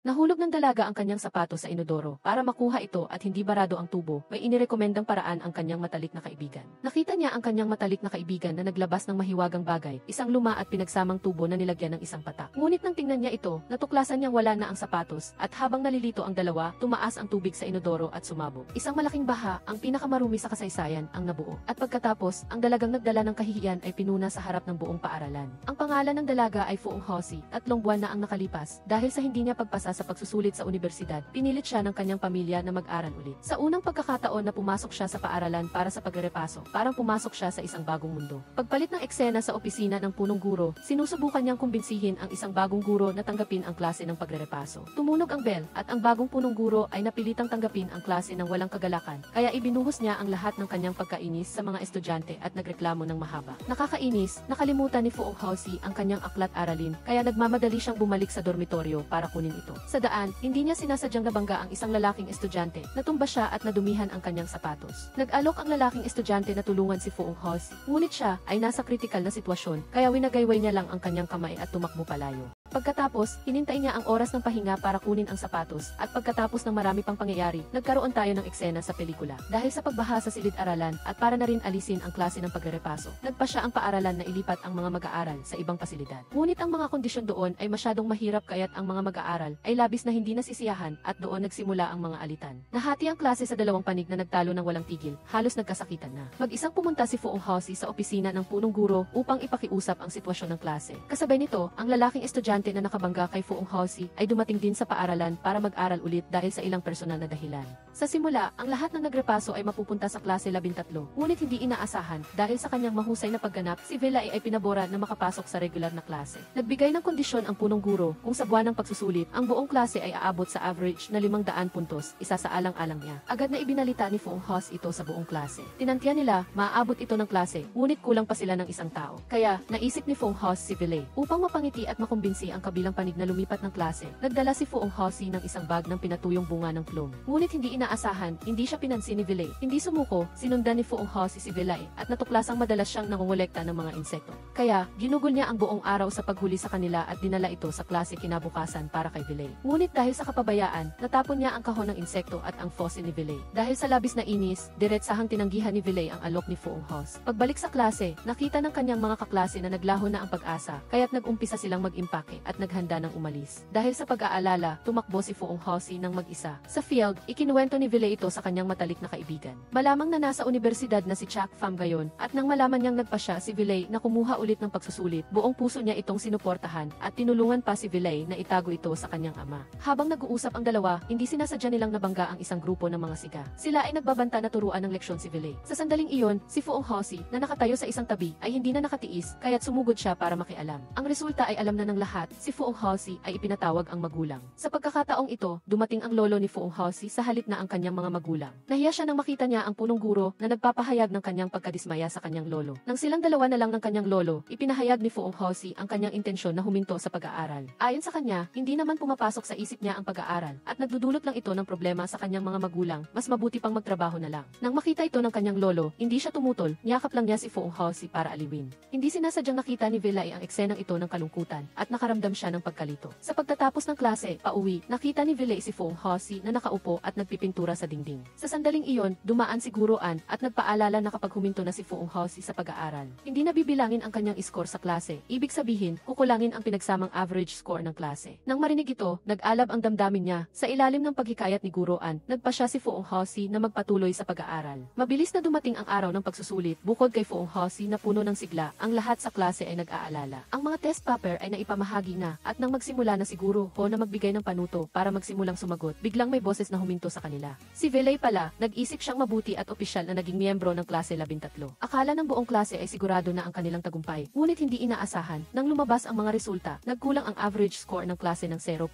Nahulog ng dalaga ang kanyang sapatos sa inodoro. Para makuha ito at hindi barado ang tubo, may inirekomendang paraan ang kanyang matalik na kaibigan. Nakita niya ang kanyang matalik na kaibigan na naglabas ng mahiwagang bagay, isang luma at pinagsamang tubo na nilagyan ng isang patak. Ngunit nang tingnan niya ito, natuklasan niyang wala na ang sapatos, at habang nalilito ang dalawa, tumaas ang tubig sa inodoro at sumabog. Isang malaking baha, ang pinakamarumi sa kasaysayan, ang nabuo. At pagkatapos, ang dalagang nagdala ng kahihiyan ay pinuna sa harap ng buong paaralan. Ang pangalan ng dalaga ay Fu Hongxi, 3 buwan na ang nakalipas, dahil sa hindi niya pagpasa sa pagsusulit sa universidad, pinilit siya ng kanyang pamilya na mag-aral ulit. Sa unang pagkakataon na pumasok siya sa paaralan para sa pagrepaso, parang pumasok siya sa isang bagong mundo. Pagpalit ng eksena sa opisina ng punong guro, sinusubukan niyang kumbinsihin ang isang bagong guro na tanggapin ang klase ng pagrepaso. Tumunog ang bell, at ang bagong punong guro ay napilitang tanggapin ang klase ng walang kagalakan, kaya ibinuhos niya ang lahat ng kanyang pagkainis sa mga estudyante at nagreklamo ng mahaba. Nakakainis, nakalimutan ni Fu Hongxi ang kanyang aklat aralin, kaya nagmamadali siyang bumalik sa dormitoryo para kunin ito. Sa daan, hindi niya sinasadyang nabangga ang isang lalaking estudyante. Natumba siya at nadumihan ang kanyang sapatos. Nag-alok ang lalaking estudyante na tulungan si Fu Hongxi. Ngunit siya ay nasa kritikal na sitwasyon, kaya winagayway niya lang ang kanyang kamay at tumakbo palayo. Pagkatapos, hinintay niya ang oras ng pahinga para kunin ang sapatos, at pagkatapos ng marami pang pangyayari, nagkaroon tayo ng eksena sa pelikula. Dahil sa pagbaha sa silid-aralan, at para na rin alisin ang klase ng pagrepaso, nagpa siya ang paaralan na ilipat ang mga mag-aaral sa ibang pasilidad. Ngunit ang mga kondisyon doon ay masyadong mahirap kaya't ang mga mag-aaral ay labis na hindi nasisiyahan at doon nagsimula ang mga alitan. Nahati ang klase sa dalawang panig na nagtalo ng walang tigil, halos nagkasakitan na. Mag-isang pumunta si Fu Hongxi sa opisina ng punong guro upang ipakiusap ang sitwasyon ng klase. Kasabay nito, ang lalaking estudyante na nakabangga kay Fu Hongxi ay dumating din sa paaralan para mag-aral ulit dahil sa ilang personal na dahilan. Sa simula, ang lahat ng nagrepaso ay mapupunta sa klase 13, ngunit hindi inaasahan dahil sa kanyang mahusay na pagganap, si Vela ay pinabora na makapasok sa regular na klase. Nagbigay ng kondisyon ang punong guro kung sa buwan ng pagsusulit, ang buong klase ay aabot sa average na 500 puntos, isa sa alang-alang niya. Agad na ibinalita ni Fu Hongxi ito sa buong klase. Tinantya nila, maaabot ito ng klase, ngunit kulang pa sila ng isang tao. Kaya, naisip ni Fu Hongxi si Vela upang mapangiti at makumbinsi ang kabilang panig na lumipat ng klase. Nagdala si Fu Hongxi ng isang bag ng pinatuyong bunga ng plum. Ngunit hindi inaasahan, hindi siya pinansin ni Vela. Hindi sumuko, sinundan ni Fu Hongxi si Vela at natuklasang madalas siyang nangongolekta ng mga insekto. Kaya, ginugol niya ang buong araw sa paghuli sa kanila at dinala ito sa klase kinabukasan para kay Vela. Ngunit dahil sa kapabayaan, natapon niya ang kahon ng insekto at ang fossil ni Vela. Dahil sa labis na inis, diretsahang tinanggihan ni Vela ang alok ni Fu Hongxi. Pagbalik sa klase, nakita ng kanyang mga kaklase na naglaho na ang pag-asa, kaya't nag-umpisa silang mag-impake at naghanda ng umalis. Dahil sa pag-aalala, tumakbo si Fu Hongxi ng mag-isa. Sa field, ikinuwento ni Vela ito sa kanyang matalik na kaibigan. Malamang na nasa universidad na si Chak Pham gayon, at nang malaman niyang nagpa siya si Vela na kumuha ulit ng pagsusulit, buong puso niya itong sinuportahan at tinulungan pa si Vela na itago ito sa kanyang ama. Habang nag-uusap ang dalawa, hindi sinasadya nilang nabangga ang isang grupo ng mga siga. Sila ay nagbabanta na turuan ng leksyon si Vela. Sa sandaling iyon, si Fu Hongxi na nakatayo sa isang tabi ay hindi na nakatiis, kaya't sumugod siya para makialam. Ang resulta ay alam na ng lahat, si Fu Hongxi ay ipinatawag ang magulang. Sa pagkakataong ito, dumating ang lolo ni Fu Hongxi sa halip na ang kanyang mga magulang. Nahiya siya nang makita niya ang punong guro na nagpapahayag ng kanyang pagkadismaya sa kanyang lolo. Nang silang dalawa na lang ng kanyang lolo, ipinahayag ni Fu Hongxi ang kanyang intensyon na huminto sa pag-aaral. Ayon sa kanya, hindi naman pumapasok sa isip niya ang pag-aaral at nagdudulot lang ito ng problema sa kanyang mga magulang, mas mabuti pang magtrabaho na lang. Nang makita ito ng kanyang lolo, hindi siya tumutol, niyakap lang niya si Fu Hongxi para aliwin. Hindi sinasadyang nakita ni Vela ang eksenang ito ng kalungkutan at nakaramdam siya ng pagkalito. Sa pagtatapos ng klase, pauwi, nakita ni Vela si Fu Hongxi na nakaupo at nagpipintura sa dingding. Sa sandaling iyon, dumaan si Guruan at nagpaalala na kapag huminto na si Fu Hongxi sa pag-aaral, hindi na bibilangin ang kanyang score sa klase. Ibig sabihin, kukulangin ang pinagsamang average score ng klase. Nang marinig ito, nag-alab ang damdamin niya. Sa ilalim ng paghikayat ni Guruan, nagpa siya si Fu Hongxi na magpatuloy sa pag-aaral. Mabilis na dumating ang araw ng pagsusulit. Bukod kay Fu Hongxi na puno ng sigla, ang lahat sa klase ay nag-aalala. Ang mga test paper ay naipamahagi na at nang magsimula na siguro ho na magbigay ng panuto para magsimulang sumagot, biglang may boses na huminto sa kanila. Si Vela pala, nag-isip siyang mabuti at opisyal na naging miyembro ng klase 13. Akala ng buong klase ay sigurado na ang kanilang tagumpay, ngunit hindi inaasahan. Nang lumabas ang mga resulta, nagkulang ang average score ng klase ng 0.5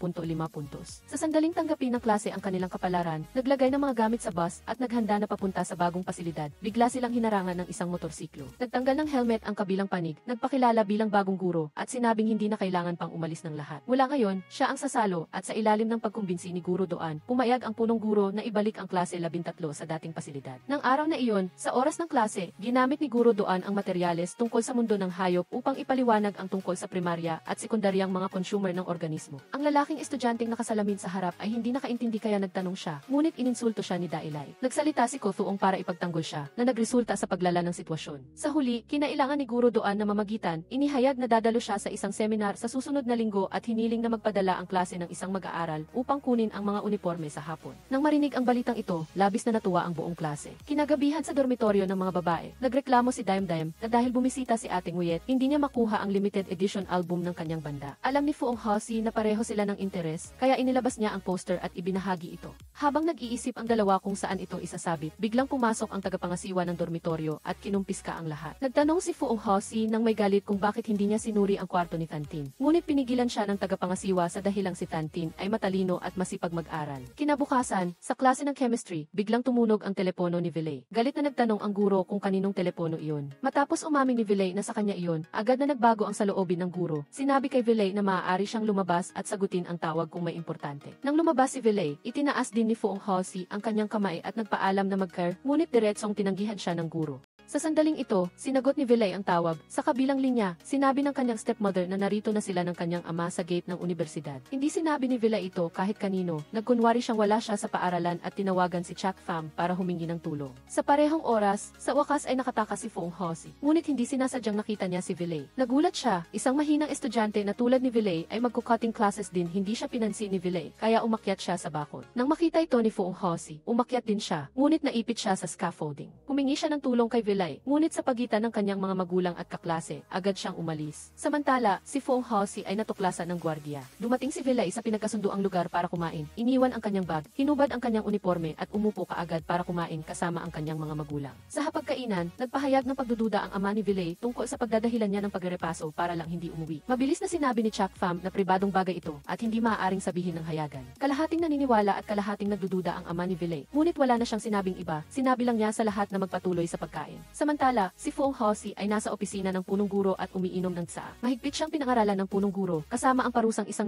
puntos. Sa sandaling tanggapin ng klase ang kanilang kapalaran, naglagay ng mga gamit sa bus at naghanda na papunta sa bagong pasilidad. Bigla silang hinarangan ng isang motorsiklo. Nagtanggal ng helmet ang kabilang panig, nagpakilala bilang bagong guro at sinabing hindi na kailangan pang umalis ng lahat. Mula ngayon, siya ang sasalo at sa ilalim ng pagkumbinsi ni Guro Doan, pumayag ang punong guro na ibalik ang klase 13 sa dating pasilidad. Nang araw na iyon, sa oras ng klase, ginamit ni Guro Doan ang materyales tungkol sa mundo ng hayop upang ipaliwanag ang tungkol sa primarya at sekundaryang mga consumer ng organismo. Ang lalaking estudyanteng nakasalamin sa harap ay hindi nakaintindi kaya nagtanong siya, ngunit ininsulto siya ni Dailay. Nagsalita si Ko Thuong para ipagtanggol siya, na nagresulta sa paglala ng sitwasyon. Sa huli, kinailangan ni Guro Doan na mamagitan, inihayag na dadalo siya sa isang seminar sa susunod na linggo at hiniling na magpadala ang klase ng isang mag-aaral upang kunin ang mga uniforme sa hapon. Nang marinig ang balitang ito, labis na natuwa ang buong klase. Kinagabihan sa dormitoryo ng mga babae, nagreklamo si Daim Daim na dahil bumisita si Ating Wiyet, hindi niya makuha ang limited edition album ng kanyang banda. Alam ni Fuong Hosi na pareho sila ng interes, kaya inilabas niya ang poster at ibinahagi ito. Habang nag-iisip ang dalawa kung saan ito isasabit, biglang pumasok ang tagapangasiwa ng dormitoryo at kinumpiska ang lahat. Nagtanong si Fuong Hosi nang may galit kung bakit hindi niya sinuri ang kwarto ni Tantin. Ngunit pinigilan siya ng tagapangasiwa sa dahilang si Tantin ay matalino at masipag mag-aral. Kinabukasan, sa klase ng chemistry, biglang tumunog ang telepono ni Vilay. Galit na nagtanong ang guro kung kaninong telepono iyon. Matapos umamin ni Vilay na sa kanya iyon, agad na nagbago ang saloobin ng guro. Sinabi kay Vilay na maaari siyang lumabas at sagutin ang tawag kung may importante. Nang lumabas si Vilay, itinaas din ni Fuong Hosi ang kanyang kamay at nagpaalam na mag-care, ngunit diretsong tinanggihan siya ng guro. Sa sandaling ito, sinagot ni Vilay ang tawag. Sa kabilang linya, sinabi ng kanyang stepmother na narito na sila ng kanyang ama sa gate ng universidad. Hindi sinabi ni Vilay ito kahit kanino, nagkunwari siyang wala siya sa paaralan at tinawagan si Chak Pham para humingi ng tulong. Sa parehong oras, sa wakas ay nakatakas si Fuong Hosi, ngunit hindi sinasadyang nakita niya si Vilay. Nagulat siya, isang mahinang estudyante na tulad ni Vilay ay magko-cutting classes din, hindi siya pinansin ni Vilay, kaya umakyat siya sa bakod. Nang makita ito ni Fuong Hosi, umakyat din siya, ngunit naipit siya sa scaffolding. Humingi siya ng tulong kay Vilay, ngunit sa pagitan ng kanyang mga magulang at kaklase, agad siyang umalis. Samantala, si Fuong Hosi ay natuklasan ng gwardiya. Dumating si Vilay sa pinagkasunduang lugar para kumain, iniwan ang kanyang bag, hinubad ang kanyang uniforme at umupo kaagad para kumain kasama ang kanyang mga magulang. Sa hapagkainan, nagpahayag ng pagdududa ang ama ni Vilay tungkol sa pagdadahilan niya ng pagrepaso para lang hindi umuwi. Mabilis na sinabi ni Chak Pham na pribadong bagay ito at hindi maaaring sabihin ng hayagan. Kalahating naniniwala at kalahating nagdududa ang ama ni Vilay, ngunit wala na siyang sinabing iba, sinabi lang niya sa lahat na magpatuloy sa pagkain. Samantala, si Fuong Hosi ay nasa opisina ng punong guro at umiinom ng tsaa. Mahigpit siyang pinangaralan ng punong guro, kasama ang parusang 5,000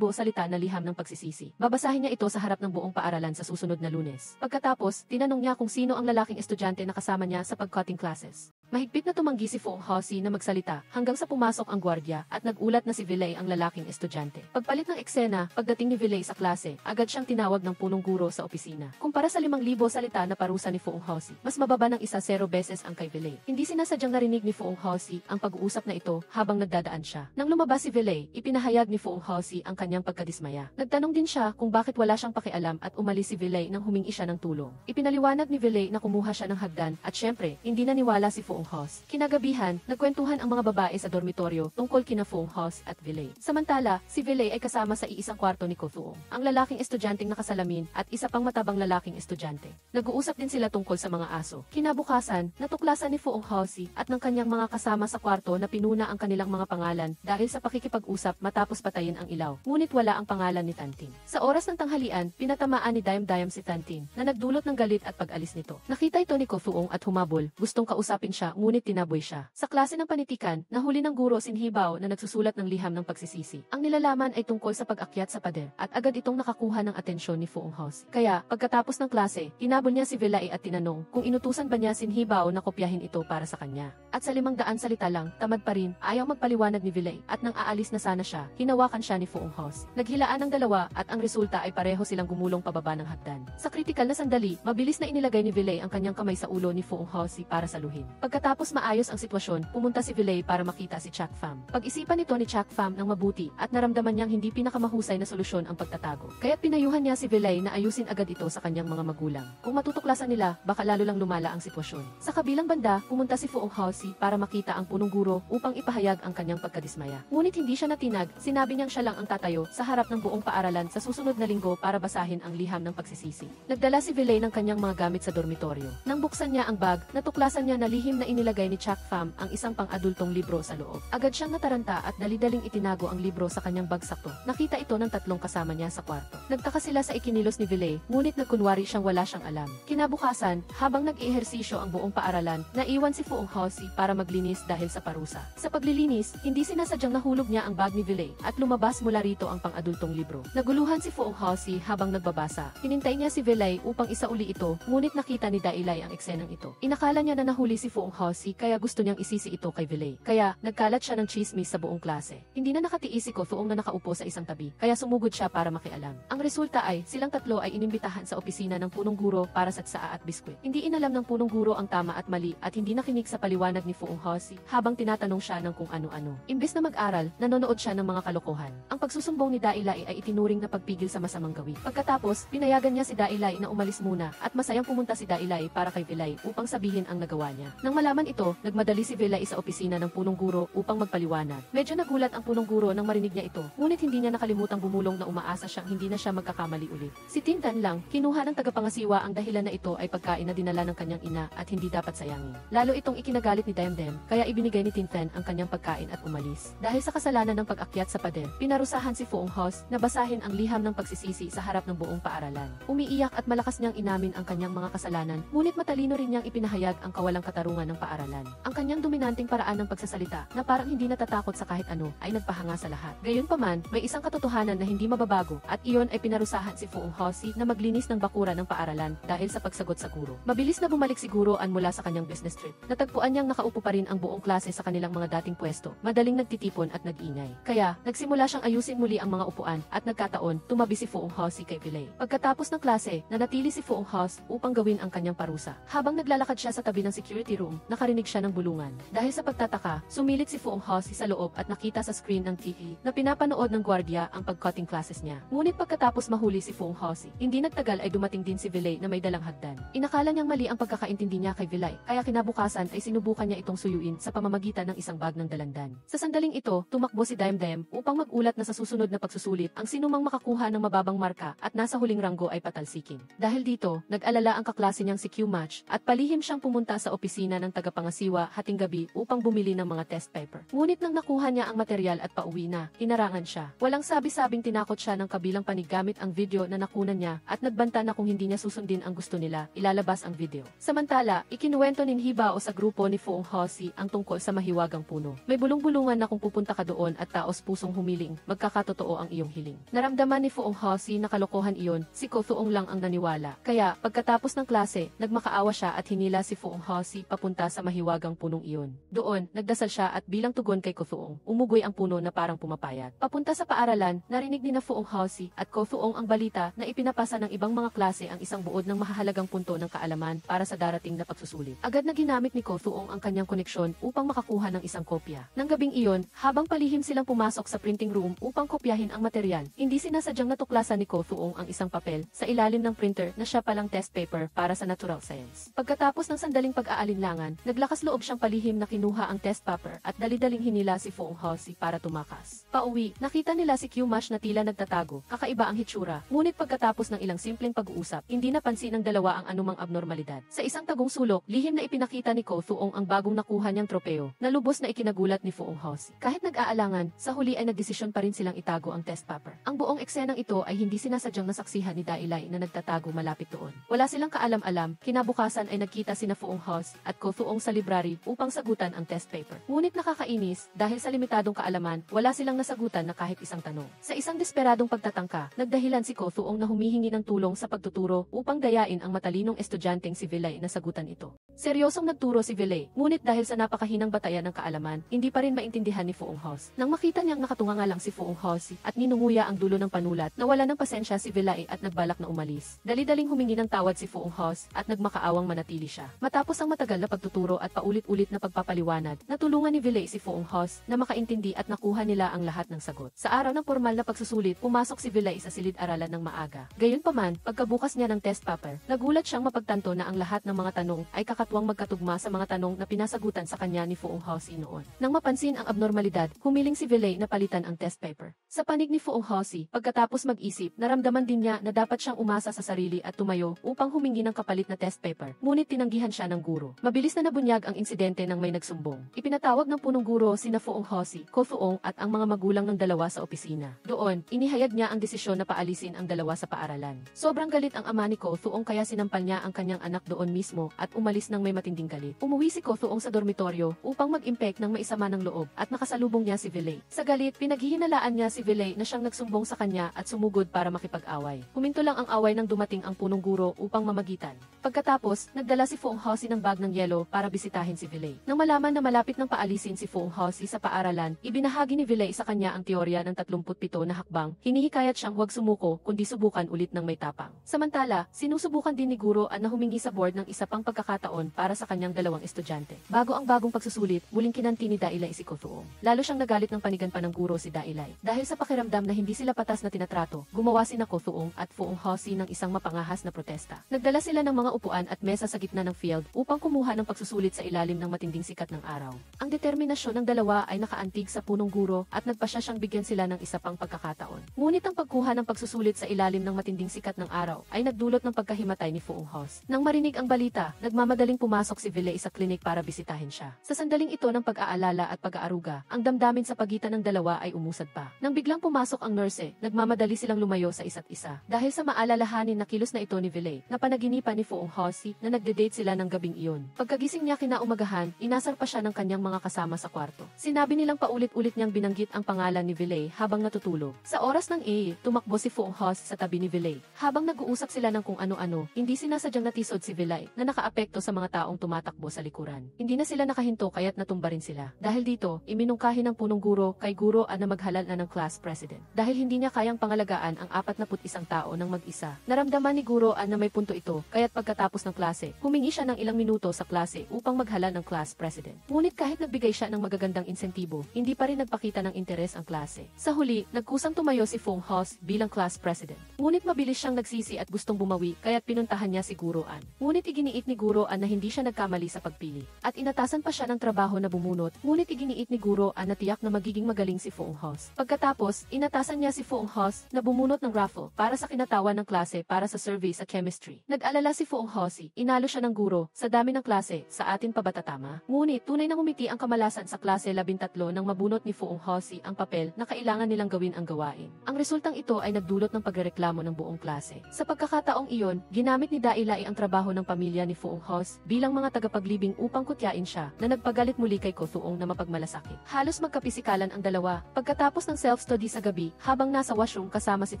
salita na liham ng pagsisisi. Babasahin niya ito sa harap ng buong paaralan sa susunod na Lunes. Pagkatapos, tinanong niya kung sino ang lalaking estudyante na kasama niya sa pag-cutting classes. Mahigpit na tumanggi si Fuong Hosi na magsalita hanggang sa pumasok ang gwardiya at nagulat na si Vilay ang lalaking estudyante. Pagpalit ng eksena, pagdating ni Vilay sa klase, agad siyang tinawag ng punong guro sa opisina. Kumpara sa 5,000 salita na parusa ni Fuong Hosi, mas mababa ng 0 beses ang kay Vilay. Hindi sinasadyang narinig ni Fuong Hosi ang pag-uusap na ito habang nagdadaan siya. Nang lumabas si Vilay, ipinahayag ni Fuong Hosi ang kanyang pagkadismaya. Nagtanong din siya kung bakit wala siyang pakialam at umalis si Vilay nang humingi siya ng tulong. Ipinaliwanag ni Vilay na kumuha siya ng hagdan at syempre, hindi naniwala si Fuong Hosi. Kinagabihan, nagkwentuhan ang mga babae sa dormitoryo tungkol kina Fuong Hosi at Vilay. Samantala, si Vilay ay kasama sa iisang kwarto ni Ko Thuong, ang lalaking estudyanteng nakasalamin at isa pang matabang lalaking estudyante. Nag-uusap din sila tungkol sa mga aso. Kinabukasan, natuklasan ni Fuong Hosi at ng kanyang mga kasama sa kwarto na pinuna ang kanilang mga pangalan dahil sa pakikipag-usap matapos patayin ang ilaw. Ngunit wala ang pangalan ni Tantin. Sa oras ng tanghalian, pinatamaan ni Daim Daim si Tantin na nagdulot ng galit at pag-alis nito. Nakita ito ni Ko Thuong at humabol, gustong kausapin siya ngunit tinaboy siya. Sa klase ng panitikan, nahuli ng guro si Hibaw na nagsusulat ng liham ng pagsisisi. Ang nilalaman ay tungkol sa pag-akyat sa pader at agad itong nakakuha ng atensyon ni Fuong Hosi. Kaya, pagkatapos ng klase, hinabol niya si Vilay at tinanong kung inutusan ba niya si Hibaw na kopyahin ito para sa kanya. At sa 500 salita lang, tamad pa rin, ayaw magpaliwanag ni Vilay at nang aalis na sana siya, hinawakan siya ni Fuong Hosi. Naghilaan ng dalawa at ang resulta ay pareho silang gumulong pababa ng hagdan. Sa kritikal na sandali, mabilis na inilagay ni Vilay ang kanyang kamay sa ulo ni Fuong Hosi para saluhin. Pagkatapos maayos ang sitwasyon, pumunta si Vilay para makita si Chak Pham. Pag-isipan nito ni Chak Pham ng mabuti at naramdaman niyang hindi pinakamahusay na solusyon ang pagtatago. Kaya't pinayuhan niya si Vilay na ayusin agad ito sa kanyang mga magulang. Kung matutuklasan nila, baka lalo lang lumala ang sitwasyon. Sa kabilang banda, pumunta si Fuong Hosi para makita ang punong guro upang ipahayag ang kanyang pagkadismaya. Ngunit hindi siya natinag, sinabi niyang siya lang ang tatayo sa harap ng buong paaralan sa susunod na linggo para basahin ang liham ng pagsisisi. Nagdala si Vilay ng kanyang mga gamit sa dormitoryo. Nang buksan niya ang bag, natuklasan niya na lihim na inilagay ni Chuck Pham ang isang pang-adultong libro sa loob. Agad siyang nataranta at dali-daling itinago ang libro sa kanyang bag sakto. Nakita ito ng tatlong kasama niya sa kwarto. Nagtaka sila sa ikinilos ni Villay, ngunit nagkunwari siyang wala siyang alam. Kinabukasan, habang nag-ehersisyo ang buong paaralan, naiwan si Fu Hongxi para maglinis dahil sa parusa. Sa paglilinis, hindi sinasadyang nahulog niya ang bag ni Villay at lumabas mula rito ang pang-adultong libro. Naguluhan si Fu Hongxi habang nagbabasa. Hinintay niya si Villay upang isauli ito, ngunit nakita ni Dailai ang eksenang ito. Inakala niya na nahuli si Fu Hongxi kaya gusto niyang isisi ito kay Villay. Kaya, nagkalat siya ng chismis sa buong klase. Hindi na nakatiis si Ko Thuong na nakaupo sa isang tabi, kaya sumugod siya para makialam. Ang resulta ay, silang tatlo ay inimbitahan sa opisina ng punong guro para sa tsaa at biskwit. Hindi inalam ng punong guro ang tama at mali at hindi nakinig sa paliwanag ni Fu Hongxi habang tinatanong siya ng kung ano-ano. Imbes na mag-aral, nanonood siya ng mga kalokohan. Ang pagsusumbong ni Dailai ay itinuring na pagpigil sa masamang gawi. Pagkatapos, pinayagan niya si Dailai na umalis muna at masayang pumunta si Dailai para kay Villay upang sabihin ang nagawa niya. Nang malaman ito, nagmadali si Villay sa opisina ng punong guro upang magpaliwanag. Medyo nagulat ang punong guro nang marinig niya ito, ngunit hindi niya nakalimutang bumulong na umaasa siyang hindi na siya magkakamali ulit. Si Tin Tan lang, kinuha ng tagapangasiwa ang dahilan na ito ay pagkain na dinala ng kanyang ina at hindi dapat sayangin. Lalo itong ikinagalit ni Demdem, kaya ibinigay ni Tin Tan ang kanyang pagkain at umalis. Dahil sa kasalanan ng pag-akyat sa pader, pinarusahan si Fu Hongxi na basahin ang liham ng pagsisisi sa harap ng buong paaralan. Umiiyak at malakas niyang inamin ang kanyang mga kasalanan, ngunit matalino rin niyang ipinahayag ang kawalang katarungan ng paaralan. Ang kanyang dominanteng paraan ng pagsasalita, na parang hindi natatakot sa kahit ano, ay nagpahanga sa lahat. Gayunpaman, may isang katotohanan na hindi mababago, at iyon ay pinarusahan si Fu Hongxi na maglinis ng bakura ng paaralan dahil sa pagsagot sa guro. Mabilis na bumalik si guroan mula sa kanyang business trip. Natagpuan niyang nakaupo pa rin ang buong klase sa kanilang mga dating pwesto, madaling nagtitipon at nag-ingay. Kaya, nagsimula siyang ayusin muli ang mga upuan at nagkataon, tumabi si Fu Hongxi kay Villay. Pagkatapos ng klase, nanatili si Fu Hongxi upang gawin ang kanyang parusa. Habang naglalakad siya sa tabi ng security room, nakarinig siya ng bulungan. Dahil sa pagtataka, sumilit si Fu Hongxi sa loob at nakita sa screen ng TV na pinapanood ng gwardiya ang pag-cutting classes niya. Ngunit pagkatapos mahuli si Fu Hongxi, hindi nagtagal ay dumating din si Villay na may dalang hagdan. Inakala niyang mali ang pagkakaintindi niya kay Villay, kaya kinabukasan ay sinubukan niya itong suyuin sa pamamagitan ng isang bag ng dalandan. Sa sandaling ito, tumakbo si Demdem upang mag-ulat na sa susunod na pagsusulit ang sinumang makakuha ng mababang marka at nasa huling ranggo ay patalsikin. Dahil dito, nag-alala ang kaklase niyang si Q-Match at palihim siyang pumunta sa opisina ng tagapangasiwa hating gabi upang bumili ng mga test paper. Ngunit nang nakuha niya ang material at pauwi na, inarangan siya. Walang sabi-sabing tinakot siya ng kabilang panig gamit ang video na nakunan niya at nagbanta na kung hindi niya susundin ang gusto nila, ilalabas ang video. Samantala, ikinuwento ni Hibao sa grupo ni Fu Hongxi ang tungkol sa mahiwagang puno. May bulong-bulungan na kung pupunta ka doon at taos pusong humiling, magkakatotoo ang iyong hiling. Naramdaman ni Fu Hongxi na kalokohan iyon, si Ko Thuong lang ang naniwala. Kaya, pagkatapos ng klase, nagmakaawa siya at hinila si Fu Hongxi papunta sa mahiwagang punong iyon. Doon, nagdasal siya at bilang tugon kay Ko Thuong, umugoy ang puno na parang pumapayat. Papunta sa paaralan, narinig ni na Fu Hongxi at Ko Thuong ang balita na ipinapasa ng ibang mga klase ang isang buod ng mahahalagang punto ng kaalaman para sa darating na pagsusulit. Agad na ginamit ni Ko Thuong ang kanyang koneksyon upang makakuha ng isang kopya. Nang gabing iyon, habang palihim silang pumasok sa printing room upang kopyahin ang material, hindi sinasadyang natuklasan ni Ko Thuong ang isang papel sa ilalim ng printer na siya palang test paper para sa natural science. Pagkatapos ng sandaling pag-aalinlangan, naglakas loob siyang palihim na kinuha ang test paper at dali-daling hinila si Fu Hongxi para tumakas. Pauwi, nakita nila si Q-Mash na tila nagtatago, kakaiba ang hitsura, ngunit pagkatapos ng ilang simpleng pag-uusap, hindi napansin ng dalawa ang anumang abnormalidad. Sa isang tagong sulok, lihim na ipinakita ni Ko Thuong ang bagong nakuha niyang tropeo, na lubos na ikinagulat ni Fu Hongxi. Kahit nag-aalangan, sa huli ay nagdesisyon pa rin silang itago ang test paper. Ang buong eksenang ito ay hindi sinasadyang nasaksihan ni Dailai na nagtatago malapit doon. Wala silang kaalam-alam, kinabukasan ay nagkita sina Fu Hongxi at Ko Thuong sa library upang sagutan ang test paper. Ngunit nakakainis, dahil sa limitadong kaalaman, wala silang nasagutan na kahit isang tanong. Sa isang desperadong pagtatangka, nagdahilan si Ko Thuong na humihingi ng tulong sa pagtuturo upang dayain ang matalinong estudyanteng si Villay na sagutan ito. Seryosong nagturo si Villay, ngunit dahil sa napakahinang batayan ng kaalaman, hindi pa rin maintindihan ni Fu Hongxi. Nang makita niyang nakatunganga lang si Fu Hongxi at ninunguya ang dulo ng panulat, nawala ng pasensya si Villay at nagbalak na umalis. Dali-daling humingi ng tawad si Fu Hongxi at nagmakaawang manatili siya. Matapos ang matagal na pagtuturo at paulit-ulit na pagpapaliwanag, natulungan ni Villay si Fu Hongxi na makaintindi at nakuha nila ang lahat ng sagot. Sa araw ng formal na pagsusulit, pumasok si Villay sa silid-aralan ng maaga. Gayunpaman, pagkabukas niya ng test paper, nagulat siyang mapagtanto na ang lahat ng mga tanong ay kakatuwang magkatugma sa mga tanong na pinasagutan sa kanya ni Fu Hongxi noon. Nang mapansin ang abnormalidad, humiling si Villay na palitan ang test paper. Sa panig ni Fu Hongxi, pagkatapos mag-isip, naramdaman din niya na dapat siyang umasa sa sarili at tumayo upang humingi ng kapalit na test paper. Ngunit tinanggihan siya ng guro. Mabilis na nabunyag ang insidente ng may nagsumbong. Ipinatawag ng punong guro sina Foong Hosi, Ko Thuong at ang mga magulang ng dalawa sa opisina. Doon, inihayag niya ang desisyon na paalisin ang dalawa sa paaralan. Sobrang galit ang ama ni Ko Thuong kaya sinampal niya ang kanyang anak doon mismo at umalis ng may matinding galit. Umuwi si Ko Thuong sa dormitoryo upang mag-impek ng maisama ng loob at nakasalubong niya si Vilay. Sa galit, pinaghihinalaan niya si Vilay na siyang nagsumbong sa kanya at sumugod para makipag-away. Huminto lang ang away nang dumating ang punong guro upang mamagitan. Pagkatapos, nagdala si Foong Hosi ng bag ng yelo para bisitahin si Vilay. Nang malaman na malapit nang paalisin si Foong Hosi sa paaralan, ibinahagi ni Vilay sa kanya ang teorya ng 37 na hakbang. Hinihikayat siyang huwag sumuko kundi subukan ulit ng may tapang. Samantala, sinusubukan din ni Guro na humingi sa board ng isa pang pagkakataon para sa kanyang dalawang estudyante. Bago ang bagong pagsusulit, muling kinanti ni Dailay si Ko Thuong. Lalo siyang nagalit ng panigan pa ng guro si Dailay. Dahil sa pakiramdam na hindi sila patas na tinatrato, gumawa sina Ko Thuong at Foong Hosi ng isang mapangahas na protesta. Nagdala sila ng mga upuan at mesa sa gitna ng field upang kumuha ng pagsusulit sa ilalim ng matinding sikat ng araw. Ang determinasyon ng dalawa ay nakaantig sa punong guro at nagpasya siyang bigyan sila ng isa pang pagkakataon. Ngunit ang pagkuha ng pagsusulit sa ilalim ng matinding sikat ng araw ay nagdulot ng pagkahimatay ni Foong Hos. Nang marinig ang balita, nagmamadaling pumasok si Vilay sa klinik para bisitahin siya. Sa sandaling ito ng pag-aalala at pag-aaruga, ang damdamin sa pagitan ng dalawa ay umusad pa. Nang biglang pumasok ang nurse, nagmamadali silang lumayo sa isa't isa. Dahil sa maalalahanin na kilos na ito ni Vilay, napanaginipan ni Foong Hosi na nagde-date sila ng gabing iyon. Pagkagising niya kinaumagahan, inasar pa siya ng kanyang mga kasama sa kwarto. Sinabi nilang paulit-ulit niyang binanggit ang pangalan ni Vilay habang natutulog. Sa oras ng tumakbo si Foong Hos sa tabi ni Vilay. Habang nag-uusap sila ng kung ano-ano, hindi sinasadyang natisod si Vilay na nakaapekto sa mga taong tumatakbo sa likuran. Hindi na sila nakahinto kaya't natumba rin sila. Dahil dito, iminungkahi ng punong guro kay Guro na maghalal na ng class president. Dahil hindi niya kayang pangalagaan ang 41 tao ng mag-isa. Naramdaman ni Guro na may punto ito, kaya't pagkatapos ng klase, humingi siya ng ilang minuto sa klase upang maghalal ng class president. Ngunit kahit nagbigay siya ng magagandang insentibo, hindi pa rin nagpakita ng interes ang klase. Sa huli, nagkusang tumayo si Foong Hos bilang class president. Ngunit mabilis siyang nagsisi at gustong bumawi, kaya't pinuntahan niya si Guro An. Ngunit iginiit ni Guro na hindi siya nagkamali sa pagpili. At inatasan pa siya ng trabaho na bumunot, ngunit iginiit ni Guro na tiyak na magiging magaling si Foong Hos. Pagkatapos, inatasan niya si Foong Hos na bumunot ng raffle para sa kinatawan ng klase para sa survey sa chemistry. Nag-alala si Foong Hosi, inalo siya ng guro, sa dami ng klase, sa atin pa ba tatama? Ngunit tunay na umiti ang kamalasan sa klase 13 nang mabunot ni Foong Hosi ang papel na kailangan nilang gawin ang gawain. Ang resultang ito ay nagdulot ng pagrereklamo ng buong klase. Sa pagkakataong iyon, ginamit ni Dailay ang trabaho ng pamilya ni Foong Hos bilang mga tagapaglibing upang kutyain siya na nagpagalit muli kay Ko Thuong na mapagmalasakit. Halos magkapisikalan ang dalawa. Pagkatapos ng self-study sa gabi, habang nasa washroom kasama si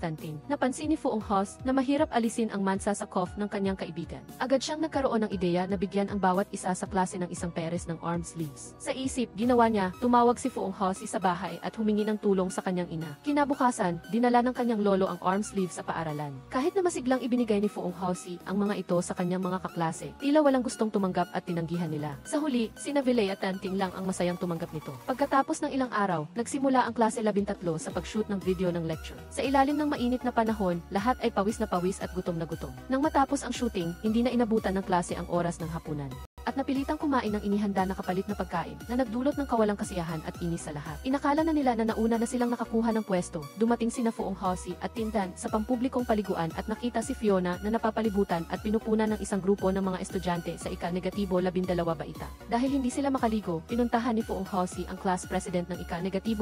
Tantin, napansin ni Foong Hos na mahirap alisin ang mansa sa cough ng kanyang kaibigan. Agad siyang nagkaroon ng ideya na bigyan ang bawat isa sa klase ng isang peres ng arm sleeves. Sa isip, ginawa niya, tumawag si Foong Hosi sa bahay at humingi ng tulong sa kanyang ina. Kinabukasan, dinala ng kanyang lolo ang arm sleeves sa paaralan. Kahit na masiglang ibinigay ni Foong Hosi ang mga ito sa kanyang mga kaklase, tila walang gustong tumanggap at tinanggihan nila. Sa huli, sina Vilay at Tanting lang ang masayang tumanggap nito. Pagkatapos ng ilang araw, nagsimula ang klase 13 sa pag-shoot ng video ng lecture. Sa ilalim ng mainit na panahon, lahat ay pawis na pawis at gutom na gutom. Nang matapos ang shooting, hindi na inabutan ng klase ang oras ng hapunan. At napilitang kumain ng inihanda na kapalit na pagkain na nagdulot ng kawalang kasiyahan at inis sa lahat. Inakala na nila na nauna na silang nakakuha ng pwesto. Dumating sina Foong Hosi at Tintan sa pampublikong paliguan at nakita si Fiona na napapalibutan at pinupunan ng isang grupo ng mga estudyante sa ika-12 baita. Dahil hindi sila makaligo, pinuntahan ni Foong Hosi ang class president ng ika-12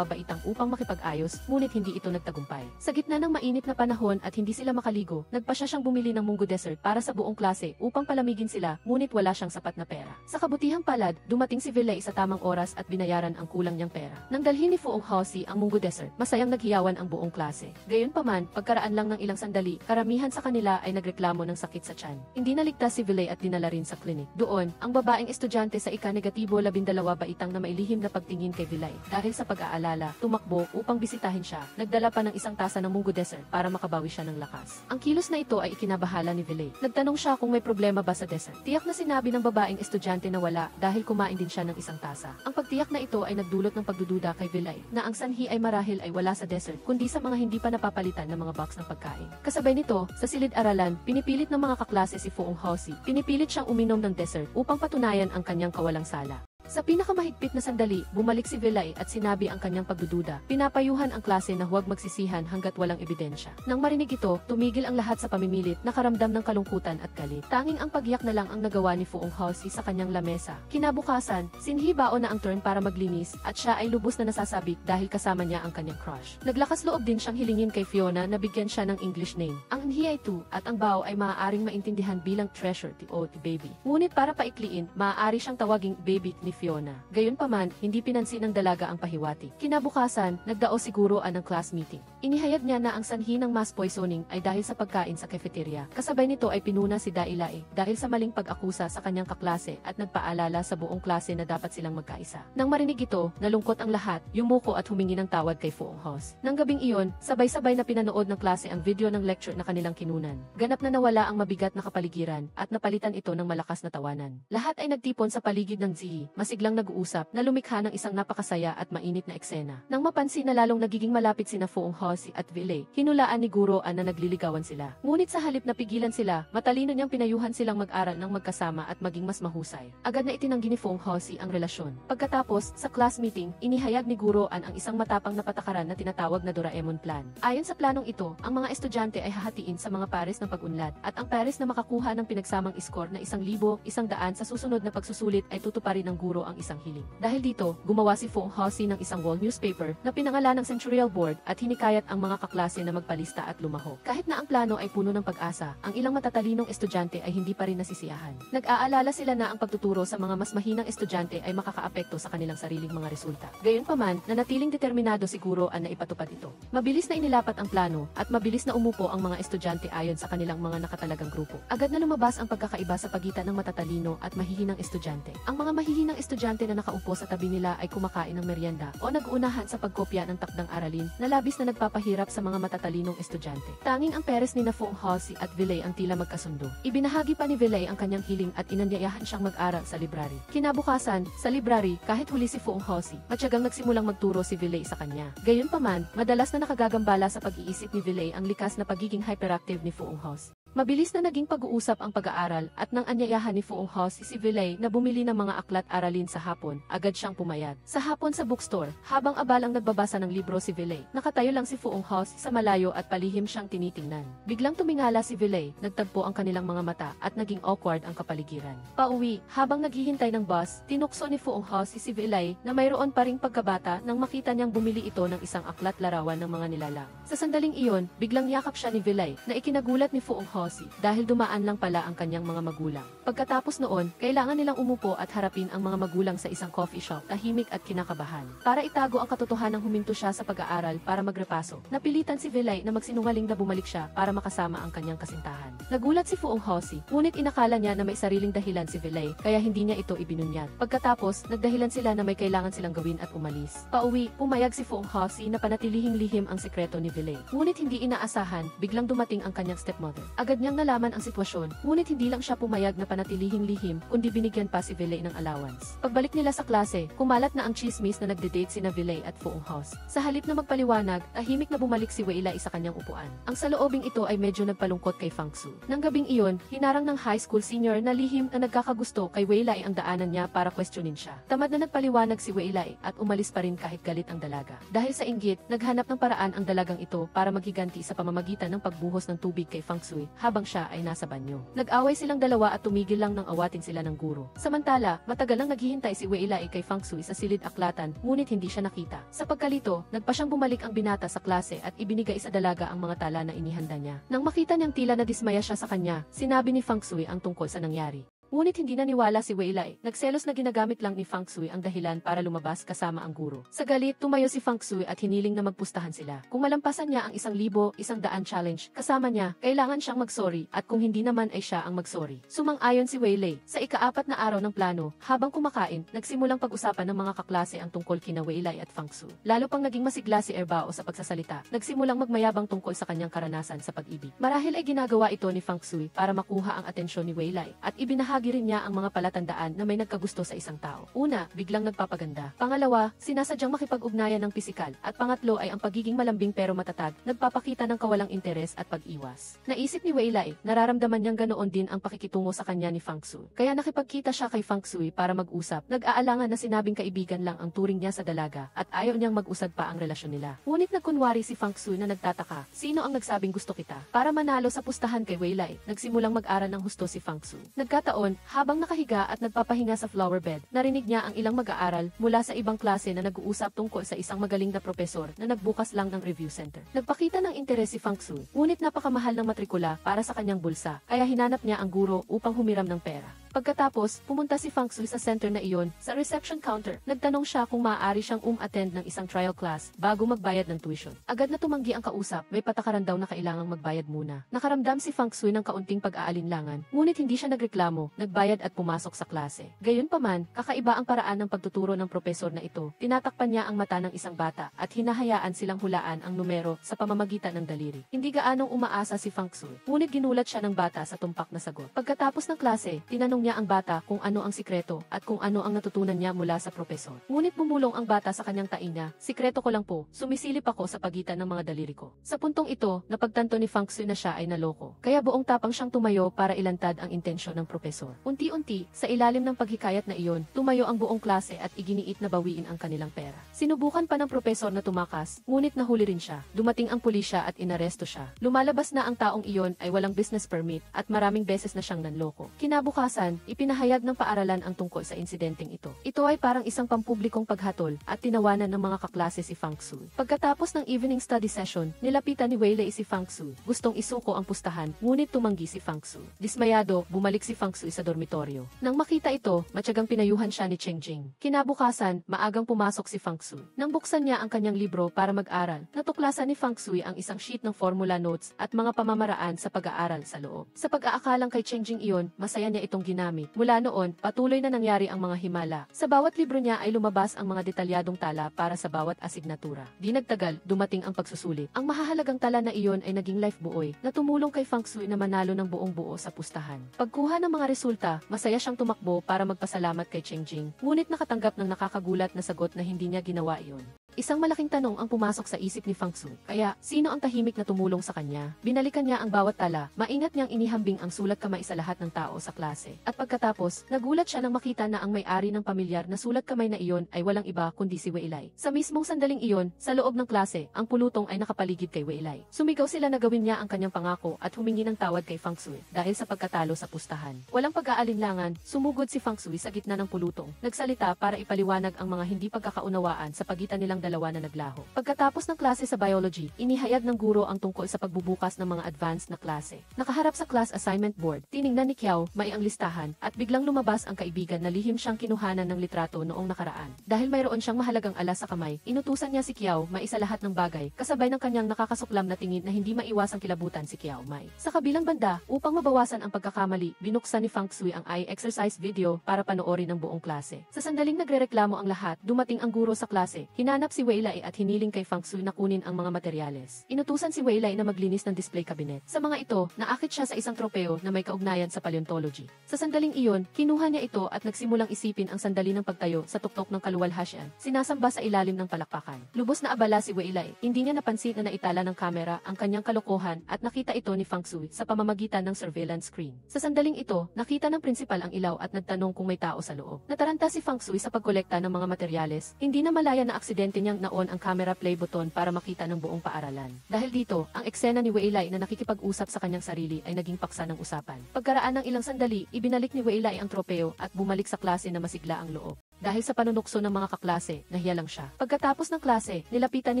baitang upang makipag-ayos, ngunit hindi ito nagtagumpay. Sa gitna ng mainit na panahon at hindi sila makaligo, nagpasya siyang bumili ng munggo dessert para sa buong klase upang palamigin sila, ngunit wala siyang sapat na pera. Sa kabutihang palad, dumating si Vilay sa tamang oras at binayaran ang kulang niyang pera. Nang dalhin ni Foong Hosi ang munggo dessert, masayang naghiyawan ang buong klase. Gayunpaman, pagkaraan lang ng ilang sandali, karamihan sa kanila ay nagreklamo ng sakit sa tiyan. Hindi naligtas si Vilay at dinala rin sa klinik. Doon, ang babaeng estudyante sa ika-12 baitang na mailihim na pagtingin kay Vilay. Dahil sa pag-aalala, tumakbo upang bisitahin siya. Nagdala pa ng isang tasa ng munggo dessert para makabawi siya ng lakas. Ang kilos na ito ay ikinabahala ni Vilay. Nagtanong siya kung may problema ba sa dessert. Tiyak na sinabi ng babaeng estudyante na wala dahil kumain din siya ng isang tasa. Ang pagtiyak na ito ay nagdulot ng pagdududa kay Vilay na ang sanhi ay marahil ay wala sa dessert kundi sa mga hindi pa napapalitan ng mga box ng pagkain. Kasabay nito, sa silid-aralan, pinipilit ng mga kaklase si Foong Hosi. Pinipilit siyang uminom ng dessert upang patunayan ang kanyang kawalang sala. Sa pinakamahigpit na sandali, bumalik si Vilay at sinabi ang kanyang pagdududa. Pinapayuhan ang klase na huwag magsisihan hanggat walang ebidensya. Nang marinig ito, tumigil ang lahat sa pamimilit, nakaramdam ng kalungkutan at galit. Tanging ang pagyak na lang ang nagawa ni Fuong Halsey sa kanyang lamesa. Kinabukasan, sinhibao na ang turn para maglinis at siya ay lubos na nasasabik dahil kasama niya ang kanyang crush. Naglakas loob din siyang hilingin kay Fiona na bigyan siya ng English name. Ang Nhi ay 2 at ang Bao ay maaaring maintindihan bilang treasure o baby. Ngunit para paikliin, maaari siyang tawaging baby ni Fiona. Gayunpaman, hindi pinansin ng dalaga ang pahiwati. Kinabukasan, nagdao siguro ang class meeting. Inihayag niya na ang sanhi ng mass poisoning ay dahil sa pagkain sa cafeteria. Kasabay nito ay pinuna si Dailae dahil sa maling pag-akusa sa kanyang kaklase at nagpaalala sa buong klase na dapat silang magkaisa. Nang marinig ito, nalungkot ang lahat, yumuko at humingi ng tawad kay Fuong Halsey. Nang gabing iyon, sabay-sabay na pinanood ng klase ang video ng lecture na kanilang kinunan. Ganap na nawala ang mabigat na kapaligiran at napalitan ito ng malakas na tawanan. Lahat ay nagtipon sa paligid ng Ziyi, masiglang nag-uusap na lumikha ng isang napakasaya at mainit na eksena. Nang mapansin na lalong nagiging malapit sina Fuong Halsey at Vilay, hinulaan ni Guro na nagliligawan sila. Ngunit sa halip na pigilan sila, matalino niyang pinayuhan silang mag-aral ng magkasama at maging mas mahusay. Agad na itinanggi ni Fuong Halsey ang relasyon. Pagkatapos, sa class meeting, inihayag ni Guro ang isang matapang na patakaran na tinatawag na Doraemon Plan. Ayon sa planong ito, ang mga estudyante ay hahatiin sa mga pares ng pag-unlad at ang pares na makakuha ng pinagsamang score na 1,100 sa susunod na pagsusulit ay tutuparin ng Guro ang isang hiling. Dahil dito, gumawa si Fuong Halsey ng isang wall newspaper na pinangalan ng Centurial Board at hinikayat ang mga kaklase na magpalista at lumaho. Kahit na ang plano ay puno ng pag-asa, ang ilang matatalinong estudyante ay hindi pa rin nasisiyahan. Nag-aalala sila na ang pagtuturo sa mga mas mahinang estudyante ay makakaapekto sa kanilang sariling mga resulta. Gayunpaman, nanatiling determinado siguro na ipatupad ito. Mabilis na inilapat ang plano at mabilis na umupo ang mga estudyante ayon sa kanilang mga nakatalagang grupo. Agad na lumabas ang pagkakaiba sa pagitan ng matatalino at mahihinang estudyante. Ang mga mahihinang estudyante na nakaupo sa tabi nila ay kumakain ng merienda o nag-uunahan sa pagkopya ng takdang aralin na labis na nagpapahirap sa mga matatalinong estudyante. Tanging ang pares ni Fuong Halsey at Vilay ang tila magkasundo. Ibinahagi pa ni Vilay ang kanyang hiling at inanyayahan siyang mag-aral sa library. Kinabukasan, sa library, kahit huli si Fuong Halsey, matyagang nagsimulang magturo si Vilay sa kanya. Gayunpaman, madalas na nakagagambala sa pag-iisip ni Vilay ang likas na pagiging hyperactive ni Fuong Halsey. Mabilis na naging pag-uusap ang pag-aaral at nang anyayahan ni Fuong Halsey si Vilay na bumili ng mga aklat aralin sa hapon, agad siyang pumayag. Sa hapon sa bookstore, habang abalang nagbabasa ng libro si Vilay, nakatayo lang si Fuong Halsey sa malayo at palihim siyang tinitingnan. Biglang tumingala si Vilay, nagtagpo ang kanilang mga mata at naging awkward ang kapaligiran. Pauwi, habang naghihintay ng bus, tinukso ni Fuong Halsey si Vilay na mayroon pa ring pagkabata nang makita niyang bumili ito ng isang aklat larawan ng mga nilalang. Sa sandaling iyon, biglang yakap siya ni Vilay na ikinagulat ni Fuong Halsey dahil dumaan lang pala ang kanyang mga magulang. Pagkatapos noon, kailangan nilang umupo at harapin ang mga magulang sa isang coffee shop, tahimik at kinakabahan. Para itago ang katotohanan, huminto siya sa pag-aaral para magrepaso. Napilitan si Vilay na magsinungaling na bumalik siya para makasama ang kanyang kasintahan. Nagulat si Fuong Halsey, ngunit inakala niya na may sariling dahilan si Vilay, kaya hindi niya ito ibinunyag. Pagkatapos, nagdahilan sila na may kailangan silang gawin at umalis. Pauwi, pumayag si Fuong Halsey na panatilihing lihim ang sekreto ni Vilay. Ngunit hindi inaasahan, biglang dumating ang kanyang stepmother. Agad niyang nalaman ang sitwasyon, ngunit hindi lang siya pumayag na panatilihing lihim, kundi binigyan pa si Vilay ng allowance. Pagbalik nila sa klase, kumalat na ang chismis na nagde-date sina Vilay at Fuong Halsey. Sa halip na magpaliwanag, tahimik na bumalik si Weilai sa kanyang upuan. Ang saloobing ito ay medyo nagpalungkot kay Fang Su. Nang gabing iyon, hinarang ng high school senior na lihim na nagkakagusto kay Weilai ang daanan niya para questionin siya. Tamad na nagpaliwanag si Weilai at umalis pa rin kahit galit ang dalaga. Dahil sa inggit, naghanap ng paraan ang dalagang ito para maghiganti sa pamamagitan ng pagbuhos ng tubig kay Fang Su habang siya ay nasa banyo. Nag-away silang dalawa at tumigil lang nang awatin sila ng guro. Samantala, matagal nang naghihintay si Weilai kay Fang Su sa silid aklatan, ngunit hindi siya nakita. Sa pagkalito, nagpa siyang bumalik ang binata sa klase at ibinigay sa dalaga ang mga tala na inihanda niya. Nang makita niyang tila na dismaya siya sa kanya, sinabi ni Fang Su ang tungkol sa nangyari. Ngunit hindi naniwala si Weilai. Nagselos na ginagamit lang ni Fang Su ang dahilan para lumabas kasama ang guro. Sa galit, tumayo si Fang Su at hiniling na magpustahan sila. Kung malampasan niya ang 1,100 challenge kasama niya, kailangan siyang magsorry at kung hindi naman ay siya ang magsorry. Sumang-ayon si Weilai. Sa ika-4 na araw ng plano, habang kumakain, nagsimulang pag-usapan ng mga kaklase ang tungkol kina Weilai at Fang Su. Lalo pang naging masigla si Erbao sa pagsasalita. Nagsimulang magmayabang tungkol sa kanyang karanasan sa pag-ibig. Marahil ay ginagawa ito ni Fang Su para makuha ang atensyon ni Weilai at ibinahagi ibinahagi rin niya ang mga palatandaan na may nagkagusto sa isang tao. Una, biglang nagpapaganda. Pangalawa, sinasadyang makipag-ugnayan ng pisikal. At pangatlo ay ang pagiging malambing pero matatag, nagpapakita ng kawalang interes at pag-iwas. Naisip ni Wei Lai, nararamdaman niyang ganoon din ang pakikitungo sa kanya ni Fang Sui. Kaya nakipagkita siya kay Fang Sui para mag-usap. Nag-aalangan na sinabing kaibigan lang ang turing niya sa dalaga at ayaw niyang mag-usad pa ang relasyon nila. Ngunit nagkunwari si Fang Sui na nagtataka, sino ang nagsabing gusto kita? Para manalo sa pustahan kay Wei Lai, nagsimulang mag-aral ng husto si Fang Sui. Nagkataon, habang nakahiga at nagpapahinga sa flower bed, narinig niya ang ilang mag-aaral mula sa ibang klase na nag-uusap tungkol sa isang magaling na propesor na nagbukas lang ng review center. Nagpakita ng interes si Fang Sui, ngunit napakamahal ng matrikula para sa kanyang bulsa, kaya hinanap niya ang guro upang humiram ng pera. Pagkatapos, pumunta si Fang Sui sa center na iyon. Sa reception counter, nagtanong siya kung maaari siyang attend ng isang trial class bago magbayad ng tuition. Agad na tumanggi ang kausap, may patakaran daw na kailangang magbayad muna. Nakaramdam si Fang Sui ng kaunting pag-aalinlangan, ngunit hindi siya nagreklamo, nagbayad at pumasok sa klase. Gayunpaman, kakaiba ang paraan ng pagtuturo ng propesor na ito. Tinatakpan niya ang mata ng isang bata at hinahayaan silang hulaan ang numero sa pamamagitan ng daliri. Hindi gaanong umaasa si Fang Sui, ngunit ginulat siya ng bata sa tumpak na sagot. Pagkatapos ng klase, tinanong niya ang bata kung ano ang sikreto at kung ano ang natutunan niya mula sa propesor. Ngunit bumulong ang bata sa kanyang tainga, "Sikreto ko lang po, sumisilip ako sa pagitan ng mga daliri ko." Sa puntong ito, napagtanto ni Fang Sui na siya ay naloko. Kaya buong tapang siyang tumayo para ilantad ang intensyon ng propesor. Unti-unti, sa ilalim ng paghikayat na iyon, tumayo ang buong klase at iginiit na bawiin ang kanilang pera. Sinubukan pa ng propesor na tumakas, ngunit nahuli rin siya. Dumating ang pulisya at inaresto siya. Lumalabas na ang taong iyon ay walang business permit at maraming beses na siyang nanloko. Kinabukasan, ipinahayag ng paaralan ang tungkol sa insidenteng ito. Ito ay parang isang pampublikong paghatol at tinawanan ng mga kaklase si Fang Sui. Pagkatapos ng evening study session, nilapitan ni Wei Lai si Fang Sui. Gustong isuko ang pustahan, ngunit tumanggi si Fang Sui. Dismayado, bumalik si Fang Sui sa dormitoryo. Nang makita ito, matyagang pinayuhan siya ni Cheng Jing. Kinabukasan, maagang pumasok si Fang Sui. Nang buksan niya ang kanyang libro para mag-aral, natuklasan ni Fang Sui ang isang sheet ng formula notes at mga pamamaraan sa pag-aaral sa loob. Sa pag-aakalang kay Cheng Jing iyon, masaya niya itong ginamit. Mula noon, patuloy na nangyari ang mga himala. Sa bawat libro niya ay lumabas ang mga detalyadong tala para sa bawat asignatura. Di nagtagal, dumating ang pagsusulit. Ang mahahalagang tala na iyon ay naging life buoy na tumulong kay Fang Sui na manalo ng buong buo sa pustahan. Pagkuha ng mga resulta, masaya siyang tumakbo para magpasalamat kay Cheng Jing, ngunit nakatanggap ng nakakagulat na sagot na hindi niya ginawa iyon. Isang malaking tanong ang pumasok sa isip ni Fang Sui. Kaya, sino ang tahimik na tumulong sa kanya? Binalikan niya ang bawat tala, maingat niyang inihambing ang sulat kamay sa lahat ng tao sa klase. At pagkatapos, nagulat siya nang makita na ang may-ari ng pamilyar na sulat kamay na iyon ay walang iba kundi si Wei Lai. Sa mismong sandaling iyon, sa loob ng klase, ang pulutong ay nakapaligid kay Wei Lai. Sumigaw sila na gawin niya ang kanyang pangako at humingi ng tawad kay Fang Sui dahil sa pagkatalo sa pustahan. Walang pag-aalinlangan, sumugod si Fang Sui sa gitna ng pulutong. Nagsalita para ipaliwanag ang mga hindi pagkakaunawaan sa pagitan nilang dalawa na naglaho. Pagkatapos ng klase sa biology, inihayag ng guro ang tungkol sa pagbubukas ng mga advanced na klase. Nakaharap sa class assignment board, tiningnan ni Kiao, may ang listahan, at biglang lumabas ang kaibigan na lihim siyang kinuhanan ng litrato noong nakaraan. Dahil mayroon siyang mahalagang alas sa kamay, inutusan niya si Kiao maisa lahat ng bagay, kasabay ng kanyang nakakasuklam na tingin na hindi maiwasang kilabutan si Kiao Mai. Sa kabilang banda, upang mabawasan ang pagkakamali, binuksan ni Fang Sui ang eye exercise video para panoorin ng buong klase. Sa sandaling nagrereklamo ang lahat, dumating ang guro sa klase, hinanap si Wei Lai at hiniling kay Fang Sui na kunin ang mga materyales. Inutusan si Wei Lai na maglinis ng display cabinet. Sa mga ito, naakit siya sa isang tropeo na may kaugnayan sa paleontology. Sa sandaling iyon, kinuha niya ito at nagsimulang isipin ang sandali ng pagtayo sa tuktok ng kaluwalhasyan, sinasamba sa ilalim ng palakpakan. Lubos na abala si Wei Lai, hindi niya napansin na naitala ng kamera ang kanyang kalokohan at nakita ito ni Fang Sui sa pamamagitan ng surveillance screen. Sa sandaling ito, nakita ng prinsipal ang ilaw at nagtanong kung may tao sa loob. Nataranta si Fang Sui sa pagkolekta ng mga materyales, hindi na malaya na aksidente niyang naon ang camera play button para makita ng buong paaralan. Dahil dito, ang eksena ni Wei Lai na nakikipag-usap sa kanyang sarili ay naging paksa ng usapan. Pagkaraan ng ilang sandali, ibinalik ni Wei Lai ang tropeo at bumalik sa klase na masigla ang loob. Dahil sa panunukso ng mga kaklase, nahiya lang siya. Pagkatapos ng klase, nilapitan ni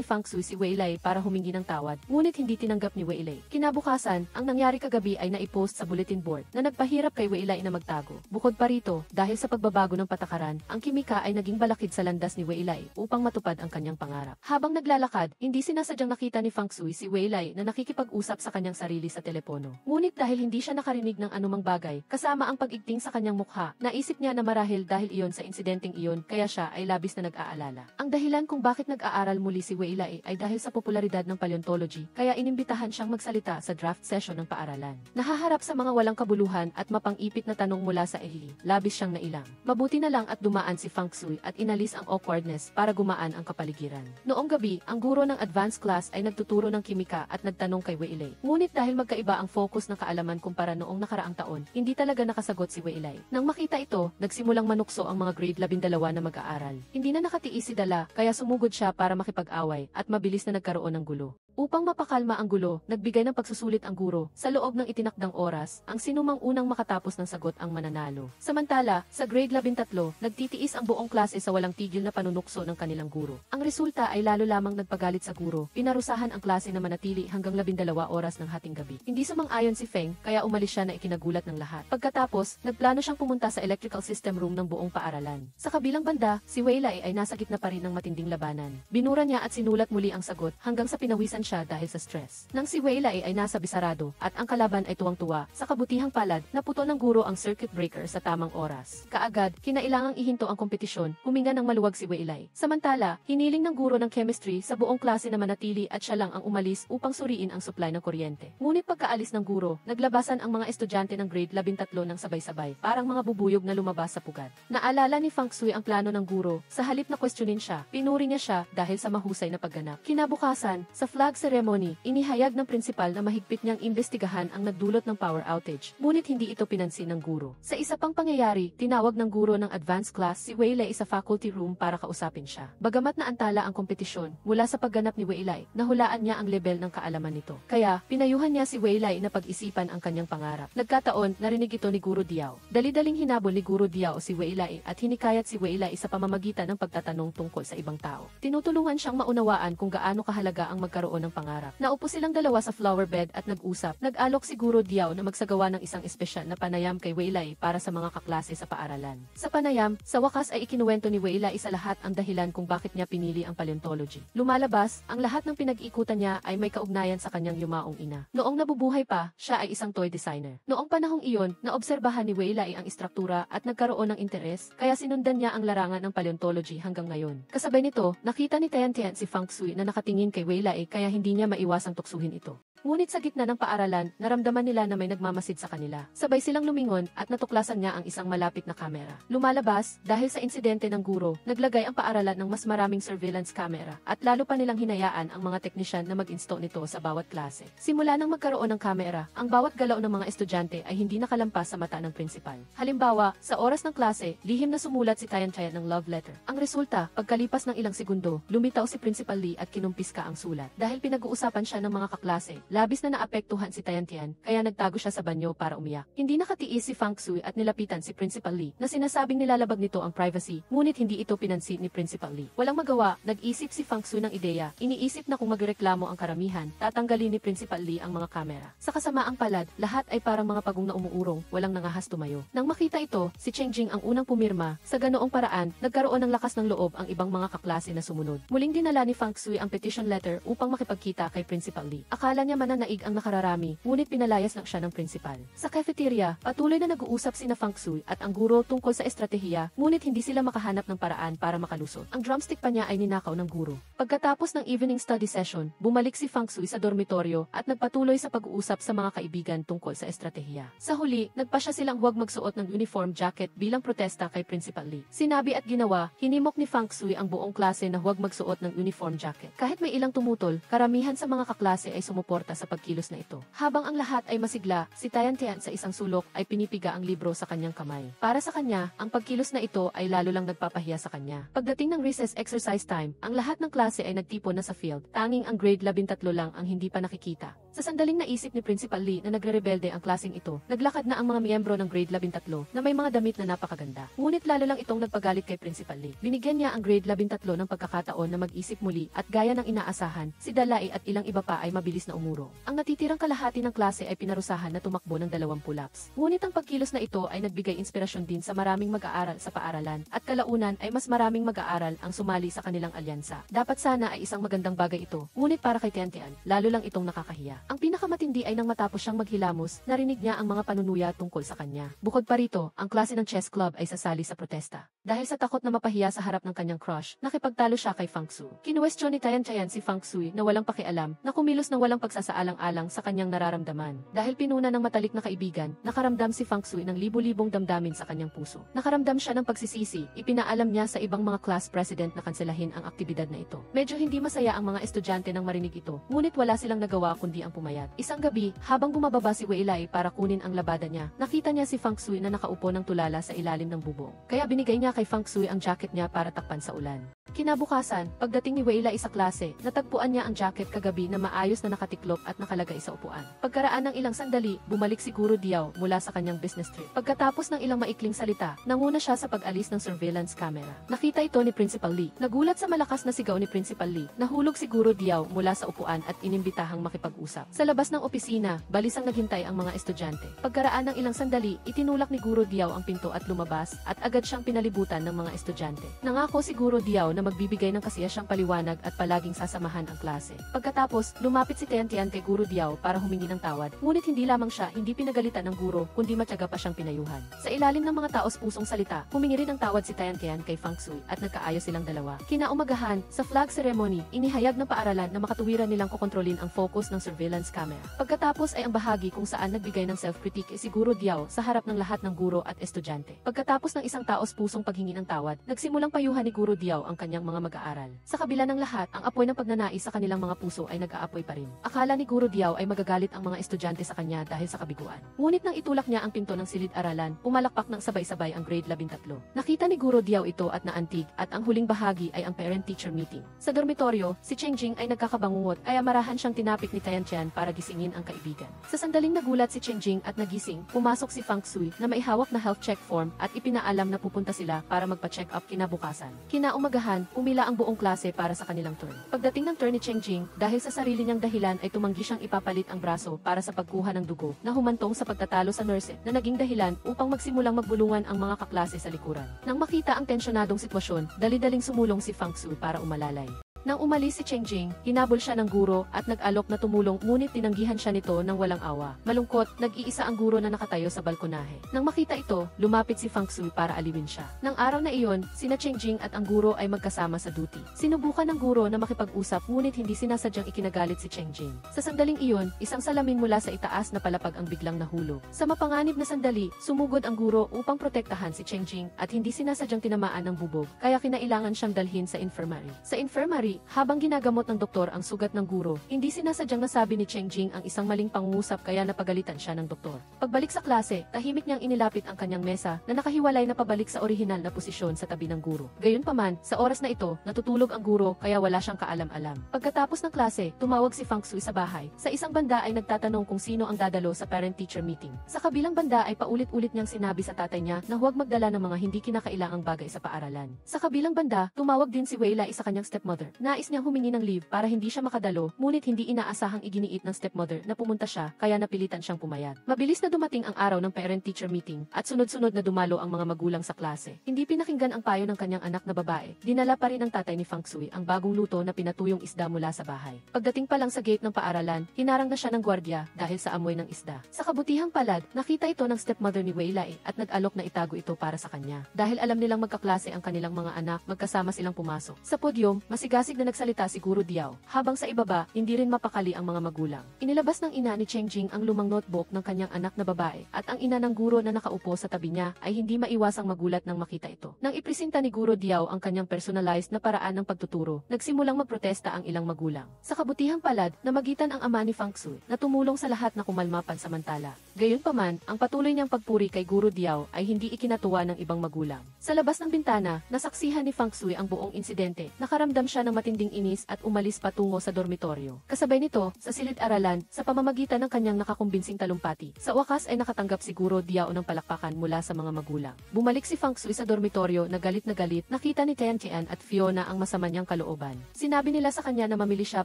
Fang Sui si Wei Lai para humingi ng tawad, ngunit hindi tinanggap ni Wei Lai. Kinabukasan, ang nangyari kagabi ay naipost sa bulletin board na nagpahirap kay Wei Lai na magtago. Bukod pa rito, dahil sa pagbabago ng patakaran, ang kimika ay naging balakid sa landas ni Wei Lai upang matupad ang kanyang pangarap. Habang naglalakad, hindi sinasadyang nakita ni Fang Sui si Wei Lai na nakikipag-usap sa kanyang sarili sa telepono. Ngunit dahil hindi siya nakarinig ng anumang bagay, kasama ang pag-igting sa kanyang mukha, naisip niya na marahil dahil iyon sa insidenteng lalaking iyon kaya siya ay labis na nag-aalala. Ang dahilan kung bakit nag-aaral muli si Wei Lai ay dahil sa popularidad ng paleontology kaya inimbitahan siyang magsalita sa draft session ng paaralan. Nahaharap sa mga walang kabuluhan at mapang-ipit na tanong mula sa Eli, labis siyang nailang. Mabuti na lang at dumaan si Feng Shui at inalis ang awkwardness para gumaan ang kapaligiran. Noong gabi, ang guro ng advanced class ay nagtuturo ng kimika at nagtanong kay Wei Lai. Ngunit dahil magkaiba ang focus ng kaalaman kumpara noong nakaraang taon, hindi talaga nakasagot si Wei Lai. Nang makita ito, nagsimulang manukso ang mga grade 12 na mag-aaral. Hindi na nakatiis si Dala, kaya sumugod siya para makipag-away at mabilis na nagkaroon ng gulo. Upang mapakalma ang gulo, nagbigay ng pagsusulit ang guro. Sa loob ng itinakdang oras, ang sinumang unang makatapos ng sagot ang mananalo. Samantala, sa grade 13, nagtitiis ang buong klase sa walang tigil na panunukso ng kanilang guro. Ang resulta ay lalo lamang nagpagalit sa guro. Pinarusahan ang klase na manatili hanggang 12 oras ng hating gabi. Hindi sumang-ayon si Feng, kaya umalis siya na ikinagulat ng lahat. Pagkatapos, nagplano siyang pumunta sa electrical system room ng buong paaralan. Sa kabilang banda, si Wei Lai ay nasa gitna pa rin ng matinding labanan. Binura niya at sinulat muli ang sagot hanggang sa pinawisan siya dahil sa stress. Nang si Wei Lai ay nasa bisarado at ang kalaban ay tuwang-tuwa, sa kabutihang palad, naputo ng guro ang circuit breaker sa tamang oras. Kaagad, kinailangang ihinto ang kompetisyon, huminga ng maluwag si Wei Lai. Samantala, hiniling ng guro ng chemistry sa buong klase na manatili at siya lang ang umalis upang suriin ang supply ng kuryente. Ngunit pagkaalis ng guro, naglabasan ang mga estudyante ng grade 13 ng sabay-sabay, parang mga bubuyog na lumabas sa pugad. Naalala ni Feng Shui ang plano ng guro, sa halip na questionin siya, pinuri niya siya dahil sa mahusay na pagganap. Kinabukasan, sa flag ceremony, inihayag ng prinsipal na mahigpit niyang imbestigahan ang nagdulot ng power outage, ngunit hindi ito pinansin ng guro. Sa isa pang pangyayari, tinawag ng guro ng advanced class si Wei Lai sa faculty room para kausapin siya. Bagamat naantala ang kompetisyon, mula sa pagganap ni Wei Lai, nahulaan niya ang level ng kaalaman nito. Kaya, pinayuhan niya si Wei Lai na pag-isipan ang kanyang pangarap. Nagkataon, narinig ito ni Guro Diao. Dali-daling hinabol ni Guro Diao si Wei Lai at hinikayat si Wei Lai sa pamamagitan ng pagtatanong tungkol sa ibang tao. Tinutulungan siyang maunawaan kung gaano kahalaga ang magkaroon ng pangarap. Naupo silang dalawa sa flower bed at nag-usap. Nag-alok si Guro Diao na magsagawa ng isang espesyal na panayam kay Wei Lai para sa mga kaklase sa paaralan. Sa panayam, sa wakas ay ikinuwento ni Wei Lai sa lahat ang dahilan kung bakit niya pinili ang paleontology. Lumalabas, ang lahat ng pinag-iikutan niya ay may kaugnayan sa kanyang yumaong ina. Noong nabubuhay pa, siya ay isang toy designer. Noong panahong iyon, naobserbahan ni Wei Lai ang istruktura at nagkaroon ng interes, kaya sinundan niya ang larangan ng paleontology hanggang ngayon. Kasabay nito, nakita ni Tian Tian si Feng Shui na nakatingin kay Wei Lai kaya hindi niya maiwasang tuksuhin ito. Ngunit sa gitna ng paaralan, naramdaman nila na may nagmamasid sa kanila. Sabay silang lumingon at natuklasan niya ang isang malapit na kamera. Lumalabas, dahil sa insidente ng guro, naglagay ang paaralan ng mas maraming surveillance camera at lalo pa nilang hinayaan ang mga teknisyan na mag-install nito sa bawat klase. Simula nang magkaroon ng kamera, ang bawat galaw ng mga estudyante ay hindi nakalampas sa mata ng prinsipal. Halimbawa, sa oras ng klase, lihim na sumulat si Tian Tian ng love letter. Ang resulta, pagkalipas ng ilang segundo, lumitaw si Principal Lee at kinumpiska ang sulat. Dahil pinag-uusapan siya ng mga kaklase, labis na naapektuhan si Tian Tian, kaya nagtago siya sa banyo para umiyak. Hindi nakatiis si Feng Shui at nilapitan si Principal Lee na sinasabing nilalabag nito ang privacy, ngunit hindi ito pinansin ni Principal Lee. Walang magawa, nag-isip si Feng Shui ng ideya, iniisip na kung magreklamo ang karamihan, tatanggalin ni Principal Lee ang mga kamera. Sa kasamaang palad, lahat ay parang mga pagong na umuurong, walang nangahas tumayo. Nang makita ito, si Cheng Jing ang unang pumirma, sa ganoong paraan, nagkaroon ng lakas ng loob ang ibang mga kaklase na sumunod. Muling dinala ni Feng Shui ang petition letter upang makipagkita kay Principal Lee. Akala niya mananaig ang nakararami, ngunit pinalayas lang siya ng prinsipal. Sa cafeteria, patuloy na nag-uusap sina Feng Shui at ang guro tungkol sa estratehiya, ngunit hindi sila makahanap ng paraan para makalusot. Ang drumstick pa niya ay ninakaw ng guro. Pagkatapos ng evening study session, bumalik si Feng Shui sa dormitoryo at nagpatuloy sa pag-uusap sa mga kaibigan tungkol sa estratehiya. Sa huli, nagpasya silang huwag magsuot ng uniform jacket bilang protesta kay Principal Lee. Sinabi at ginawa, hinimok ni Feng Shui ang buong klase na huwag magsuot ng uniform jacket. Kahit may ilang tumutol, karamihan sa mga kaklase ay sumuporta sa pagkilos na ito. Habang ang lahat ay masigla, si Tian Tian sa isang sulok ay pinipiga ang libro sa kanyang kamay. Para sa kanya, ang pagkilos na ito ay lalo lang nagpapahiya sa kanya. Pagdating ng recess exercise time, ang lahat ng klase ay nagtipon na sa field. Tanging ang grade 13 lang ang hindi pa nakikita. Sa sandaling naisip ni Principal Lee na nagre-rebelde ang klaseng ito, naglakad na ang mga miyembro ng grade 13 na may mga damit na napakaganda. Ngunit lalo lang itong nagpagalit kay Principal Lee. Binigyan niya ang grade 13 ng pagkakataon na mag-isip muli at gaya ng inaasahan, si Dalai at ilang iba pa ay mabilis na umurong. Ang natitirang kalahati ng klase ay pinarusahan na tumakbo ng 20 laps. Ngunit ang pagkilos na ito ay nagbigay inspirasyon din sa maraming mag-aaral sa paaralan at kalaunan ay mas maraming mag-aaral ang sumali sa kanilang alyansa. Dapat sana ay isang magandang bagay ito, ngunit para kay Tian Tian, lalo lang itong nakakahiya. Ang pinakamatindi ay nang matapos siyang maghilamos, narinig niya ang mga panunuya tungkol sa kanya. Bukod pa rito, ang klase ng chess club ay sasali sa protesta. Dahil sa takot na mapahiya sa harap ng kanyang crush, nakipagtalo siya kay Fang Sui. Kinuwestiyon ni Tian Tian si Fang Sui na walang pakialam, na kumilos na walang pagsasaalang-alang sa kanyang nararamdaman. Dahil pinuna ng matalik na kaibigan, nakaramdam si Fang Sui ng libu-libong damdamin sa kanyang puso. Nakaramdam siya ng pagsisisi, ipinaalam niya sa ibang mga class president na kanselahin ang aktibidad na ito. Medyo hindi masaya ang mga estudyante nang marinig ito, ngunit wala silang nagawa kundi ang pumayat. Isang gabi, habang bumababa si Wei Lai para kunin ang labada niya, nakita niya si Fang Sui na nakaupo ng tulala sa ilalim ng bubong. Kaya binigay niya kay Fang Sui ang jacket niya para takpan sa ulan. Kinabukasan, pagdating ni Wei Lai sa klase, natagpuan niya ang jacket kagabi na maayos na nakatiklop at nakalagay sa upuan. Pagkaraan ng ilang sandali, bumalik si Guro Diao mula sa kanyang business trip. Pagkatapos ng ilang maikling salita, nanguna siya sa pag-alis ng surveillance camera. Nakita ito ni Principal Lee. Nagulat sa malakas na sigaw ni Principal Lee. Nahulog si Guro Diao mula sa upuan at inimbitahang makipag-usap. Sa labas ng opisina, balisang naghintay ang mga estudyante. Pagkaraan ng ilang sandali, itinulak ni Guro Diao ang pinto at lumabas, at agad siyang pinalibutan ng mga estudyante. Nangako si Guro Diao na magbibigay ng kasiyasyang paliwanag at palaging sasamahan ang klase. Pagkatapos, lumapit si Tian Tian kay Guro Diao para humingi ng tawad, ngunit hindi lamang siya hindi pinagalitan ng guro, kundi matyaga pa siyang pinayuhan. Sa ilalim ng mga taos-pusong salita, humingi rin ng tawad si Tian Tian kay Fang Sui at nagkaayos silang dalawa. Kinaumagahan, sa flag ceremony, inihayag ng paaralan na makatuwiran nilang kokontrolin ang focus ng surveillance camera. Pagkatapos ay ang bahagi kung saan nagbigay ng self-critique si Guro Diao sa harap ng lahat ng guro at estudyante. Pagkatapos ng isang taos-pusong paghingi ng tawad, nagsimulang payuhan ni Guro Diao ang kanyang mga mag-aaral. Sa kabila ng lahat, ang apoy ng pagnanais sa kanilang mga puso ay nag-aapoy pa rin. Akala ni Guro Diao ay magagalit ang mga estudyante sa kanya dahil sa kabiguan. Ngunit nang itulak niya ang pinto ng silid-aralan, pumalakpak ng sabay-sabay ang grade 13. Nakita ni Guro Diao ito at naantig, at ang huling bahagi ay ang parent-teacher meeting. Sa dormitoryo, si Cheng Jing ay nagkakabangungot, kaya marahan siyang tinapik ni Tian Tian para gisingin ang kaibigan. Sa sandaling nagulat si Cheng Jing at nagising, pumasok si Fang Sui na may hawak na health check form at ipinaalam na pupunta sila para magpa-check up kinabukasan. Kinaumagahan, pumila ang buong klase para sa kanilang turn. Pagdating ng turn ni Cheng Jing, dahil sa sarili niyang dahilan ay tumanggi siyang ipapalit ang braso para sa pagkuha ng dugo na humantong sa pagtatalo sa nurse na naging dahilan upang magsimulang magbulungan ang mga kaklase sa likuran. Nang makita ang tensyonadong sitwasyon, dali-daling sumulong si Fang Sui para umalalay. Nang umalis si Cheng Jing, hinabol siya ng guro at nag-alok na tumulong, ngunit tinanggihan siya nito ng walang awa. Malungkot, nag-iisa ang guro na nakatayo sa balkonahe. Nang makita ito, lumapit si Fang Sui para aliwin siya. Nang araw na iyon, sina Cheng Jing at ang guro ay magkasama sa duty. Sinubukan ng guro na makipag-usap, ngunit hindi sinasadyang ikinagalit si Cheng Jing. Sa sandaling iyon, isang salamin mula sa itaas na palapag ang biglang nahulog. Sa mapanganib na sandali, sumugod ang guro upang protektahan si Cheng Jing at hindi sinasadyang tinamaan ng bubog, kaya kinailangan siyang dalhin sa infirmary. Sa infirmary, habang ginagamot ng doktor ang sugat ng guro, hindi sinasadyang nasabi ni Cheng Jing ang isang maling pangungusap kaya napagalitan siya ng doktor. Pagbalik sa klase, tahimik niyang inilapit ang kanyang mesa na nakahiwalay na pabalik sa orihinal na posisyon sa tabi ng guro. Gayunpaman, sa oras na ito, natutulog ang guro kaya wala siyang kaalam-alam. Pagkatapos ng klase, tumawag si Fang Sui sa bahay. Sa isang banda ay nagtatanong kung sino ang dadalo sa parent-teacher meeting. Sa kabilang banda ay paulit-ulit niyang sinabi sa tatay niya na huwag magdala ng mga hindi kinakailangang bagay sa paaralan. Sa kabilang banda, tumawag din si Wei Lai sa kanyang stepmother. Nais niyang humingi ng leave para hindi siya makadalo, ngunit hindi inaasahang iginiit ng stepmother na pumunta siya, kaya napilitan siyang pumayat. Mabilis na dumating ang araw ng parent-teacher meeting at sunod-sunod na dumalo ang mga magulang sa klase. Hindi pinakinggan ang payo ng kanyang anak na babae. Dinala pa rin ng tatay ni Fang Sui ang bagong luto na pinatuyong isda mula sa bahay. Pagdating pa lang sa gate ng paaralan, hinarang na siya ng gwardiya dahil sa amoy ng isda. Sa kabutihang palad, nakita ito ng stepmother ni Wei Lai at nag-alok na itago ito para sa kanya. Dahil alam nilang magkaklase ang kanilang mga anak, magkasama silang pumasok. Sa podyum, masigasig na nagsalita si Guro Diao, habang sa ibaba, hindi rin mapakali ang mga magulang. Inilabas ng ina ni Cheng Jing ang lumang notebook ng kanyang anak na babae, at ang ina ng guro na nakaupo sa tabi niya ay hindi maiwasang magulat nang makita ito. Nang ipresenta ni Guro Diao ang kanyang personalized na paraan ng pagtuturo, nagsimulang magprotesta ang ilang magulang. Sa kabutihang palad, namagitan ang ama ni Fang Sui na tumulong sa lahat na kumalma pansamantala. Gayunpaman, ang patuloy niyang pagpuri kay Guro Diao ay hindi ikinatuwa ng ibang magulang. Sa labas ng bintana, nasaksihan ni Fang Sui ang buong insidente. Nakaramdam siya ng matinding inis at umalis patungo sa dormitoryo. Kasabay nito, sa silid-aralan, sa pamamagitan ng kanyang nakakumbinsing talumpati, sa wakas ay nakatanggap si Guro Diao ng palakpakan mula sa mga magulang. Bumalik si Fang Sui sa dormitoryo na galit, nakita ni Tian Tian at Fiona ang masama niyang kalooban. Sinabi nila sa kanya na mamili siya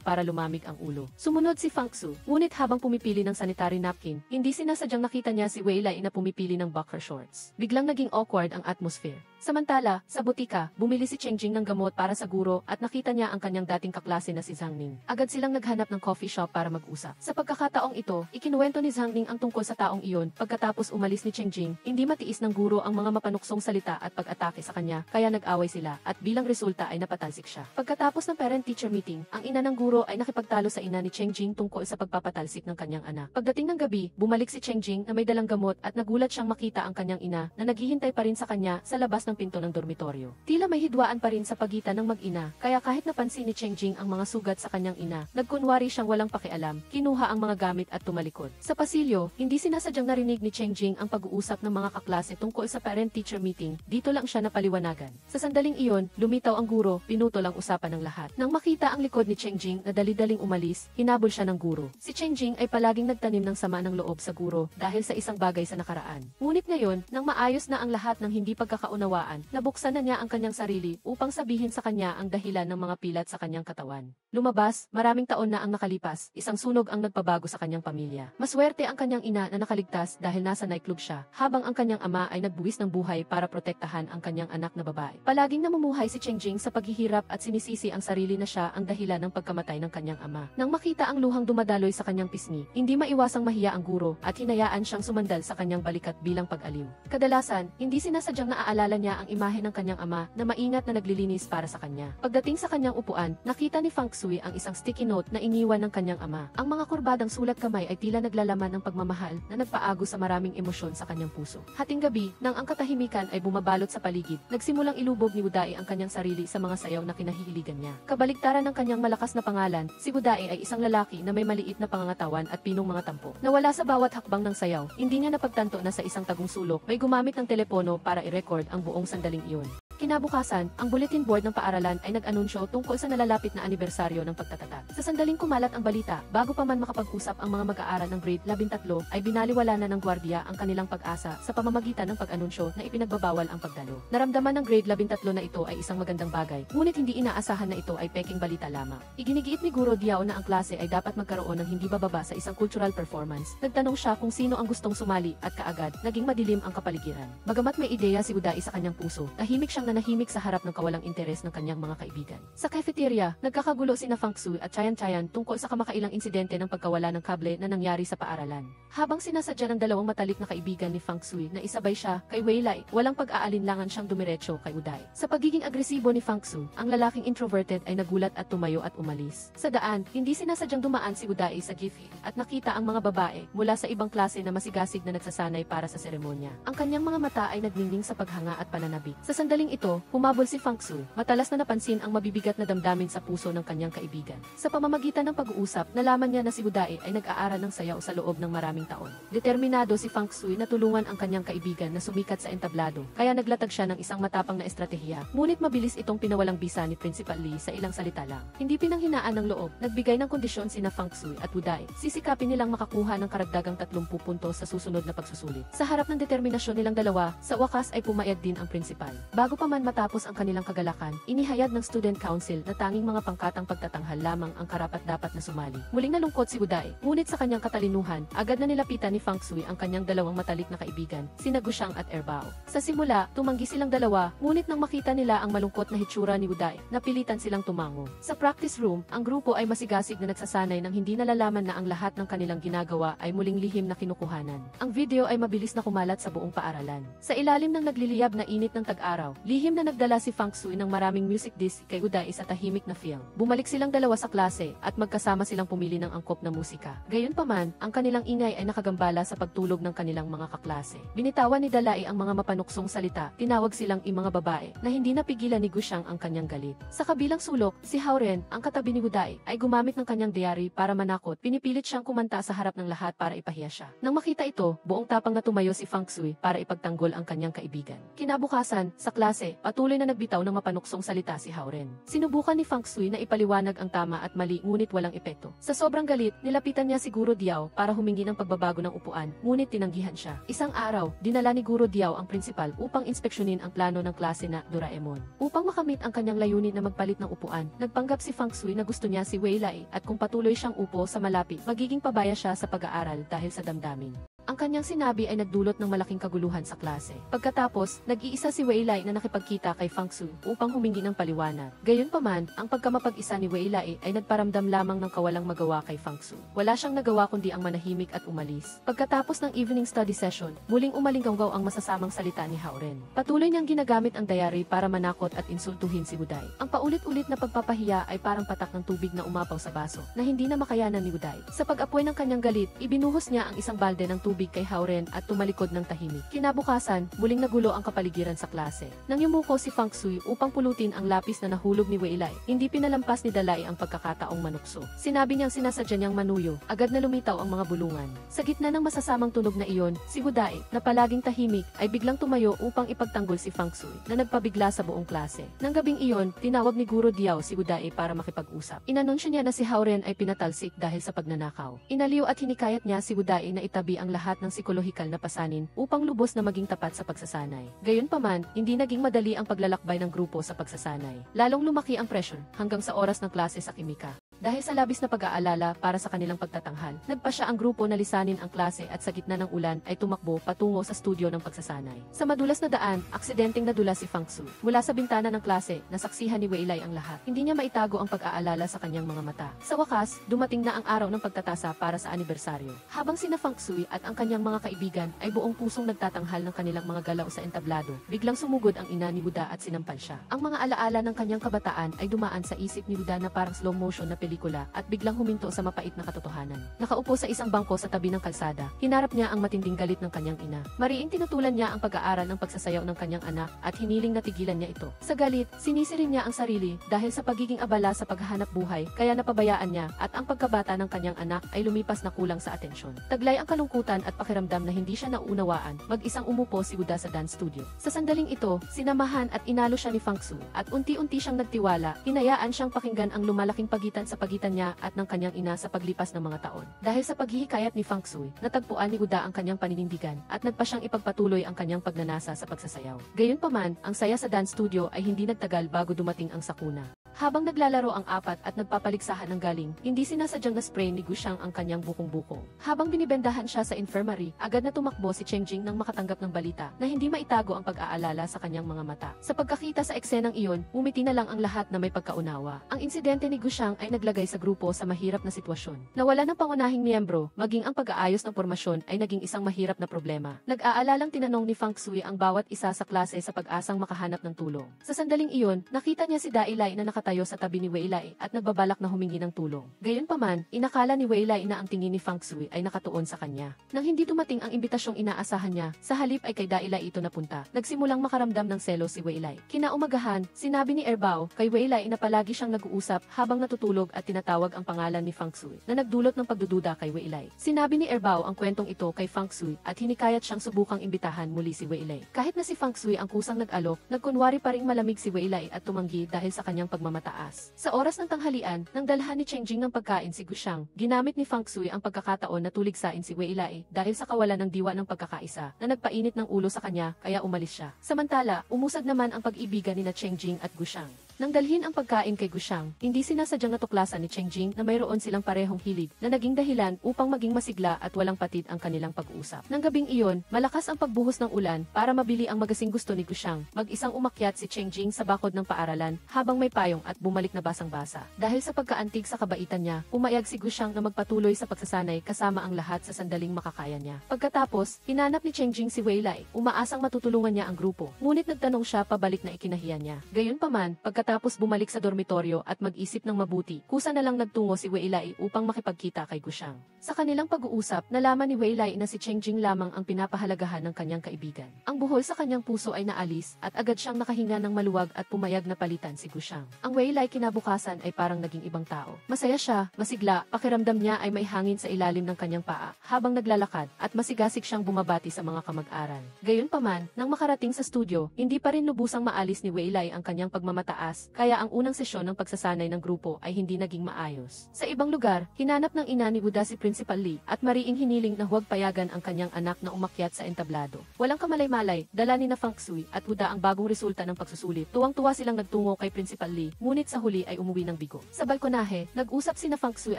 para lumamig ang ulo. Sumunod si Fang Sui, ngunit habang pumipili ng sanitary napkin, hindi sinasadyang nakita niya si Wei Lai na pumipili ng boxer shorts. Biglang naging awkward ang atmosphere. Samantala, sa butika, bumili si Chengjing ng gamot para sa guro at nakita niya ang kanyang dating kaklase na si Zhang Ning. Agad silang naghanap ng coffee shop para mag-usap. Sa pagkakataong ito, ikinuwento ni Zhang Ning ang tungkol sa taong iyon. Pagkatapos umalis ni Chengjing, hindi matiis ng guro ang mga mapanuksong salita at pag-atake sa kanya, kaya nag-away sila at bilang resulta ay napatalsik siya. Pagkatapos ng parent-teacher meeting, ang ina ng guro ay nakipagtalo sa ina ni Chengjing tungkol sa pagpapatalsik ng kanyang anak. Pagdating ng gabi, bumalik si Chengjing na may dalang gamot at nagulat siyang makita ang kanyang ina na naghihintay pa rin sa kanya sa labas ng pinto ng dormitoryo. Tila may hidwaan pa rin sa pagitan ng mag-ina, kaya kahit napansin ni Chengjing ang mga sugat sa kanyang ina, nagkunwari siyang walang pakialam, kinuha ang mga gamit at tumalikod. Sa pasilyo, hindi sinasadyang narinig ni Chengjing ang pag-uusap ng mga kaklase tungkol sa parent-teacher meeting, dito lang siya napaliwanagan. Sa sandaling iyon, lumitaw ang guro, pinutol ang usapan ng lahat. Nang makita ang likod ni Chengjing na dali-daling umalis, hinabol siya ng guro. Si Chengjing ay palaging nagtanim ng sama ng loob sa guro dahil sa isang bagay sa nakaraan. Ngunit ngayon, nang maayos na ang lahat ng hindi pagkakaunawaan, nabuksan na niya ang kanyang sarili upang sabihin sa kanya ang dahilan ng mga pilat sa kanyang katawan. Lumabas, maraming taon na ang nakalipas, isang sunog ang nagpabago sa kanyang pamilya. Maswerte ang kanyang ina na nakaligtas dahil nasa nightclub siya, habang ang kanyang ama ay nagbuwis ng buhay para protektahan ang kanyang anak na babae. Palaging namumuhay si Chengjing sa paghihirap at sinisisi ang sarili na siya ang dahilan ng pagkamatay ng kanyang ama. Nang makita ang luhang dumadaloy sa kanyang pisngi, hindi maiwasang mahiya ang guro at hinayaan siyang sumandal sa kanyang balikat bilang pag-aliw. Kadalasan, hindi sinasadyang naaalala niya ang imahe ng kanyang ama na maingat na naglilinis para sa kanya. Pagdating sa kanyang upuan, nakita ni Fang Shui ang isang sticky note na iniwan ng kanyang ama. Ang mga kurbadang sulat kamay ay tila naglalaman ng pagmamahal na nagpaago sa maraming emosyon sa kanyang puso. Hating gabi, nang ang katahimikan ay bumabalot sa paligid, nagsimulang ilubog ni Wudai ang kanyang sarili sa mga sayaw na kinahihiligan niya. Kabaligtaran ng kanyang malakas na pangalan, si Wudai ay isang lalaki na may maliit na pangangatawan at pinong mga tampo. Nawala sa bawat hakbang ng sayaw, hindi niya napagtanto na sa isang tagong sulok may gumamit ng telepono para i-record ang buong sandaling iyon. Kinabukasan, ang bulletin board ng paaralan ay nag-anunsyo tungkol sa nalalapit na anibersaryo ng pagtatatak. Sa sandaling kumalat ang balita, bago pa man makapag-usap ang mga mag-aaral ng grade 13, ay binaliwala na ng gwardiya ang kanilang pag-asa sa pamamagitan ng pag-anunsyo na ipinagbabawal ang pagdalo. Naramdaman ng grade 13 na ito ay isang magandang bagay, ngunit hindi inaasahan na ito ay peking balita lamang. Iginigiit ni Guro Diao na ang klase ay dapat magkaroon ng hindi bababa sa isang cultural performance. Nagtanong siya kung sino ang gustong sumali at kaagad, naging madilim ang kapaligiran. Bagamat may ideya si Wudai sa kanyang puso, tahimik siyang nanahimik sa harap ng kawalang interes ng kanyang mga kaibigan. Sa cafeteria, nagkakagulo sina Fang Shui at Chayan tungkol sa kamakailang insidente ng pagkawala ng kable na nangyari sa paaralan. Habang sinasadya ng dalawang matalik na kaibigan ni Fang Shui na isabay siya kay Wei Lai, walang pag-aalinlangan siyang dumiretso kay Wudai. Sa pagiging agresibo ni Fang Shui, ang lalaking introverted ay nagulat at tumayo at umalis. Sa daan, hindi sinasadyang dumaan si Wudai sa gift at nakita ang mga babae mula sa ibang klase na masigasig na nagsasanay para sa seremonya. Ang kanyang mga mata ay nagningning sa paghanga at pananabik. Sa sandaling ito, humabol si Fang Shui, matalas na napansin ang mabibigat na damdamin sa puso ng kanyang kaibigan. Sa pamamagitan ng pag-uusap, nalaman niya na si Wudai ay nag-aaral ng sayaw sa loob ng maraming taon. Determinado si Fang Shui na tulungan ang kanyang kaibigan na sumikat sa entablado, kaya naglatag siya ng isang matapang na estratehiya, ngunit mabilis itong pinawalang bisa ni Principal Lee sa ilang salita lang. Hindi pinanghinaan ng loob, nagbigay ng kondisyon sina Fang Shui at Wudai. Sisikapin nilang makakuha ng karagdagang 30 puntos sa susunod na pagsusulit. Sa harap ng determinasyon nilang dalawa, sa wakas ay pumayag din ang principal. Bago pa man matapos ang kanilang kagalakan, inihayag ng student council na tanging mga pangkatang pagtatanghal lamang ang karapat-dapat na sumali. Muling nalungkot si Wudai, ngunit sa kanyang katalinuhan, agad na nilapitan ni Fang Shui ang kanyang dalawang matalik na kaibigan, sina Gushang at Erbao. Sa simula, tumanggi silang dalawa, ngunit nang makita nila ang malungkot na hitsura ni Wudai, napilitan silang tumango. Sa practice room, ang grupo ay masigasig na nagsasanay nang hindi nalalaman na ang lahat ng kanilang ginagawa ay muling lihim na kinukuhanan. Ang video ay mabilis na kumalat sa buong paaralan. Sa ilalim ng nagliliyab na init ng tag-araw, lihim na nagdala si Fang Shui ng maraming music disc kay Wudai sa tahimik na film. Bumalik silang dalawa sa klase at magkasama silang pumili ng angkop na musika. Gayunpaman, ang kanilang ingay ay nakagambala sa pagtulog ng kanilang mga kaklase. Binitawan ni Dalai ang mga mapanuksong salita, tinawag silang mga babae na hindi napigilan ni Gushang ang kanyang galit. Sa kabilang sulok, si Haoren, ang katabi ni Wudai, ay gumamit ng kanyang diary para manakot. Pinipilit siyang kumanta sa harap ng lahat para ipahiya siya. Nang makita ito, buong tapang na tumayo si Fang Shui para ipagtanggol ang kanyang kaibigan. Kinabukasan, sa klase, patuloy na nagbitaw ng mapanuksong salita si Haoren. Sinubukan ni Fang Shui na ipaliwanag ang tama at mali ngunit walang epekto. Sa sobrang galit, nilapitan niya si Guro Diao para humingi ng pagbabago ng upuan, ngunit tinanggihan siya. Isang araw, dinala ni Guro Diao ang principal upang inspeksyonin ang plano ng klase na Doraemon. Upang makamit ang kanyang layunin na magpalit ng upuan, nagpanggap si Fang Shui na gusto niya si Wei Lai at kung patuloy siyang upo sa malapit, magiging pabaya siya sa pag-aaral dahil sa damdamin. Ang kanyang sinabi ay nagdulot ng malaking kaguluhan sa klase. Pagkatapos, nag-iisa si Weilai na nakipagkita kay Fang Su upang humingi ng paliwanag. Gayunpaman, ang pagkamapag-isa ni Weilai ay nagparamdam lamang ng kawalang magawa kay Fang Su. Wala siyang nagawa kundi ang manahimik at umalis. Pagkatapos ng evening study session, muling umalinggaw ang masasamang salita ni Hao-ren. Patuloy niyang ginagamit ang diary para manakot at insultuhin si Wooday. Ang paulit-ulit na pagpapahiya ay parang patak ng tubig na umapaw sa baso, na hindi na makayanan ni Wooday. Sa pag-apoy ng kanyang galit, ibinuhos niya ang isang balde ng tubig kay Hao-ren at tumalikod ng tahimik. Kinabukasan, muling nagulo ang kapaligiran sa klase. Nang yumuko si Fang Sui upang pulutin ang lapis na nahulog ni Weilai, hindi pinalampas ni Dalai ang pagkakataong manukso. Sinabi niyang sinasadya niyang manuyo, agad na lumitaw ang mga bulungan. Sa gitna ng masasamang tunog na iyon, si Wooday, na palaging tahimik, ay biglang tumayo upang ipagtanggol si Fang Sui, na nagpabigla sa buong klase. Nang gabing iyon, tinawag ni Guro Diao si Wooday para makipag-usap. Inanunsyo niya na si Hao-ren ay pinatalsik dahil sa pagnanakaw. Inaliw at hinikayat niya si Wooday na itabi ang lahat ng psikolohikal na pasanin upang lubos na maging tapat sa pagsasanay. Gayunpaman, hindi naging madali ang paglalakbay ng grupo sa pagsasanay. Lalong lumaki ang pressure hanggang sa oras ng klase sa kimika. Dahil sa labis na pag-aalala para sa kanilang pagtatanghal, nagpa siya ang grupo na lisanin ang klase at sa gitna ng ulan ay tumakbo patungo sa studio ng pagsasanay. Sa madulas na daan, aksidenteng nadula si Fang Su. Mula sa bintana ng klase, nasaksihan ni Weilai ang lahat. Hindi niya maitago ang pag-aalala sa kanyang mga mata. Sa wakas, dumating na ang araw ng pagtatasa para sa anibersaryo. Habang sina Fang Sui at ang kanyang mga kaibigan ay buong pusong nagtatanghal ng kanilang mga galaw sa entablado, biglang sumugod ang ina ni Buda at sinampal siya. Ang mga alaala ng kanyang kabataan ay dumaan sa isip ni Buda na parang slow motion na pelikula at biglang huminto sa mapait na katotohanan. Nakaupo sa isang bangko sa tabi ng kalsada, hinarap niya ang matinding galit ng kanyang ina. Mariing tinutulan niya ang pag-aaral ng pagsasayaw ng kanyang anak at hiniling na tigilan niya ito. Sa galit, sinisi rin niya ang sarili dahil sa pagiging abala sa paghahanap buhay, kaya napabayaan niya at ang pagkabata ng kanyang anak ay lumipas na kulang sa atensyon. Taglay ang kalungkutan at pakiramdam na hindi siya nauunawaan, mag-isang umupo si Buda sa dance studio. Sa sandaling ito, sinamahan at inalo siya ni Fang Su at unti-unti siyang nagtiwala, hinayaan siyang pakinggan ang lumalaking pagitan sa pagitan niya at ng kanyang ina sa paglipas ng mga taon. Dahil sa paghihikayat ni Fang Sui, natagpuan ni Buda ang kanyang paninindigan at nagpa siyang ipagpatuloy ang kanyang pagnanasa sa pagsasayaw. Gayunpaman, ang saya sa dance studio ay hindi nagtagal bago dumating ang sakuna. Habang naglalaro ang apat at nagpapaligsahan ng galing, hindi sinasadyang na-spray ni Gushang ang kanyang bukong-bukong. Habang binibendahan siya sa infirmary, agad na tumakbo si Cheng Jing nang makatanggap ng balita na hindi maitago ang pag-aalala sa kanyang mga mata. Sa pagkakita sa eksenang iyon, umiti na lang ang lahat na may pagkaunawa. Ang insidente ni Gushang ay naglagay sa grupo sa mahirap na sitwasyon. Nawala ng pangunahing miyembro, maging ang pag-aayos ng pormasyon ay naging isang mahirap na problema. Nag-aalalang tinanong ni Fang Sui ang bawat isa sa klase sa pag-asang makahanap ng tulong. Sa sandaling iyon, nakita niya si Dailai na nakatayo sa tabi ni Weilai at nagbabalak na humingi ng tulong. Gayunpaman, inakala ni Weilai na ang tingin ni Fang Sui ay nakatuon sa kanya. Nang hindi dumating ang imbitasyong inaasahan niya, sa halip ay kay Dailai ito napunta. Nagsimulang makaramdam ng selo si Weilai. Kinaumagahan, sinabi ni Erbao kay Weilai na palagi siyang nag-uusap habang natutulog at tinatawag ang pangalan ni Fang Sui, na nagdulot ng pagdududa kay Weilai. Sinabi ni Erbao ang kwentong ito kay Fang Sui at hinikayat siyang subukang imbitahan muli si Weilai. Kahit na si Fang Sui ang kusang nag-alok, nagkunwari pa ring malamig si Weilai at tumanggi dahil sa kanyang pagmamataas. Sa oras ng tanghalian, nang dalhan ni Cheng Jing ng pagkain si Gushang, ginamit ni Fang Sui ang pagkakataon na tuligsain si Weilai dahil sa kawalan ng diwa ng pagkakaisa na nagpainit ng ulo sa kanya kaya umalis siya. Samantala, umusad naman ang pag-ibigan ni na Cheng Jing at Gushang. Nang dalhin ang pagkain kay Gushang, hindi sinasadyang natuklasan ni Cheng Jing na mayroon silang parehong hilig na naging dahilan upang maging masigla at walang patid ang kanilang pag-uusap. Nang gabing iyon, malakas ang pagbuhos ng ulan para mabili ang magasing gusto ni Gushang. Mag-isang umakyat si Cheng Jing sa bakod ng paaralan habang may payong at bumalik na basang-basa. Dahil sa pagkaantig sa kabaitan niya, pumayag si Gushang na magpatuloy sa pagsasanay kasama ang lahat sa sandaling makakaya niya. Pagkatapos, hinanap ni Cheng Jing si Weilai, umaasang matutulungan niya ang grupo. Ngunit nagtanong siya pabalik na ikinahiya niya. Gayunpaman, pagkatapos bumalik sa dormitoryo at mag-isip ng mabuti, kusa na lang nagtungo si Weilai upang makipagkita kay Gushang. Sa kanilang pag-uusap, nalaman ni Weilai na si Cheng Jing lamang ang pinapahalagahan ng kanyang kaibigan. Ang buhol sa kanyang puso ay naalis at agad siyang nakahinga ng maluwag at pumayag na palitan si Gushang. Ang Weilai kinabukasan ay parang naging ibang tao. Masaya siya, masigla, pakiramdam niya ay may hangin sa ilalim ng kanyang paa habang naglalakad at masigasig siyang bumabati sa mga kamag-aral. Gayunpaman, nang makarating sa studio, hindi pa rin lubusang maalis ni Weilai ang kanyang pagmamataas madalas, kaya ang unang sesyon ng pagsasanay ng grupo ay hindi naging maayos. Sa ibang lugar, hinanap ng ina ni Wuda si Principal Lee at mariing hiniling na huwag payagan ang kanyang anak na umakyat sa entablado. Walang kamalay-malay, dala ni na Feng Shui at Wuda ang bagong resulta ng pagsusulit. Tuwang-tuwa silang nagtungo kay Principal Lee, ngunit sa huli ay umuwi ng bigo. Sa balkonahe, nag-usap sina Feng Shui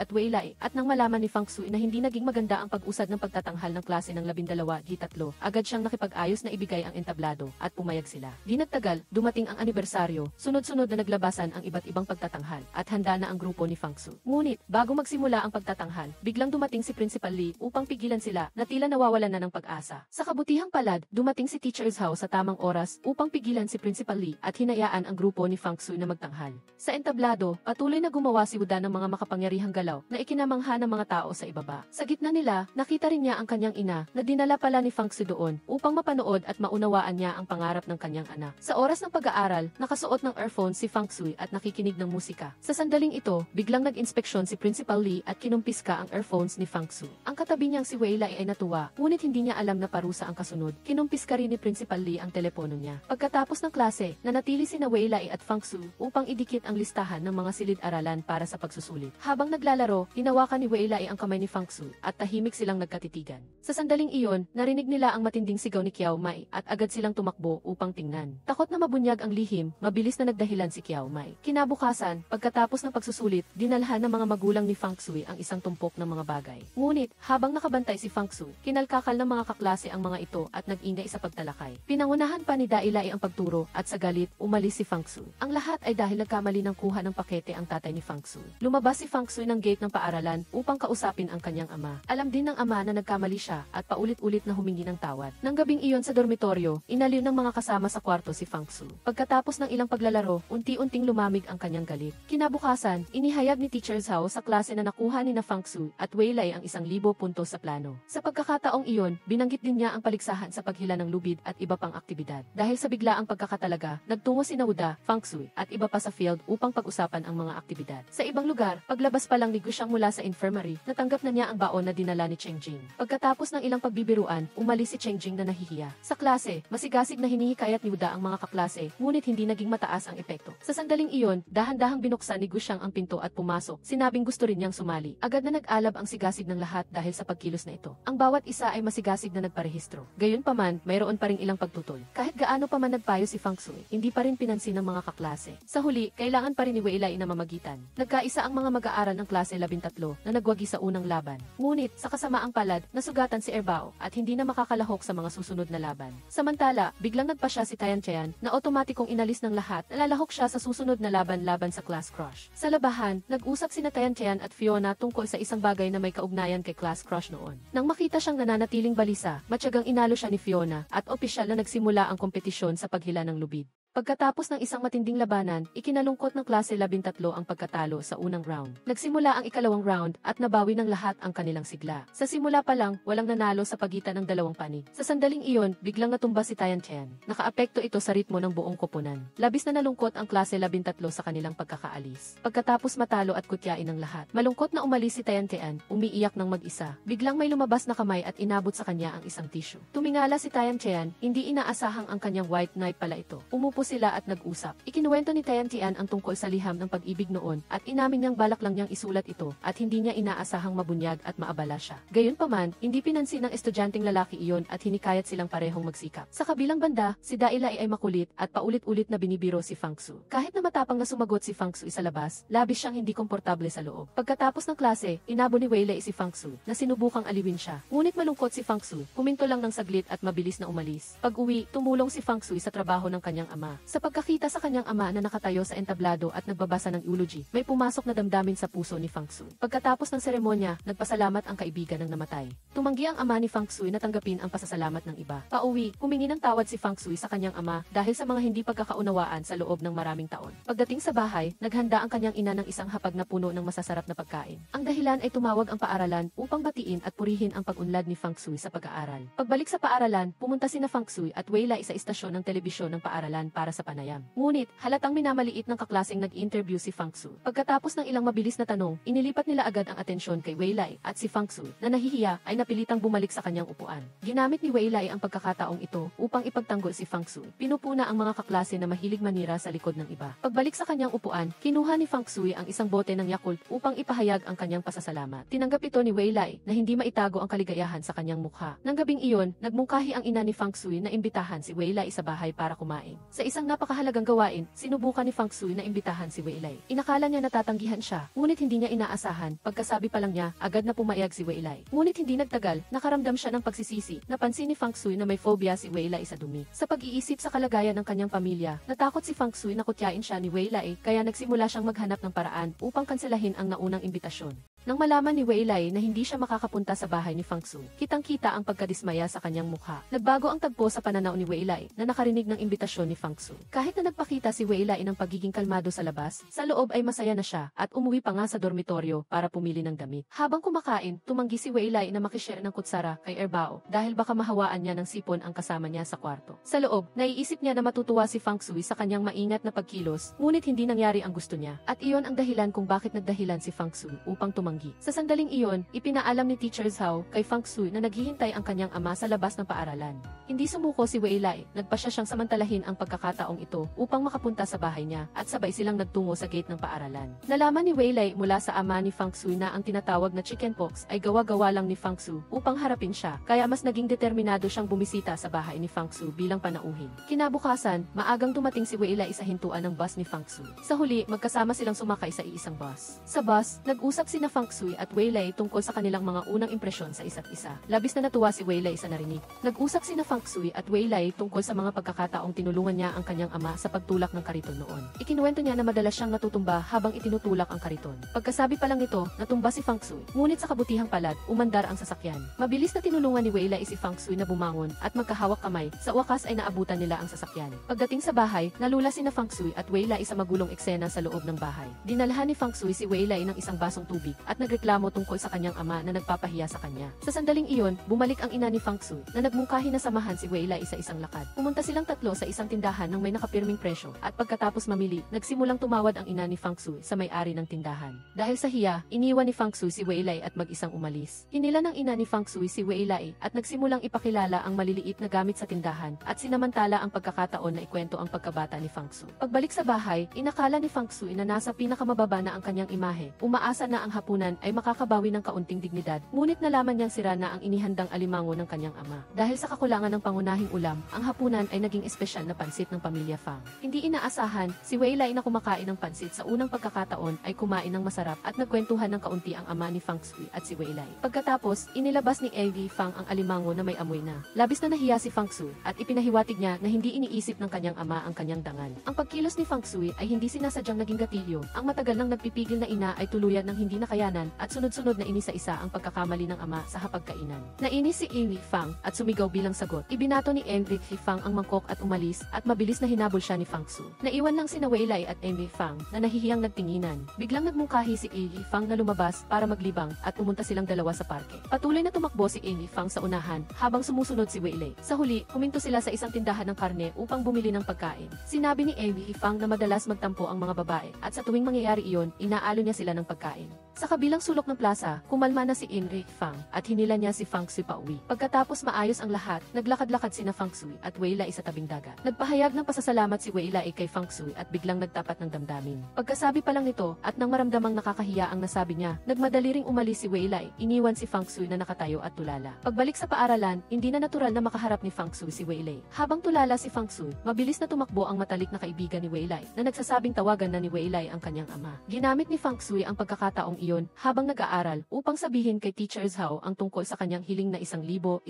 at Wei Lai at nang malaman ni Feng Shui na hindi naging maganda ang pag-usad ng pagtatanghal ng klase ng 12-3, agad siyang nakipag-ayos na ibigay ang entablado at pumayag sila. Di nagtagal, dumating ang anibersaryo, sunod-sunod na naglabasan ang iba't ibang pagtatanghal at handa na ang grupo ni Feng Shui. Ngunit, bago magsimula ang pagtatanghal, biglang dumating si Principal Lee upang pigilan sila na tila nawawalan na ng pag-asa. Sa kabutihang palad, dumating si Teacher Zhao sa tamang oras upang pigilan si Principal Lee at hinayaan ang grupo ni Feng Shui na magtanghal. Sa entablado, patuloy na gumawa si Wuda ng mga makapangyarihang galaw na ikinamangha ng mga tao sa ibaba. Sa gitna nila, nakita rin niya ang kanyang ina na dinala pala ni Feng Shui doon upang mapanood at maunawaan niya ang pangarap ng kanyang anak. Sa oras ng pag-aaral, nakasuot ng earphone si Feng Shui at nakikinig ng musika. Sa sandaling ito, biglang nag-inspeksyon si Principal Lee at kinumpiska ang earphones ni Feng Shui. Ang katabi niyang si Wei Lai ay natuwa, ngunit hindi niya alam na parusa ang kasunod. Kinumpiska rin ni Principal Lee ang telepono niya. Pagkatapos ng klase, nanatili sina Wei Lai at Feng Shui upang idikit ang listahan ng mga silid-aralan para sa pagsusulit. Habang naglalaro, hinawakan ni Wei Lai ang kamay ni Feng Shui at tahimik silang nagkatitigan. Sa sandaling iyon, narinig nila ang matinding sigaw ni Kiao Mai at agad silang tumakbo upang tingnan. Takot na mabunyag ang lihim, mabilis na nagdahilan si Kiao Mai. Kinabukasan, pagkatapos ng pagsusulit, dinalhan ng mga magulang ni Feng Shui ang isang tumpok ng mga bagay. Ngunit, habang nakabantay si Feng Shui, kinalkakal ng mga kaklase ang mga ito at nag-ingay sa pagtalakay. Pinangunahan pa ni Dailai ang pagturo at sa galit, umalis si Feng Shui. Ang lahat ay dahil nagkamali ng kuha ng pakete ang tatay ni Feng Shui. Lumabas si Feng Shui ng gate ng paaralan upang kausapin ang kanyang ama. Alam din ng ama na nagkamali siya at paulit-ulit na humingi ng tawad. Nang gabing iyon sa dormitoryo, inaliw ng mga kasama sa kwarto si Feng Shui. Pagkatapos ng ilang paglalaro, unti-unting lumamig ang kanyang galit. Kinabukasan, inihayag ni Teacher Zhao sa klase na nakuha ni na Feng Shui at Wei Lai ang 1,000 puntos sa plano. Sa pagkakataong iyon, binanggit din niya ang paligsahan sa paghila ng lubid at iba pang aktibidad. Dahil sa biglaang pagkakatalaga, nagtungo si Wuda, Feng Shui at iba pa sa field upang pag-usapan ang mga aktibidad. Sa ibang lugar, paglabas pa lang ni Gu Xiang mula sa infirmary, natanggap na niya ang baon na dinala ni Cheng Jing. Pagkatapos ng ilang pagbibiruan, umalis si Cheng Jing na nahihiya. Sa klase, masigasig na hinihikayat ni Wuda ang mga kaklase, ngunit hindi naging mataas ang epekto. Sa sandaling iyon, dahan-dahang binuksan ni Gu Xiang ang pinto at pumasok. Sinabing gusto rin niyang sumali. Agad na nag-alab ang sigasig ng lahat dahil sa pagkilos na ito. Ang bawat isa ay masigasig na nagparehistro. Gayunpaman, mayroon pa ring ilang pagtutol. Kahit gaano pa man nagpayo si Feng Shui, hindi pa rin pinansin ng mga kaklase. Sa huli, kailangan pa rin ni Wei Lai na mamagitan. Nagkaisa ang mga mag-aaral ng klase 13 na nagwagi sa unang laban. Ngunit, sa kasamaang palad, nasugatan si Erbao at hindi na makakalahok sa mga susunod na laban. Samantala, biglang nagpasya si Tian Tian na otomatikong inalis ng lahat, nalalahok siya sa susunod na laban sa Class Crush. Sa labahan, nag-usap sina Tian Tian at Fiona tungkol sa isang bagay na may kaugnayan kay Class Crush noon. Nang makita siyang nananatiling balisa, matyagang inalo siya ni Fiona at opisyal na nagsimula ang kompetisyon sa paghila ng lubid. Pagkatapos ng isang matinding labanan, ikinalungkot ng klase 13 ang pagkatalo sa unang round. Nagsimula ang ikalawang round at nabawi ng lahat ang kanilang sigla. Sa simula pa lang, walang nanalo sa pagitan ng dalawang panig. Sa sandaling iyon, biglang natumba si Tian Tian. Nakaapekto ito sa ritmo ng buong koponan. Labis na nalungkot ang klase 13 sa kanilang pagkakaalis. Pagkatapos matalo at kutyain ng lahat, malungkot na umalis si Tian Tian, umiiyak ng mag-isa. Biglang may lumabas na kamay at inabot sa kanya ang isang tissue. Tumingala si Tian Tian, hindi inaasahang ang kanyang white knight pala ito. Umupo sila at nag-usap. Ikinuwento ni Tian Tian ang tungkol sa liham ng pag-ibig noon at inamin niyang balak lang niyang isulat ito at hindi niya inaasahang mabunyag at maabala siya. Gayunpaman, hindi pinansin ng estudyanteng lalaki iyon at hinikayat silang parehong magsikap. Sa kabilang banda, si Dailai ay makulit at paulit-ulit na binibiro si Feng Shui. Kahit na matapang na sumagot si Feng Shui sa labas, labis siyang hindi komportable sa loob. Pagkatapos ng klase, inabo ni Wei Lai si Feng Shui na sinubukang aliwin siya. Ngunit malungkot si Feng Shui, huminto lang ng saglit at mabilis na umalis. Pag-uwi, tumulong si Feng Shui sa trabaho ng kanyang ama. Sa pagkakita sa kanyang ama na nakatayo sa entablado at nagbabasa ng eulogy, may pumasok na damdamin sa puso ni Feng Shui. Pagkatapos ng seremonya, nagpasalamat ang kaibigan ng namatay. Tumanggi ang ama ni Feng Shui na tanggapin ang pasasalamat ng iba. Pauwi, humingi ng tawad si Feng Shui sa kanyang ama dahil sa mga hindi pagkakaunawaan sa loob ng maraming taon. Pagdating sa bahay, naghanda ang kanyang ina ng isang hapag na puno ng masasarap na pagkain. Ang dahilan ay tumawag ang paaralan upang batiin at purihin ang pag-unlad ni Feng Shui sa pag-aaral. Pagbalik sa paaralan, pumunta sina Feng Shui at Wei Lai sa istasyon ng telebisyon ng paaralan para sa panayam. Ngunit, halatang minamaliit ng kaklaseng nag-interview si Fang Su. Pagkatapos ng ilang mabilis na tanong, inilipat nila agad ang atensyon kay Wei Lai at si Fang Su, na nahihiya ay napilitang bumalik sa kanyang upuan. Ginamit ni Wei Lai ang pagkakataong ito upang ipagtanggol si Fang Su. Pinupuna ang mga kaklase na mahilig manira sa likod ng iba. Pagbalik sa kanyang upuan, kinuha ni Fang Su ang isang bote ng Yakult upang ipahayag ang kanyang pasasalamat. Tinanggap ito ni Wei Lai na hindi maitago ang kaligayahan sa kanyang mukha. Nang gabing iyon, nagmungkahi ang ina ni Fang Su na imbitahan si Wei Lai sa bahay para kumain. Sa isang napakahalagang gawain, sinubukan ni Fang Su na imbitahan si Wei Lai. Inakala niya natatanggihan siya, ngunit hindi niya inaasahan. Pagkasabi pa lang niya, agad na pumayag si Wei Lai. Ngunit hindi nagtagal, nakaramdam siya ng pagsisisi. Napansin ni Fang Su na may phobia si Wei Lai sa dumi. Sa pag-iisip sa kalagayan ng kanyang pamilya, natakot si Fang Su na kutyain siya ni Wei Lai, kaya nagsimula siyang maghanap ng paraan upang kanselahin ang naunang imbitasyon. Nang malaman ni Wei Lai na hindi siya makakapunta sa bahay ni Fang Su, kitang-kita ang pagkadismaya sa kanyang mukha. Nagbago ang tagpo sa pananaw ni Wei Lai na nakarinig ng imbitasyon ni Fang Su. Kahit na nagpakita si Wei Lai ng pagiging kalmado sa labas, sa loob ay masaya na siya at umuwi pa nga sa dormitoryo para pumili ng damit. Habang kumakain, tumanggi si Wei Lai na makishare ng kutsara kay Erbao dahil baka mahawaan niya ng sipon ang kasama niya sa kwarto. Sa loob, naiisip niya na matutuwa si Fang Su sa kanyang maingat na pagkilos, ngunit hindi nangyari ang gusto niya. At iyon ang dahilan kung bakit nagdahilan si Fang Su upang tumanggi. Sa sandaling iyon, ipinaalam ni Teacher Zhao kay Fang Su na naghihintay ang kanyang ama sa labas ng paaralan. Hindi sumuko si Wei Lai, nagpasya siyang samantalahin ang pagkakataong ito upang makapunta sa bahay niya at sabay silang nagtungo sa gate ng paaralan. Nalaman ni Wei Lai mula sa ama ni Fang Su na ang tinatawag na chickenpox ay gawa-gawa lang ni Fang Su upang harapin siya, kaya mas naging determinado siyang bumisita sa bahay ni Fang Su bilang panauhin. Kinabukasan, maagang dumating si Wei Lai sa hintuan ng bus ni Fang Su. Sa huli, magkasama silang sumakay sa iisang bus. Sa bus, nag-usap sina Fang Su at Wei Lai tungkol sa kanilang mga unang impresyon sa isa't isa. Labis na natuwa si Wei Lai sa narinig. Nag-usap sina Fang Su at Wei Lai tungkol sa mga pagkakataong tinulungan niya ang kanyang ama sa pagtulak ng kariton noon. Ikinuwento niya na madalas siyang natutumba habang itinutulak ang kariton. Pagkasabi pa lang nito, natumba si Fang Su, ngunit sa kabutihang palad, umandar ang sasakyan. Mabilis na tinulungan ni Wei Lai si Fang Su na bumangon at magkahawak kamay, sa wakas ay naabutan nila ang sasakyan. Pagdating sa bahay, nalula sina Fang Su at Wei Lai sa magulong eksena sa loob ng bahay. Dinalhan ni Fang Su si Wei Lai ng isang basong tubig at nagreklamo tungkol sa kanyang ama na nagpapahiya sa kanya. Sa sandaling iyon, bumalik ang ina ni Fang Su na nagmungkahi na samahan si Wei Lai sa isang lakad. Pumunta silang tatlo sa isang tindahan ng may nakapirming presyo at pagkatapos mamili, nagsimulang tumawad ang ina ni Fang Su sa may-ari ng tindahan. Dahil sa hiya, iniwan ni Fang Su si Wei Lai at mag-isang umalis. Hinila ng ina ni Fang Su si Wei Lai at nagsimulang ipakilala ang maliliit na gamit sa tindahan at sinamantala ang pagkakataon na ikwento ang pagkabata ni Fang Su. Pagbalik sa bahay, inakala ni Fang Su na nasa pinakamababa na ang kanyang imahe. Umaasa na ang hapunan ay makakabawi ng kaunting dignidad, ngunit nalaman niyang sira na ang inihandang alimango ng kanyang ama. Dahil sa kakulangan ng pangunahing ulam, ang hapunan ay naging espesyal na pansit ng pamilya Fang. Hindi inaasahan, si Wei Lai na kumakain ng pansit sa unang pagkakataon ay kumain ng masarap at nagkwentuhan ng kaunti ang ama ni Fang Su at si Wei Lai. Pagkatapos, inilabas ni Elvi Fang ang alimango na may amoy na. Labis na nahiya si Fang Su at ipinahiwatig niya na hindi iniisip ng kanyang ama ang kanyang dangal. Ang pagkilos ni Fang Su ay hindi sinasadyang naging gatilyo. Ang matagal nang nagpipigil na ina ay tuluyan ng hindi nakayanan at sunod-sunod na inisa-isa ang pagkakamali ng ama sa hapagkainan. Nainis si Elvi Fang at sumigaw bilang sagot. Ibinato ni Elvi Fang ang mangkok at umalis at mabilis na hinabol siya ni Fang Su. Naiwan lang sina Wei Lai at Elvi Fang na nahihiyang nagtinginan. Biglang nagmungkahi si Elvi Fang na lumabas para maglibang at pumunta silang dalawa sa parke. Patuloy na tumakbo si Elvi Fang sa unahan habang sumusunod si Wei Lai. Sa huli, huminto sila sa isang tindahan ng karne upang bumili ng pagkain. Sinabi ni Elvi Fang na madalas magtampo ang mga babae at sa tuwing mangyayari iyon, inaalo niya sila ng pagkain. Sa kabilang sulok ng plaza, kumalma na si Elvi Fang at hinila niya si Fang Su pauwi. Pagkatapos maayos ang lahat, naglakad-lakad sina Fang Su at Wei Lai sa tabing dagat. Nagpahayag ng pasasalamat si Wei Lai kay Fang Su at biglang nagtapat ng damdamin. Pagkasabi pa lang nito at nang maramdamang nakakahiya ang nasabi niya, nagmadali ring umalis si Wei Lai, iniwan si Fang Su na nakatayo at tulala. Pagbalik sa paaralan, hindi na natural na makaharap ni Fang Su si Wei Lai. Habang tulala si Fang Su, mabilis na tumakbo ang matalik na kaibigan ni Wei Lai na nagsasabing tawagan na ni Wei Lai ang kanyang ama. Ginamit ni Fang Su ang pagkakataong iyon habang nag-aaral upang sabihin kay Teacher Zhao ang tungkol sa kanyang hiling na 1,100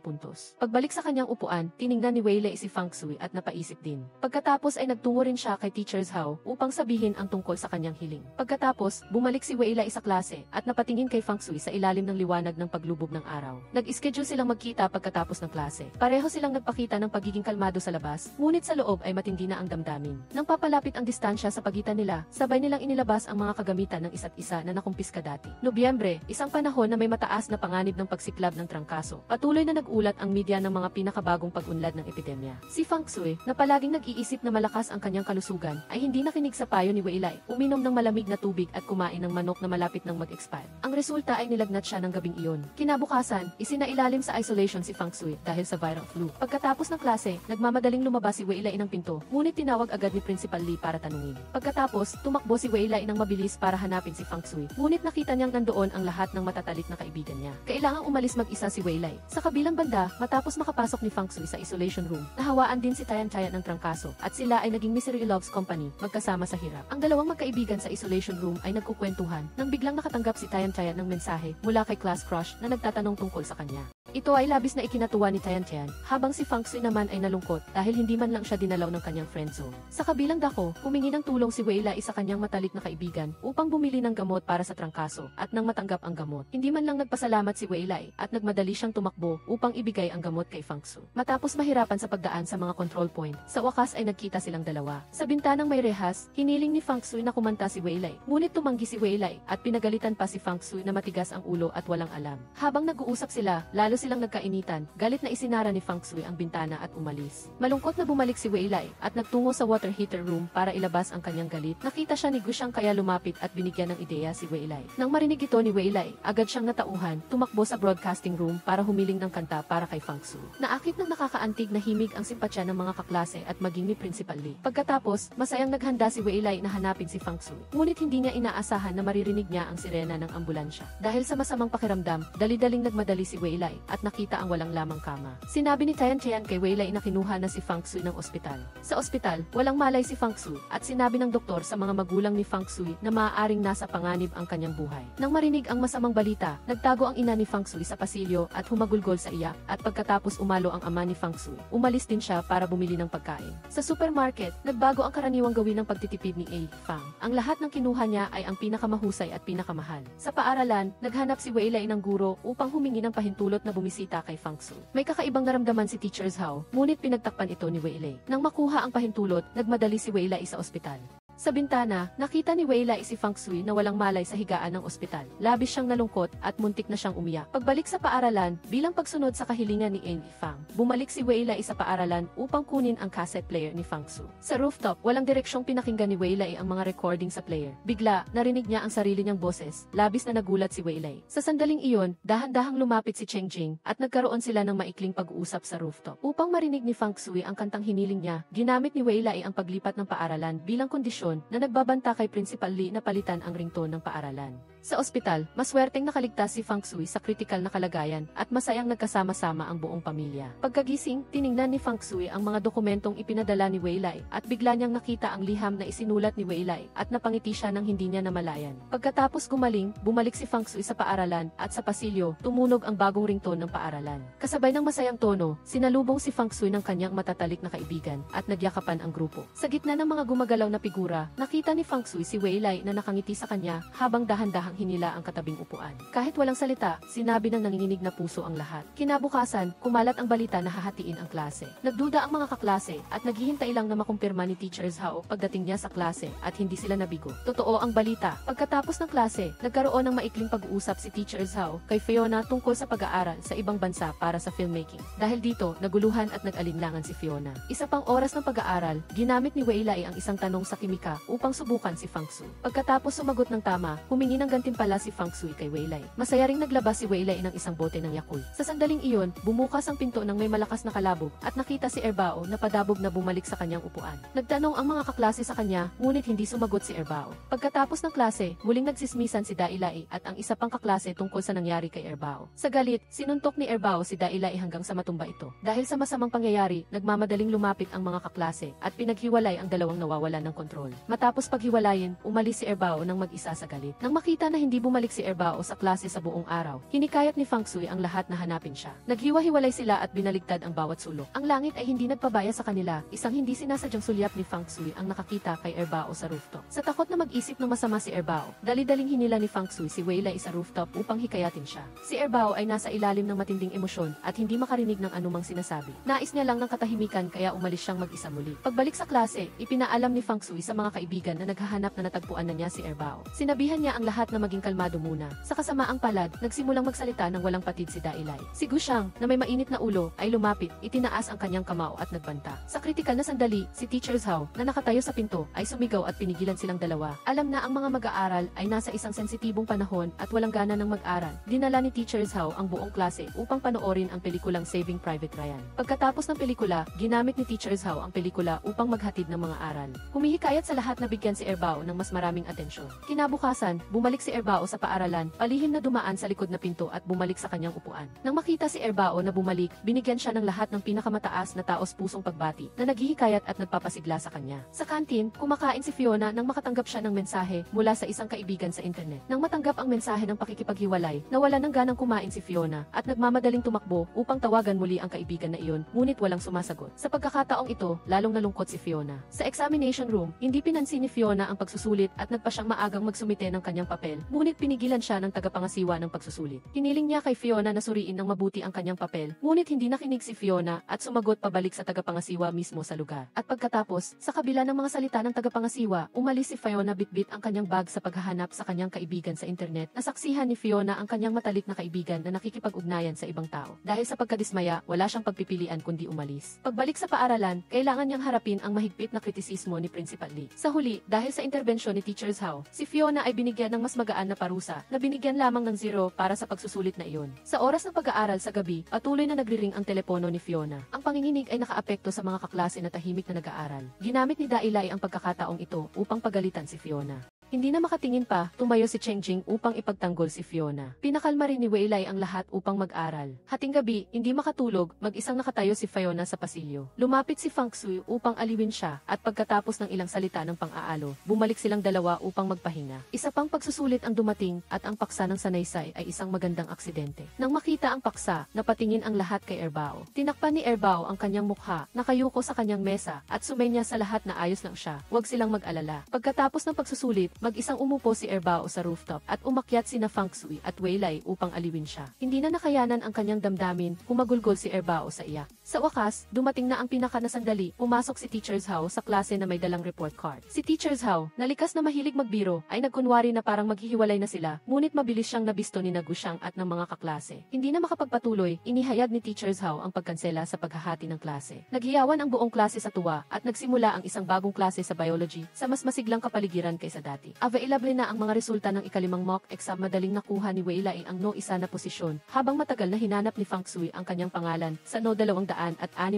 puntos. Pagbalik sa kanyang upuan, tiningnan ni Wei Lai si Fang Su at napaisip din. Pagkatapos ay nagtungo rin siya kay Teacher Zhao upang sabihin ang tungkol sa kanyang hiling. Pagkatapos, bumalik si Wei Lai sa klase at napatingin kay Fang Su sa ilalim ng liwanag ng paglubog ng araw. Nag-schedule silang magkita pagkatapos ng klase. Pareho silang nagpakita ng pagiging kalmado sa labas, ngunit sa loob ay matindi na ang damdamin. Nang papalapit ang distansya sa pagitan nila, sabay nilang inilabas ang mga kagamitan ng isa't isa na nakumpirma ka dati. Nobyembre, isang panahon na may mataas na panganib ng pagsiklab ng trangkaso. Patuloy na nag-ulat ang media ng mga pinakabagong pag-unlad ng epidemya. Si Feng Shui, na palaging nag-iisip na malakas ang kanyang kalusugan, ay hindi nakinig sa payo ni Wei Lai, uminom ng malamig na tubig at kumain ng manok na malapit ng mag-expire. Ang resulta ay nilagnat siya ng gabing iyon. Kinabukasan, isinailalim sa isolation si Feng Shui dahil sa viral flu. Pagkatapos ng klase, nagmamadaling lumabas si Wei Lai ng pinto, ngunit tinawag agad ni Principal Li para tanungin. Pagkatapos, tumakbo si Wei Lai ng mabilis para hanapin si Feng Shui, ngunit nakita niyang nandoon ang lahat ng matatalik na kaibigan niya. Kailangang umalis mag-isa si Wei Lai. Sa kabilang banda, matapos makapasok ni Feng Shui sa isolation room, nahawaan din si Tian Tian ng trangkaso, at sila ay naging Misery Loves Company, magkasama sa hirap. Ang dalawang magkaibigan sa isolation room ay nagkukwentuhan, nang biglang nakatanggap si Tian Tian ng mensahe mula kay class crush na nagtatanong tungkol sa kanya. Ito ay labis na ikinatuwa ni Tian Tian, habang si Feng Shui naman ay nalungkot dahil hindi man lang siya dinalaw ng kanyang friendzone. Sa kabilang dako, humingi ng tulong si Wei Lai sa kanyang matalik na kaibigan upang bumili ng gamot para sa trangkaso, at nang matanggap ang gamot, hindi man lang nagpasalamat si Wei Lai at nagmadali siyang tumakbo upang ibigay ang gamot kay Feng Shui. Matapos mahirapan sa pagdaan sa mga control point, sa wakas ay nagkita silang dalawa. Sa bintanang may rehas, hiniling ni Feng Shui na kumanta si Wei Lai, ngunit tumanggi si Wei Lai at pinagalitan pa si Feng Shui na matigas ang ulo at walang alam. Habang nag-uusap sila, lalo silang nagkainitan, galit na isinara ni Feng Shui ang bintana at umalis. Malungkot na bumalik si Wei Lai at nagtungo sa water heater room para ilabas ang kanyang galit. Nakita siya ni Gu Xiang kaya lumapit at binigyan ng ideya si Wei Lai. Nang marinig ito ni Wei Lai, agad siyang natauhan, tumakbo sa broadcasting room para humiling ng kanta para kay Feng Shui. Naakit ng nakakaantig na himig ang simpatya ng mga kaklase at maging ni Principal Li. Pagkatapos, masayang naghanda si Wei Lai na hanapin si Feng Shui. Ngunit hindi niya inaasahan na maririnig niya ang sirena ng ambulansya. Dahil sa masamang pakiramdam, dali-daling nagmadali si Wei Lai at nakita ang walang lamang kama. Sinabi ni Tian Tian kay Wei Lai na kinuha na si Feng Shui ng ospital. Sa ospital, walang malay si Feng Shui at sinabi ng doktor sa mga magulang ni Feng Shui na maaaring nasa panganib ang kanyang buhay. Nang marinig ang masamang balita, nagtago ang ina ni Feng Shui sa pasilyo at humagulgol sa iyak, at pagkatapos umalo ang ama ni Feng Shui, umalis din siya para bumili ng pagkain. Sa supermarket, nagbago ang karaniwang gawin ng pagtitipid ni A. Fang. Ang lahat ng kinuha niya ay ang pinakamahusay at pinakamahal. Sa paaralan, naghanap si Wei Lai ng guro upang humingi ng pahintulot na bumisita kay Feng Shui. May kakaibang naramdaman si Teacher Zhao, ngunit pinagtakpan ito ni Wei Lai. Nang makuha ang pahintulot, nagmadali si Wei Lai sa ospital. Sa bintana, nakita ni Wei Lai si Feng Shui na walang malay sa higaan ng ospital. Labis siyang nalungkot at muntik na siyang umiyak. Pagbalik sa paaralan, bilang pagsunod sa kahilingan ni N. Fang, bumalik si Wei Lai sa paaralan upang kunin ang cassette player ni Feng Shui. Sa rooftop, walang direksyong pinakinggan ni Wei Lai ang mga recording sa player. Bigla, narinig niya ang sarili niyang boses. Labis na nagulat si Wei Lai. Sa sandaling iyon, dahan-dahang lumapit si Cheng Jing at nagkaroon sila ng maikling pag-uusap sa rooftop. Upang marinig ni Feng Shui ang kantang hiniling niya, ginamit ni Wei Lai ang paglipat ng paaralan bilang kondisyon na nagbabanta kay Principal Li na palitan ang ringtone ng paaralan. Sa ospital, maswerteng nakaligtas si Feng Shui sa kritikal na kalagayan at masayang nagkasama-sama ang buong pamilya. Pagkagising, tiningnan ni Feng Shui ang mga dokumentong ipinadala ni Wei Lai at bigla niyang nakita ang liham na isinulat ni Wei Lai at napangiti siya nang hindi niya namalayan. Pagkatapos gumaling, bumalik si Feng Shui sa paaralan at sa pasilyo, tumunog ang bagong ringtone ng paaralan. Kasabay ng masayang tono, sinalubong si Feng Shui ng kanyang matatalik na kaibigan at nagyakapan ang grupo. Sa gitna ng mga gumagalaw na figura, nakita ni Feng Shui si Wei Lai na nakangiti sa kanya habang dahan-dahang hinila ang katabing upuan. Kahit walang salita, sinabi ng nanginginig na puso ang lahat. Kinabukasan, kumalat ang balita na hahatiin ang klase. Nagduda ang mga kaklase at naghihintay lang na makumpirma ni Teacher Zhao pagdating niya sa klase at hindi sila nabigo. Totoo ang balita. Pagkatapos ng klase, nagkaroon ng maikling pag-uusap si Teacher Zhao kay Fiona tungkol sa pag-aaral sa ibang bansa para sa filmmaking. Dahil dito, naguluhan at nag-alinlangan si Fiona. Isa pang oras ng pag-aaral, ginamit ni Wei Lai ang isang tanong sa kimika upang subukan si Feng Shui. Pagkatapos sumagot ng tama, humingi ng gantimpala si Feng Shui kay Wei Lai. Masaya ring naglabas si Wei Lai ng isang bote ng Yakult. Sa sandaling iyon, bumukas ang pinto ng may malakas na kalabog at nakita si Erbao na padabog na bumalik sa kanyang upuan. Nagtanong ang mga kaklase sa kanya, ngunit hindi sumagot si Erbao. Pagkatapos ng klase, muling nagsismisan si Dailai at ang isa pang kaklase tungkol sa nangyari kay Erbao. Sa galit, sinuntok ni Erbao si Dailai hanggang sa matumba ito. Dahil sa masamang pangyayari, nagmamadaling lumapit ang mga kaklase at pinaghiwalay ang dalawang nawawalan ng kontrol. Matapos paghiwalayin, umalis si Erbao nang mag-isa sa galit. Nang makita na hindi bumalik si Erbao sa klase sa buong araw, hinikayat ni Feng Shui ang lahat na hanapin siya. Naghiwa-hiwalay sila at binaligtad ang bawat sulok. Ang langit ay hindi nagpabaya sa kanila, isang hindi sinasadyang sulyap ni Feng Shui ang nakakita kay Erbao sa rooftop. Sa takot na mag-isip ng masama si Erbao, dali-daling hinila ni Feng Shui si Wei Lai sa rooftop upang hikayatin siya. Si Erbao ay nasa ilalim ng matinding emosyon at hindi makarinig ng anumang sinasabi. Nais niya lang ng katahimikan kaya umalis siyang mag-isa muli. Pagbalik sa klase, ipinaalam ni Feng Shui sa mga kaibigan na naghahanap na natagpuan na niya si Erbao. Sinabihan niya ang lahat ng maging kalmado muna. Sa kasamaang palad, nagsimulang magsalita ng walang patid si Dailay. Si Gushang, na may mainit na ulo, ay lumapit, itinaas ang kanyang kamao at nagbanta. Sa kritikal na sandali, si Teacher Zhao, na nakatayo sa pinto, ay sumigaw at pinigilan silang dalawa. Alam na ang mga mag-aaral ay nasa isang sensitibong panahon at walang gana ng mag-aral. Dinala ni Teacher Zhao ang buong klase upang panoorin ang pelikulang Saving Private Ryan. Pagkatapos ng pelikula, ginamit ni Teacher Zhao ang pelikula upang maghatid ng mga aral. Humihikayat sa lahat na bigyan si Erbao ng mas maraming atensyon. Kinabukasan, bumalik si Erbao sa paaralan, palihim na dumaan sa likod na pinto at bumalik sa kanyang upuan. Nang makita si Erbao na bumalik, binigyan siya ng lahat ng pinakamataas na taos-pusong pagbati na naghihikayat at nagpapasigla sa kanya. Sa kantin, kumakain si Fiona nang makatanggap siya ng mensahe mula sa isang kaibigan sa internet. Nang matanggap ang mensahe ng pakikipaghiwalay, nawala ng ganang kumain si Fiona at nagmamadaling tumakbo upang tawagan muli ang kaibigan na iyon, ngunit walang sumasagot. Sa pagkakataong ito, lalong nalungkot si Fiona. Sa examination room, hindi pinansin ni Fiona ang pagsusulit at nagpa siyang maagang magsumite ng kanyang papel, ngunit pinigilan siya ng tagapangasiwa ng pagsusulit. Hiniling niya kay Fiona na suriin ng mabuti ang kanyang papel, ngunit hindi nakinig si Fiona at sumagot pabalik sa tagapangasiwa mismo sa lugar. At pagkatapos, sa kabila ng mga salita ng tagapangasiwa, umalis si Fiona bitbit ang kanyang bag sa paghahanap sa kanyang kaibigan sa internet. Nasaksihan ni Fiona ang kanyang matalik na kaibigan na nakikipag-ugnayan sa ibang tao. Dahil sa pagkadismaya, wala siyang pagpipilian kundi umalis. Pagbalik sa paaralan, kailangan niyang harapin ang mahigpit na kritisismo ni Principal Lee. Sa huli, dahil sa interbensyon ni Teacher Zhao, si Fiona ay binigyan ng mas magaan na parusa, na binigyan lamang ng 0 para sa pagsusulit na iyon. Sa oras ng pag-aaral sa gabi, patuloy na nagriring ang telepono ni Fiona. Ang panginginig ay nakaapekto sa mga kaklase na tahimik na nag-aaral. Ginamit ni Dailay ang pagkakataong ito upang pagalitan si Fiona. Hindi na makatingin pa, tumayo si Cheng Jing upang ipagtanggol si Fiona. Pinakalma rin ni Weilai ang lahat upang mag-aral. Hating gabi, hindi makatulog, mag-isang nakatayo si Fiona sa pasilyo. Lumapit si Fang Sui upang aliwin siya, at pagkatapos ng ilang salita ng pang-aalo, bumalik silang dalawa upang magpahinga. Isa pang pagsusulit ang dumating, at ang paksa ng sanaysay ay isang magandang aksidente. Nang makita ang paksa, napatingin ang lahat kay Erbao. Tinakpan ni Erbao ang kanyang mukha, nakayuko sa kanyang mesa, at sumenya sa lahat na ayos lang siya. Huwag silang mag-alala. Pagkatapos ng pagsusulit, mag-isang umupo si Erbao sa rooftop at umakyat sina Fang Sui at Weilai upang aliwin siya. Hindi na nakayanan ang kanyang damdamin, humagulgol si Erbao sa iyak. Sa wakas, dumating na ang pinaka na sandali, pumasok si Teacher Zhao sa klase na may dalang report card. Si Teacher Zhao, na likas na mahilig magbiro, ay nagkunwari na parang maghihiwalay na sila, ngunit mabilis siyang nabisto ni Gushang at ng mga kaklase. Hindi na makapagpatuloy, inihayag ni Teacher Zhao ang pagkansela sa paghahati ng klase. Naghiyawan ang buong klase sa tuwa at nagsimula ang isang bagong klase sa biology sa mas masiglang kapaligiran kaysa dati. Available na ang mga resulta ng ikalimang mock exam, madaling nakuha ni Weilai ang no 1 na posisyon, habang matagal na hinanap ni Fang Sui ang kanyang pangalan sa no 206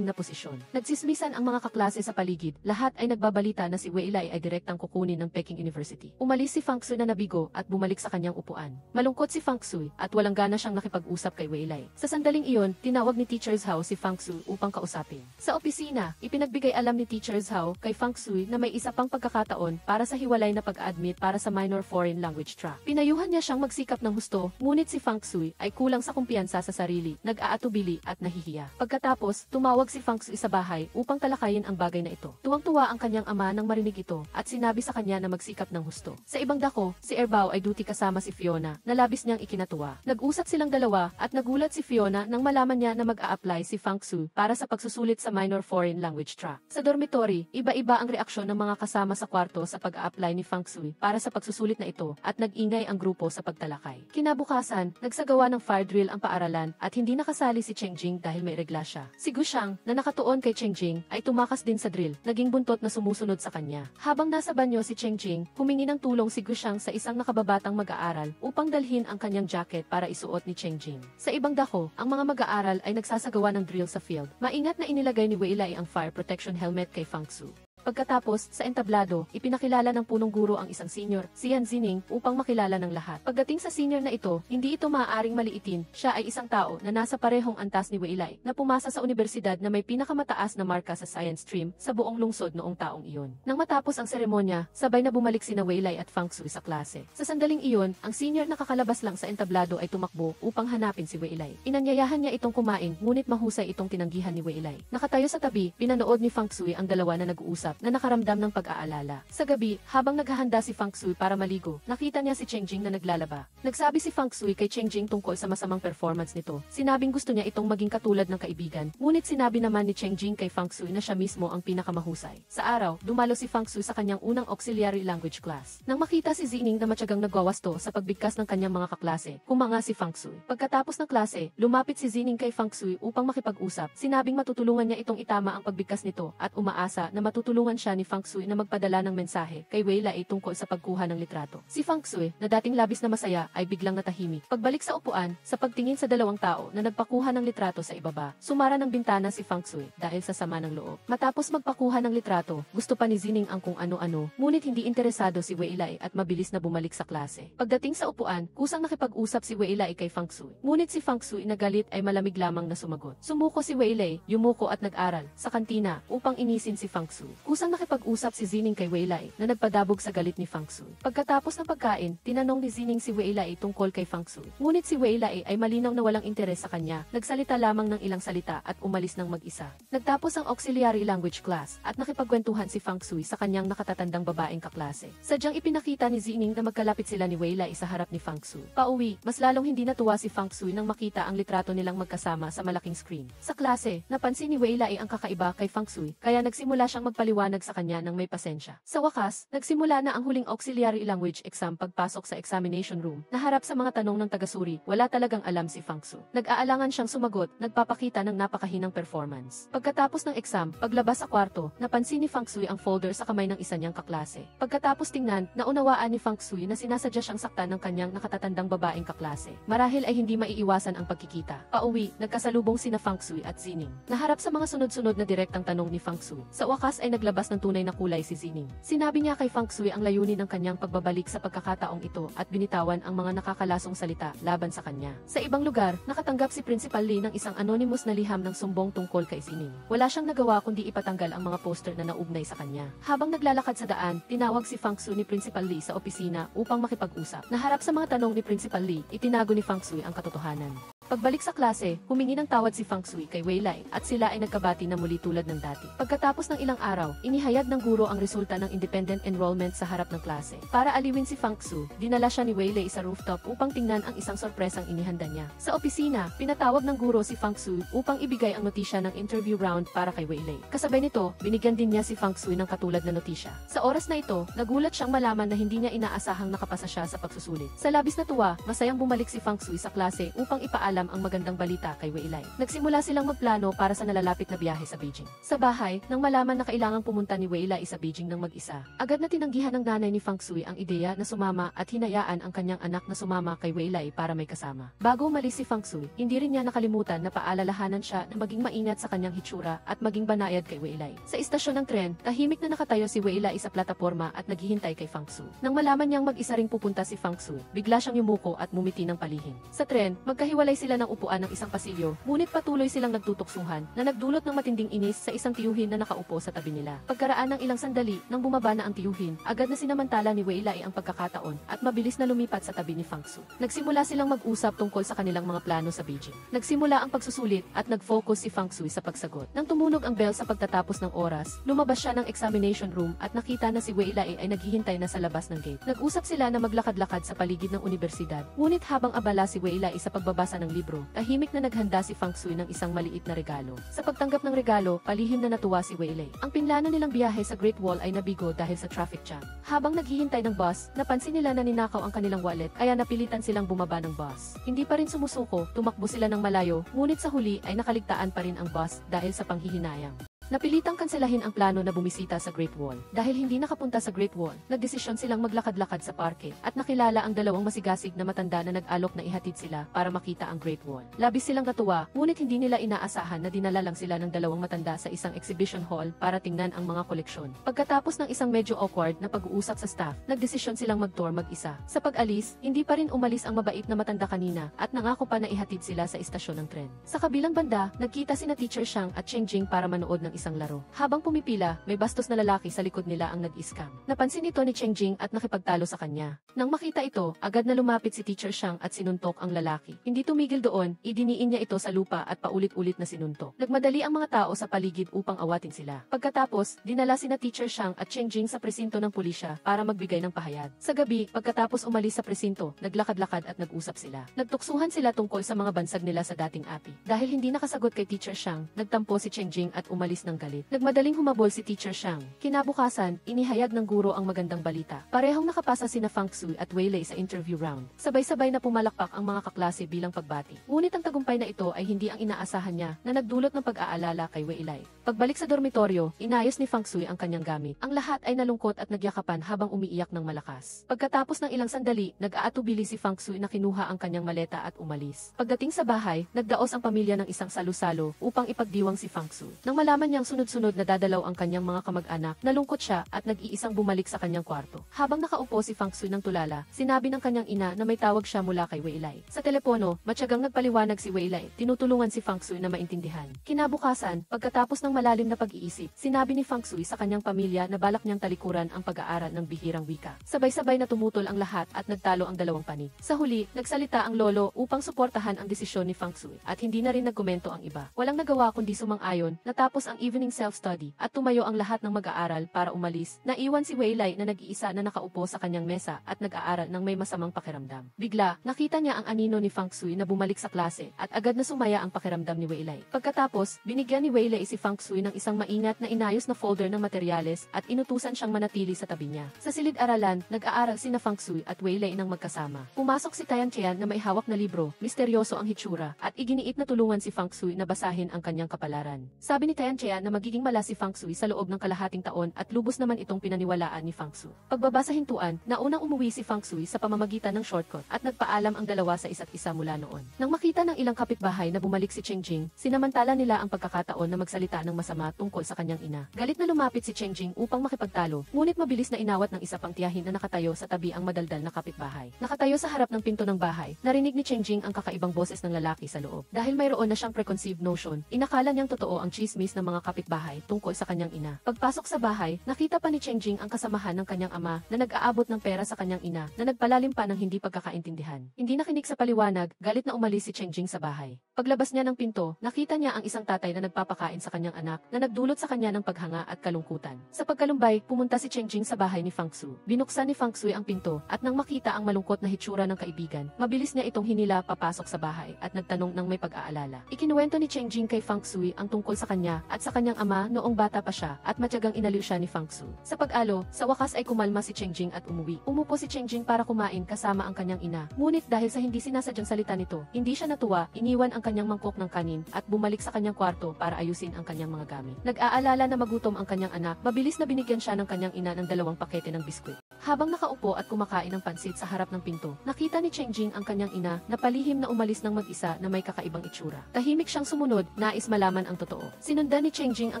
na posisyon. Nagsismisan ang mga kaklase sa paligid, lahat ay nagbabalita na si Weilai ay direktang kukunin ng Peking University. Umalis si Fang Sui na nabigo at bumalik sa kanyang upuan. Malungkot si Fang Sui at walang gana siyang nakipag-usap kay Weilai. Sa sandaling iyon, tinawag ni Teacher Zhao si Fang Sui upang kausapin. Sa opisina, ipinagbigay alam ni Teacher Zhao kay Fang Sui na may isa pang pagkakataon para sa hiwalay na pag-admit para sa minor foreign language track. Pinayuhan niya siyang magsikap ng husto, ngunit si Fang Sui ay kulang sa kumpiyansa sa sarili, nag-aatubili at nahihiya. Pagkatapos, tumawag si Fang Sui sa bahay upang talakayin ang bagay na ito. Tuwang-tuwa ang kanyang ama nang marinig ito at sinabi sa kanya na magsikap ng husto. Sa ibang dako, si Erbao ay duty kasama si Fiona na labis niyang ikinatuwa. Nag-usap silang dalawa at nagulat si Fiona nang malaman niya na mag-a-apply si Fang Sui para sa pagsusulit sa minor foreign language track. Sa dormitory, iba-iba ang reaksyon ng mga kasama sa kwarto sa pag-a-apply ni Fang Sui para sa pagsusulit na ito at nag-ingay ang grupo sa pagtalakay. Kinabukasan, nagsagawa ng fire drill ang paaralan at hindi nakasali si Cheng Jing dahil may regla siya. Si Gushang, na nakatuon kay Cheng Jing, ay tumakas din sa drill, naging buntot na sumusunod sa kanya. Habang nasa banyo si Cheng Jing, humingi ng tulong si Gushang sa isang nakababatang mag-aaral upang dalhin ang kanyang jacket para isuot ni Cheng Jing. Sa ibang dako, ang mga mag-aaral ay nagsasagawa ng drill sa field. Maingat na inilagay ni Weilai ang fire protection helmet kay Fang Sui. Pagkatapos, sa entablado, ipinakilala ng punong guro ang isang senior, si Yan Zining, upang makilala ng lahat. Pagdating sa senior na ito, hindi ito maaaring maliitin, siya ay isang tao na nasa parehong antas ni Weilai, na pumasa sa universidad na may pinakamataas na marka sa science stream sa buong lungsod noong taong iyon. Nang matapos ang seremonya, sabay na bumalik sina Weilai at Fang Sui sa klase. Sa sandaling iyon, ang senior na kakalabas lang sa entablado ay tumakbo upang hanapin si Weilai. Inanyayahan niya itong kumain, ngunit mahusay itong tinanggihan ni Weilai. Nakatayo sa tabi, pinanood ni Fang Sui ang dalawa na nag-uusap usap na nakaramdam ng pag-aalala. Sa gabi, habang naghahanda si Fang Shui para maligo, nakita niya si Cheng Jing na naglalaba. Nagsabi si Fang Shui kay Cheng Jing tungkol sa masamang performance nito. Sinabing gusto niya itong maging katulad ng kaibigan. Ngunit sinabi naman ni Cheng Jing kay Fang Shui na siya mismo ang pinakamahusay. Sa araw, dumalo si Fang Shui sa kanyang unang auxiliary language class. Nang makita si Zining na matyagang nagwawasto sa pagbigkas ng kanyang mga kaklase, humanga si Fang Shui. Pagkatapos ng klase, lumapit si Zining kay Fang Shui upang makipag-usap. Sinabing matutulungan niya itong itama ang pagbigkas nito at umaasa na matutulungan siya ni Fang Shui na magpadala ng mensahe kay Wei Lai tungkol sa pagkuha ng litrato. Si Fang Shui, na dating labis na masaya, ay biglang natahimik. Pagbalik sa upuan, sa pagtingin sa dalawang tao na nagpakuha ng litrato sa ibaba, sumara ng bintana si Fang Shui dahil sa sama ng loob. Matapos magpakuha ng litrato, gusto pa ni Zining ang kung ano-ano, ngunit hindi interesado si Wei Lai at mabilis na bumalik sa klase. Pagdating sa upuan, kusang nakipag-usap si Wei Lai kay Fang Shui. Ngunit si Fang Shui na galit ay malamig lamang na sumagot. Sumuko si Wei Lai, yumuko at nag-aral sa kantina upang inisin si Fang Shui. Kusang nakipag-usap si Zining kay Wei Lai na nagpadabog sa galit ni Fang Shui. Pagkatapos ng pagkain, tinanong ni Zining si Wei Lai tungkol kay Fang Shui. Ngunit si Wei Lai ay malinaw na walang interes sa kanya, nagsalita lamang ng ilang salita at umalis ng mag-isa. Nagtapos ang auxiliary language class at nakipagkwentuhan si Fang Shui sa kanyang nakatatandang babaeng kaklase. Sadyang ipinakita ni Zining na magkalapit sila ni Wei Lai sa harap ni Fang Shui. Pauwi, mas lalong hindi natuwa si Fang Shui nang makita ang litrato nilang magkasama sa malaking screen. Sa klase, napansin ni Wei Lai ang kakaiba kay Fang Shui, kaya nagsimula siyang magpaliwanag sa kanya ng may pasensya. Sa wakas, nagsimula na ang huling auxiliary language exam. Pagpasok sa examination room, naharap sa mga tanong ng tagasuri, wala talagang alam si Fang Shui. Nag-aalangan siyang sumagot, nagpapakita ng napakahinang performance. Pagkatapos ng exam, paglabas sa kwarto, napansin ni Fang Shui ang folder sa kamay ng isa niyang kaklase. Pagkatapos tingnan, naunawaan ni Fang Shui na sinasadya siyang saktan ng kanyang nakatatandang babaeng kaklase. Marahil ay hindi maiiwasan ang pagkikita. Pauwi, nagkasalubong sina Fang Shui at Zining. Naharap sa mga sunod-sunod na direktang tanong ni Fang Shui. Sa wakas ay naglabas ng tunay na kulay si Zining. Sinabi niya kay Fang Shui ang layunin ng kanyang pagbabalik sa pagkakataong ito at binitawan ang mga nakakalasong salita laban sa kanya. Sa ibang lugar, nakatanggap si Principal Lee ng isang anonymous na liham ng sumbong tungkol kay Zining. Wala siyang nagawa kundi ipatanggal ang mga poster na naugnay sa kanya. Habang naglalakad sa daan, tinawag si Fang Shui ni Principal Lee sa opisina upang makipag-usap. Naharap sa mga tanong ni Principal Lee, itinago ni Fang Shui ang katotohanan. Pagbalik sa klase, humingi ng tawad si Fang Shui kay Wei Lai at sila ay nagkabati na muli tulad ng dati. Pagkatapos ng ilang araw, inihayag ng guro ang resulta ng independent enrollment sa harap ng klase. Para aliwin si Fang Shui, dinala siya ni Wei Lai sa rooftop upang tingnan ang isang sorpresang inihanda niya. Sa opisina, pinatawag ng guro si Fang Shui upang ibigay ang notisya ng interview round para kay Wei Lai. Kasabay nito, binigyan din niya si Fang Shui ng katulad na notisya. Sa oras na ito, nagulat siyang malaman na hindi niya inaasahang nakapasa siya sa pagsusulit. Sa labis na tuwa, masayang bumalik si Fang Shui sa klase upang ipaalam ang magandang balita kay Wei Lai. Nagsimula silang magplano para sa nalalapit na biyahe sa Beijing. Sa bahay, nang malaman na kailangang pumunta ni Wei Lai sa Beijing ng mag-isa, agad na tinanggihan ng nanay ni Fang Shui ang ideya na sumama at hinayaan ang kanyang anak na sumama kay Wei Lai para may kasama. Bago umalis si Fang Shui, hindi rin niya nakalimutan na paalalahanan siya na maging maingat sa kanyang hitsura at maging banayad kay Wei Lai. Sa istasyon ng tren, tahimik na nakatayo si Wei Lai sa plataporma at naghihintay kay Fang Shui. Nang malaman niyang mag-isa ring pupunta si Fang Shui, bigla siyang yumuko at mumiti ng palihim. Sa tren, magkahiwalay sila ng upuan ng isang pasilyo, ngunit patuloy silang nagtutuksuhan na nagdulot ng matinding inis sa isang tiyuhin na nakaupo sa tabi nila. Pagkaraan ng ilang sandali, nang bumaba na ang tiyuhin, agad na sinamantala ni Wei Lai ang pagkakataon at mabilis na lumipat sa tabi ni Fang Shui. Nagsimula silang mag-usap tungkol sa kanilang mga plano sa Beijing. Nagsimula ang pagsusulit at nag-focus si Fang Shui sa pagsagot. Nang tumunog ang bell sa pagtatapos ng oras, lumabas siya ng examination room at nakita na si Wei Lai ay naghihintay na sa labas ng gate. Nag-usap sila na maglakad-lakad sa paligid ng unibersidad. Ngunit habang abala si Wei Lai sa pagbabasa ng libro, tahimik na naghanda si Fang Shui ng isang maliit na regalo. Sa pagtanggap ng regalo, palihim na natuwa si Wei Lai. Ang pinlano nilang biyahe sa Great Wall ay nabigo dahil sa traffic jam. Habang naghihintay ng bus, napansin nila na ninakaw ang kanilang wallet, kaya napilitan silang bumaba ng bus. Hindi pa rin sumusuko, tumakbo sila ng malayo, ngunit sa huli ay nakaligtaan pa rin ang bus dahil sa panghihinayang. Napilitang kanselahin ang plano na bumisita sa Great Wall. Dahil hindi nakapunta sa Great Wall, nagdesisyon silang maglakad-lakad sa parke at nakilala ang dalawang masigasig na matanda na nag-alok na ihatid sila para makita ang Great Wall. Labis silang natuwa, ngunit hindi nila inaasahan na dinala lang sila ng dalawang matanda sa isang exhibition hall para tingnan ang mga koleksyon. Pagkatapos ng isang medyo awkward na pag-uusap sa staff, nagdesisyon silang mag-tour mag-isa. Sa pag-alis, hindi pa rin umalis ang mabait na matanda kanina at nangako pa na ihatid sila sa istasyon ng tren. Sa kabilang banda, nagkita sina Teacher Shang at Cheng Jing para manood ng ng isang laro. Habang pumipila, may bastos na lalaki sa likod nila ang nag-scam. Napansin ito ni Cheng Jing at nakipagtalo sa kanya. Nang makita ito, agad na lumapit si Teacher Shang at sinuntok ang lalaki. Hindi tumigil doon, idiniin niya ito sa lupa at paulit-ulit na sinuntok. Nagmadali ang mga tao sa paligid upang awatin sila. Pagkatapos, dinala sina Teacher Shang at Cheng Jing sa presinto ng pulisya para magbigay ng pahayag. Sa gabi, pagkatapos umalis sa presinto, naglakad-lakad at nag-usap sila. Nagtuksuhan sila tungkol sa mga bansag nila sa dating api. Dahil hindi nakasagot kay Teacher Shang, nagtampo si Cheng Jing at umalis ng galit. Nagmadaling humabol si Teacher Shang. Kinabukasan, inihayag ng guro ang magandang balita. Parehong nakapasa sina Fang Sui at Wei Lei sa interview round. Sabay-sabay na pumalakpak ang mga kaklase bilang pagbati. Ngunit ang tagumpay na ito ay hindi ang inaasahan niya na nagdulot ng pag-aalala kay Wei Lei. Pagbalik sa dormitoryo, inayos ni Fang Sui ang kanyang gamit. Ang lahat ay nalungkot at nagyakapan habang umiiyak ng malakas. Pagkatapos ng ilang sandali, nag-aatubili si Fang Sui na kinuha ang kanyang maleta at umalis. Pagdating sa bahay, nagdaos ang pamilya ng isang salu-salo upang ipagdiwang si Fang Sui. Nang malaman niyang sunod-sunod na dadalaw ang kanyang mga kamag-anak, nalungkot siya at nag-iisang bumalik sa kanyang kwarto. Habang nakaupo si Fang Sui ng tulala, sinabi ng kanyang ina na may tawag siya mula kay Wei Lei. Sa telepono, matyagang nagpaliwanag si Wei Lei, tinutulungan si Fang Sui na maintindihan. Kinabukasan, pagkatapos ng malalim na pag-iisip, sinabi ni Fang Sui sa kanyang pamilya na balak niyang talikuran ang pag-aaral ng bihirang wika. Sabay-sabay na tumutol ang lahat at nagtalo ang dalawang panig. Sa huli, nagsalita ang lolo upang suportahan ang desisyon ni Fang Sui at hindi na rin nagkomento ang iba. Walang nagawa kundi sumang-ayon, natapos ang evening self-study at tumayo ang lahat ng mag-aaral para umalis. Naiwan si Wei Lei na nag-iisa na nakaupo sa kanyang mesa at nag-aaral ng may masamang pakiramdam. Bigla, nakita niya ang anino ni Fang Sui na bumalik sa klase at agad na sumaya ang pakiramdam ni Wei Lei. Pagkatapos, binigyan ni Wei Lei si Fang Sui ng isang maingat na inayos na folder ng materyales at inutusan siyang manatili sa tabi niya. Sa silid-aralan, nag-aaral sina Fang Sui at Wei Lei ng magkasama. Pumasok si Tian Qian na may hawak na libro, misteryoso ang hitsura, at iginiit na tulungan si Fang Sui na basahin ang kanyang kapalaran. Sabi ni Tian Qian na magiging mala si Fang Sui sa loob ng kalahating taon at lubos naman itong pinaniwalaan ni Fang Sui. Pagbaba sa hintuan, naunang umuwi si Fang Sui sa pamamagitan ng shortcut at nagpaalam ang dalawa sa isa't isa mula noon. Nang makita ng ilang kapitbahay na bumalik si Cheng Jing, sinamantala nila ang pagkakataon na magsalita ng masama tungkol sa kanyang ina. Galit na lumapit si Cheng Jing upang makipagtalo, ngunit mabilis na inawat ng isa pang tiyahin na nakatayo sa tabi ang madaldal na kapitbahay. Nakatayo sa harap ng pinto ng bahay, narinig ni Cheng Jing ang kakaibang boses ng lalaki sa loob. Dahil mayroon na siyang preconceived notion, inakala niyang totoo ang chismis ng mga kapitbahay tungkol sa kanyang ina. Pagpasok sa bahay, nakita pa ni Cheng Jing ang kasamahan ng kanyang ama na nag-aabot ng pera sa kanyang ina na nagpalalim pa ng hindi pagkakaintindihan. Hindi nakinig sa paliwanag, galit na umalis si Cheng Jing sa bahay. Paglabas niya ng pinto, nakita niya ang isang tatay na nagpapakain sa kanyang anak na nagdulot sa kanya ng paghanga at kalungkutan. Sa pagkalumbay, pumunta si Cheng Jing sa bahay ni Fang Sui. Binuksan ni Fang Sui ang pinto at nang makita ang malungkot na hitsura ng kaibigan, mabilis niya itong hinila papasok sa bahay at nagtanong ng may pag-aalala. Ikinuwento ni Cheng Jing kay Fang Sui ang tungkol sa kanya at sa kanyang ama noong bata pa siya at matyagang inaliw siya ni Fang Sui. Sa pag-alo, sa wakas ay kumalma si Cheng Jing at umuwi. Umupo si Cheng Jing para kumain kasama ang kanyang ina. Ngunit dahil sa hindi sinasadyang salita nito, hindi siya natuwa, iniwan ang kanyang mangkok ng kanin at bumalik sa kanyang kwarto para ayusin ang kanyang mga gamit. Nag-aalala na magutom ang kanyang anak, mabilis na binigyan siya ng kanyang ina ng 2 pakete ng biskwit. Habang nakaupo at kumakain ng pansit sa harap ng pinto, nakita ni Cheng Jing ang kanyang ina na palihim na umalis ng mag-isa na may kakaibang itsura. Tahimik siyang sumunod, nais malaman ang totoo. Sinundan ni Cheng Jing ang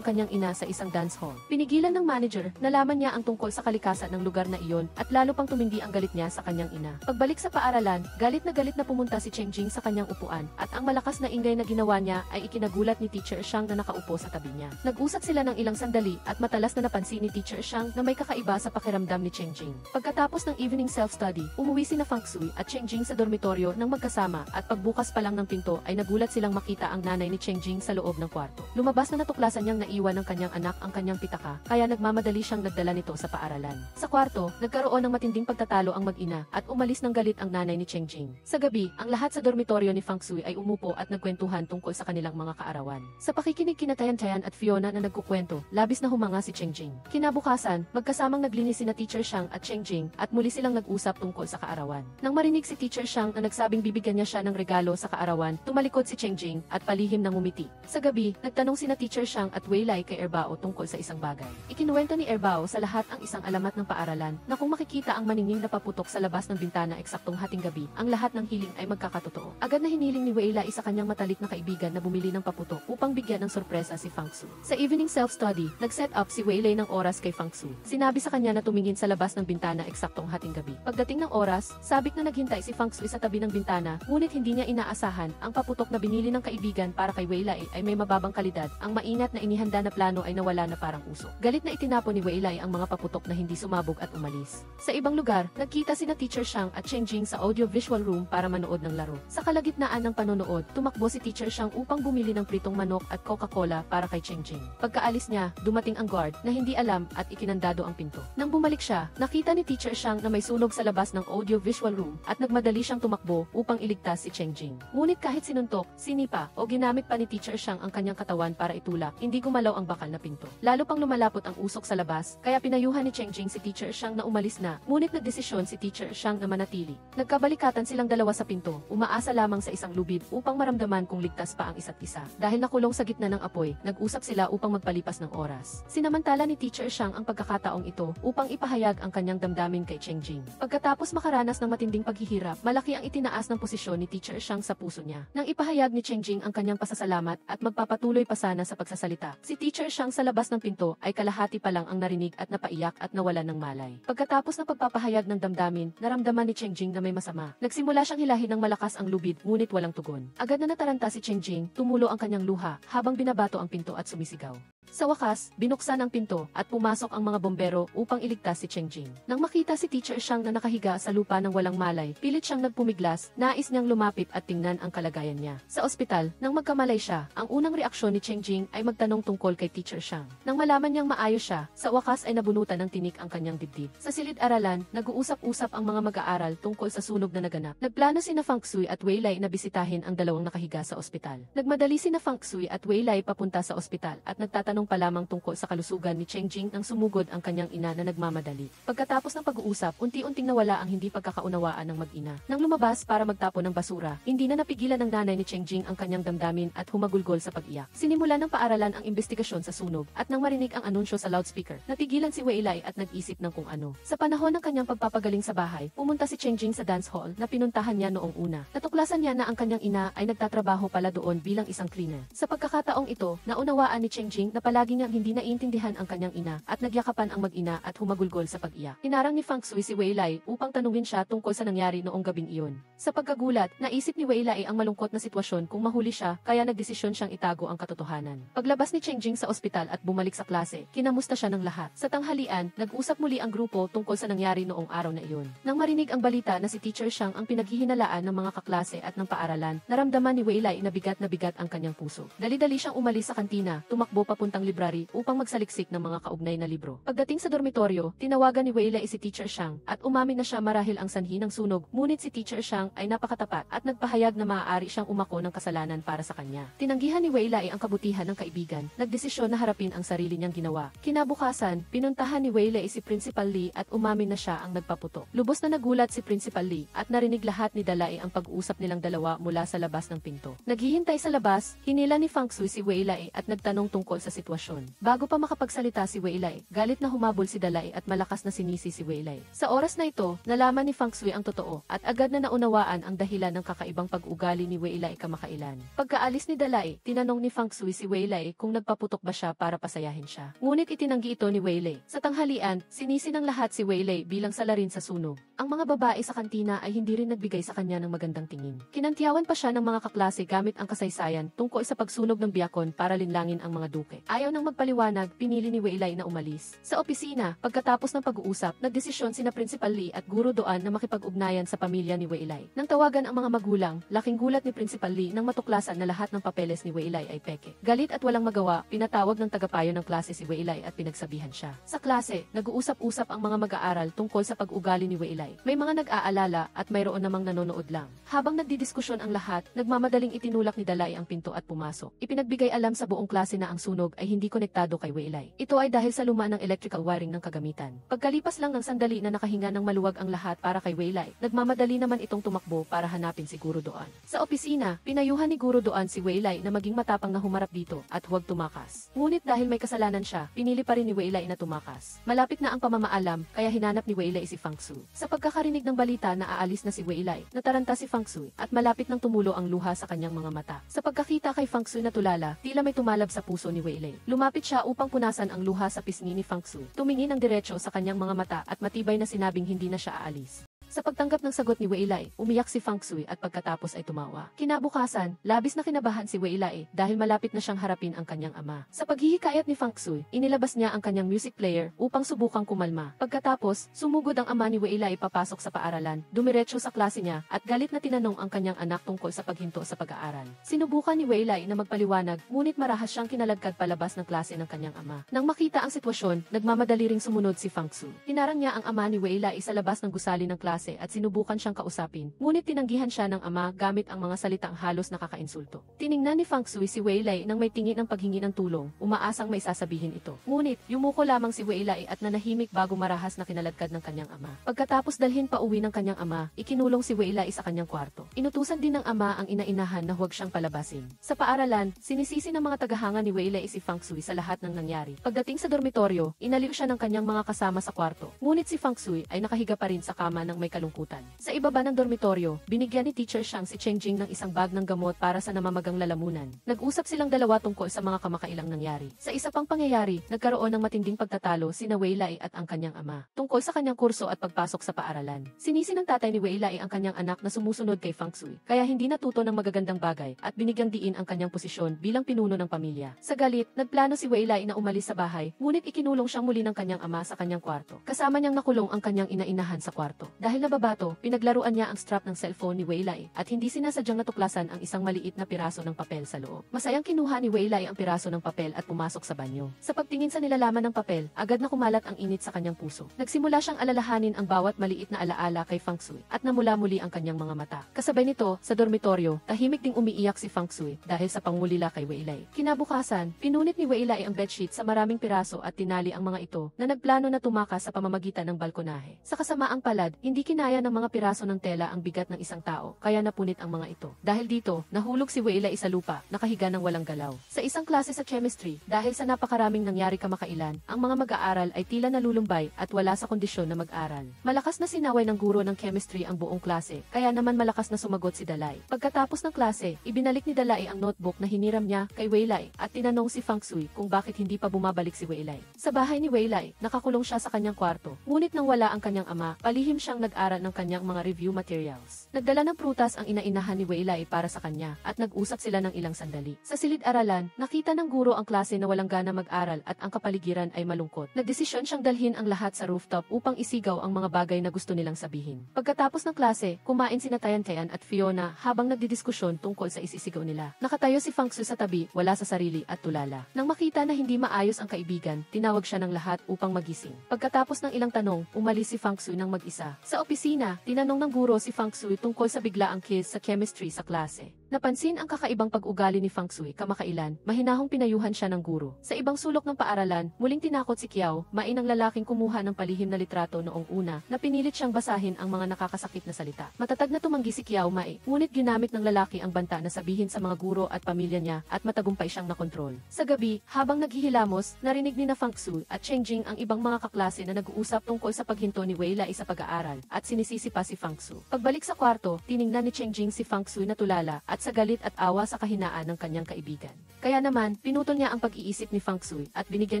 kanyang ina sa isang dance hall. Pinigilan ng manager, nalaman niya ang tungkol sa kalikasan ng lugar na iyon at lalo pang tumindi ang galit niya sa kanyang ina. Pagbalik sa paaralan, galit na pumunta si Cheng Jing sa kanyang upuan at ang malakas na ingay na ginawa niya ay ikinagulat ni Teacher Shang na nakaupo sa tabi niya. Nag-usap sila ng ilang sandali at matalas na napansin ni Teacher Shang na may kakaiba sa pakiramdam ni Cheng Jing. Pagkatapos ng evening self-study, umuwi sina Fang Sui at Cheng Jing sa dormitoryo ng magkasama at pagbukas pa lang ng pinto ay nagulat silang makita ang nanay ni Cheng Jing sa loob ng kwarto. Lumabas na natuklasan niyang naiwan ng kanyang anak ang kanyang pitaka, kaya nagmamadali siyang nagdala nito sa paaralan. Sa kwarto, nagkaroon ng matinding pagtatalo ang mag-ina at umalis ng galit ang nanay ni Cheng Jing. Sa gabi, ang lahat sa dormitoryo ni Fang Sui ay umupo at nagkwentuhan tungkol sa kanilang mga kaarawan. Sa pakikinig kina Tian at Fiona na nagkukwento, labis na humanga si Cheng Jing. Kinabukasan, magkasamang naglinis sina Teacher Shang at Cheng Jing at muli silang nag-usap tungkol sa kaarawan. Nang marinig si Teacher Shang na nagsabing bibigyan niya siya ng regalo sa kaarawan, tumalikod si Cheng Jing at palihim ng ngumiti. Sa gabi, nagtanong sina Teacher Shang at Wei Lei kay Erbao tungkol sa isang bagay. Ikinuwento ni Erbao sa lahat ang isang alamat ng paaralan na kung makikita ang maningning na paputok sa labas ng bintana eksaktong hating gabi, ang lahat ng hiling ay magkakatotoo. Agad na hiniling ni Wei Lei sa kanyang matalik na kaibigan na bumili ng paputok upang bigyan ng sorpresa si Fang Sui. Sa evening self-study, nag-set up si Wei Lei ng oras kay Fang Sui. Sinabi sa kanya na tumingin sa labas ng bintana eksaktong hating gabi. Pagdating ng oras, sabik na naghintay si Fang Sui sa tabi ng bintana, ngunit hindi niya inaasahan ang paputok na binili ng kaibigan para kay Wei Lei ay may mababang kalidad, ang maingat kanya't na inihanda na plano ay nawala na parang usok. Galit na itinapon ni Weilai ang mga paputok na hindi sumabog at umalis. Sa ibang lugar, nagkita sina Teacher Xiang at Cheng Jing sa audio-visual room para manood ng laro. Sa kalagitnaan ng panonood, tumakbo si Teacher Xiang upang bumili ng pritong manok at Coca-Cola para kay Cheng Jing. Pagkaalis niya, dumating ang guard na hindi alam at ikinandado ang pinto. Nang bumalik siya, nakita ni Teacher Xiang na may sunog sa labas ng audio-visual room at nagmadali siyang tumakbo upang iligtas si Cheng Jing. Ngunit kahit sinuntok, sinipa o ginamit pa ni Teacher Xiang ang kanyang katawan para itulak, hindi gumalaw ang bakal na pinto. Lalo pang lumalapot ang usok sa labas, kaya pinayuhan ni Cheng Jing si Teacher Xiang na umalis na, ngunit nagdesisyon si Teacher Xiang na manatili. Nagkabalikatan silang dalawa sa pinto, umaasa lamang sa isang lubid upang maramdaman kung ligtas pa ang isa't isa. Dahil nakulong sa gitna ng apoy, nag-usap sila upang magpalipas ng oras. Sinamantala ni Teacher Xiang ang pagkakataong ito upang ipahayag ang kanyang damdamin kay Cheng Jing. Pagkatapos makaranas ng matinding paghihirap, malaki ang itinaas ng posisyon ni Teacher Xiang sa puso niya. Nang ipahayag ni Cheng Jing ang kanyang pasasalamat at magpapatuloy pa sana sa pagsasalita, si Teacher Xiang sa labas ng pinto ay kalahati pa lang ang narinig at napaiyak at nawalan ng malay. Pagkatapos ng pagpapahayag ng damdamin, naramdaman ni Cheng Jing na may masama. Nagsimula siyang hilahin ng malakas ang lubid ngunit walang tugon. Agad na nataranta si Cheng Jing, tumulo ang kanyang luha habang binabato ang pinto at sumisigaw. Sa wakas, binuksan ang pinto at pumasok ang mga bombero upang iligtas si Cheng Jing. Nang makita si Teacher Xiang na nakahiga sa lupa ng walang malay, pilit siyang nagpumiglas, nais niyang lumapit at tingnan ang kalagayan niya. Sa ospital, nang magkamalay siya, ang unang reaksyon ni Cheng Jing ay magtanong tungkol kay Teacher Xiang. Nang malaman niyang maayos siya, sa wakas ay nabunutan ng tinik ang kanyang dibdib. Sa silid-aralan, nag-uusap-usap ang mga mag-aaral tungkol sa sunog na naganap. Nagplano sina Fang Xui at Weilai na bisitahin ang dalawang nakahiga sa ospital. Nagmadali sina Fang Xui at Weilai papunta sa ospital at nagtatanong pa lamang tungkol sa kalusugan ni Cheng Jing nang sumugod ang kanyang ina na nagmamadali. Pagkatapos ng pag-uusap, unti-unting nawala ang hindi pagkakaunawaan ng mag-ina. Nang lumabas para magtapon ng basura, hindi na napigilan ng nanay ni Cheng Jing ang kanyang damdamin at humagulgol sa pag-iyak. Sinimula ng paaralan ang investigasyon sa sunog at nang marinig ang anunsyo sa loudspeaker, natigilan si Weilai at nag-isip ng kung ano. Sa panahon ng kanyang pagpapagaling sa bahay, pumunta si Cheng Jing sa dance hall na pinuntahan niya noong una. Natuklasan niya na ang kanyang ina ay nagtatrabaho pala doon bilang isang cleaner. Sa pagkakataong ito, naunawaan ni Cheng Jing na palagi niyang hindi naiintindihan ang kanyang ina at nagyakapan ang mag-ina at humagulgol sa pag-iyak. Hinarang ni Fang Xui si Weilai upang tanungin siya tungkol sa nangyari noong gabing iyon. Sa pagkagulat, naisip ni Weilai ang malungkot na sitwasyon kung mahuli siya kaya nagdesisyon siyang itago ang katotohanan. Paglabas ni Cheng Jing sa ospital at bumalik sa klase, kinamusta siya ng lahat. Sa tanghalian, nag-usap muli ang grupo tungkol sa nangyari noong araw na iyon. Nang marinig ang balita na si Teacher Xiang ang pinaghihinalaan ng mga kaklase at ng paaralan, naramdaman ni Weilai na bigat ang kanyang puso. Dali-dali siyang umalis sa kantina, tumakbo papuntang library upang magsaliksik ng mga kaugnay na libro. Pagdating sa dormitoryo, tinawagan ni Weilai si Teacher Xiang at umamin na siya marahil ang sanhi ng sunog, ngunit si Teacher Xiang ay napakatapat at nagpahayag na maaari siyang umako ng kasalanan para sa kanya. Tinanggihan ni Weilai ang kabutihan ng kaibigan, nagdesisyon na harapin ang sarili niyang ginawa. Kinabukasan, pinuntahan ni Weilai si Principal Lee at umamin na siya ang nagpaputok. Lubos na nagulat si Principal Lee at narinig lahat ni Dalai ang pag-uusap nilang dalawa mula sa labas ng pinto. Naghihintay sa labas, hinila ni Fang Xui si Weilai at nagtanong tungkol sa sitwasyon. Bago pa makapagsalita si Weilai, galit na humabol si Dalai at malakas na sinisi si Weilai. Sa oras na ito, nalaman ni Fang Xui ang totoo at agad na naunawaan ang dahilan ng kakaibang pag-ugali ni Weilai kamakailan. Pagkaalis ni Dalai, tinanong ni Fang Xui si Weilai kung nagpaputok ba siya para pasayahin siya. Ngunit itinanggi ito ni Weilai. Sa tanghalian, sinisi ng lahat si Weilai bilang salarin sa sunog. Ang mga babae sa kantina ay hindi rin nagbigay sa kanya ng magandang tingin. Kinantiyawan pa siya ng mga kaklase gamit ang kasaysayan tungkol sa pagsunog ng biyakon para linlangin ang mga duke. Ayaw nang magpaliwanag, pinili ni Weilai na umalis. Sa opisina, pagkatapos ng pag-uusap, nagdesisyon sina Principal Lee at Guro Doan na makipag-ugnayan sa pamilya ni Weilai. Nang tawagan ang mga magulang, laking gulat ni Principal Lee nang matuklasan na lahat ng papeles ni Weilai ay peke. Galit at walang magawa, pinatawag ng tagapayo ng klase si Weilai at pinagsabihan siya. Sa klase, nag-uusap-usap ang mga mag-aaral tungkol sa pag-ugali ni Weilai. May mga nag-aalala at mayroon namang nanonood lang. Habang nagdidiskusyon ang lahat, nagmamadaling itinulak ni Dalai ang pinto at pumasok. Ipinagbigay alam sa buong klase na ang sunog ay hindi konektado kay Weilai. Ito ay dahil sa luma ng electrical wiring ng kagamitan. Pagkalipas lang ng sandali na nakahinga ng maluwag ang lahat para kay Weilai, nagmamadali naman itong tumakbo para hanapin si Guro Doan. Sa opisina, pinayuhan ni Guro Doan si Weilai na maging matapang na humarap dito at huwag tumakas. Ngunit dahil may kasalanan siya, pinili pa rin ni Weilai na tumakas. Malapit na ang pamamaalam, kaya hinanap ni Weilai si Fang Xui. Sa pagkakarinig ng balita na aalis na si Weilai, nataranta si Fang Xui at malapit nang tumulo ang luha sa kanyang mga mata. Sa pagkakita kay Fang Xui na tulala, tila may tumalab sa puso ni Weilai. Lumapit siya upang punasan ang luha sa pisngi ni Fang Xui. Tumingin ng diretso sa kanyang mga mata at matibay na sinabing hindi na siya aalis. Sa pagtanggap ng sagot ni Weilai, umiyak si Feng Shui at pagkatapos ay tumawa. Kinabukasan, labis na kinabahan si Weilai dahil malapit na siyang harapin ang kanyang ama. Sa paghihikayat ni Feng Shui, inilabas niya ang kanyang music player upang subukang kumalma. Pagkatapos, sumugod ang ama ni Weilai papasok sa paaralan, dumiretso sa klase niya at galit na tinanong ang kanyang anak tungkol sa paghinto sa pag-aaral. Sinubukan ni Weilai na magpaliwanag, ngunit marahas siyang kinalagkad palabas ng klase ng kanyang ama. Nang makita ang sitwasyon, nagmamadali ring sumunod si Feng Shui. Hinarang niya ang ama ni Weilai sa labas ng gusali ng klase at sinubukan siyang kausapin, ngunit tinanggihan siya ng ama gamit ang mga salitang halos nakakainsulto. Tiningnan ni Feng Shui si Weilai nang may tingin ng paghingi ng tulong, umaasang may sasabihin ito. Ngunit, yumuko lamang si Weilai at nanahimik bago marahas na kinaladkad ng kanyang ama. Pagkatapos dalhin pa uwi ng kanyang ama, ikinulong si Weilai sa kanyang kwarto. Inutusan din ng ama ang ina-inahan na huwag siyang palabasin. Sa paaralan, sinisisi ng mga tagahanga ni Weilai si Feng Shui sa lahat ng nangyari. Pagdating sa dormitoryo, inaliw siya ng kanyang mga kasama sa kwarto. Ngunit si Feng Shui ay nakahiga pa rin sa kama ng may kalungkutan. Sa ibaba ng dormitoryo, binigyan ni Teacher Shang si Cheng Jing ng isang bag ng gamot para sa namamagang lalamunan. Nag-usap silang dalawa tungkol sa mga kamakailang nangyari. Sa isa pang pangyayari, nagkaroon ng matinding pagtatalo sina Weilai at ang kanyang ama tungkol sa kanyang kurso at pagpasok sa paaralan. Sinisi ng tatay ni Weilai ang kanyang anak na sumusunod kay Feng Shui, kaya hindi natuto ng magagandang bagay at binigyang diin ang kanyang posisyon bilang pinuno ng pamilya. Sa galit, nagplano si Weilai na umalis sa bahay, ngunit ikinulong siyang muli ng kanyang ama sa kanyang kwarto. Kasama niyang nakulong ang kanyang ina-inahan sa kwarto. Dahil nababato, pinaglaruan niya ang strap ng cellphone ni Weilai at hindi sinasadyang natuklasan ang isang maliit na piraso ng papel sa loob. Masayang kinuha ni Weilai ang piraso ng papel at pumasok sa banyo. Sa pagtingin sa nilalaman ng papel, agad na kumalat ang init sa kanyang puso. Nagsimula siyang alalahanin ang bawat maliit na alaala kay Feng Shui at namula muli ang kanyang mga mata. Kasabay nito, sa dormitoryo, tahimik ding umiiyak si Feng Shui dahil sa pangulila kay Weilai. Kinabukasan, pinunit ni Weilai ang bedsheet sa maraming piraso at tinali ang mga ito na nagplano na tumakas sa pamamagitan ng balkonahe. Sa kasamaang palad, hindi kinaya ng mga piraso ng tela ang bigat ng isang tao, kaya napunit ang mga ito. Dahil dito, nahulog si Weilai sa lupa, nakahiga ng walang galaw. Sa isang klase sa chemistry, dahil sa napakaraming nangyari kamakailan, ang mga mag-aaral ay tila nalulumbay at wala sa kondisyon na mag-aral. Malakas na sinaway ng guro ng chemistry ang buong klase, kaya naman malakas na sumagot si Dalai. Pagkatapos ng klase, ibinalik ni Dalai ang notebook na hiniram niya kay Weilai at tinanong si Feng Shui kung bakit hindi pa bumabalik si Weilai. Sa bahay ni Weilai, nakakulong siya sa kanyang kwarto, ngunit nang wala ang kanyang ama, palihim siyang nag-aral ng kanyang mga review materials. Nagdala ng prutas ang ina-inahan ni Weilai para sa kanya at nag-usap sila ng ilang sandali. Sa silid-aralan, nakita ng guro ang klase na walang gana mag-aral at ang kapaligiran ay malungkot. Nagdesisyon siyang dalhin ang lahat sa rooftop upang isigaw ang mga bagay na gusto nilang sabihin. Pagkatapos ng klase, kumain sina Tayan at Fiona habang nagdidiskusyon tungkol sa isisigaw nila. Nakatayo si Feng Shui sa tabi, wala sa sarili at tulala. Nang makita na hindi maayos ang kaibigan, tinawag siya ng lahat upang magising. Pagkatapos ng ilang tanong, umalis si Feng Shui ng mag-isa. Sa opisina, tinanong ng guro si Feng Shui tungkol sa biglaang quiz sa chemistry sa klase. Napansin ang kakaibang pag-ugali ni Feng Shui kamakailan, mahinahong pinayuhan siya ng guro. Sa ibang sulok ng paaralan, muling tinakot si Kiao, mainang lalaking kumuha ng palihim na litrato noong una, na pinilit siyang basahin ang mga nakakasakit na salita. Matatag na tumanggi si Kiao Mai, ngunit ginamit ng lalaki ang banta na sabihin sa mga guro at pamilya niya at matagumpay siyang nakontrol. Sa gabi, habang naghihilamos, narinig ni na Feng Shui at Cheng Jing ang ibang mga kaklase na nag-uusap tungkol sa paghinto ni Weilai sa pag-aaral at sinisisi pa si Feng Shui. Pagbalik sa kwarto, tiningnan ni Cheng Jing si Feng Shui na tulala at sa galit at awa sa kahinaan ng kanyang kaibigan. Kaya naman, pinutol niya ang pag-iisip ni Feng Shui at binigyan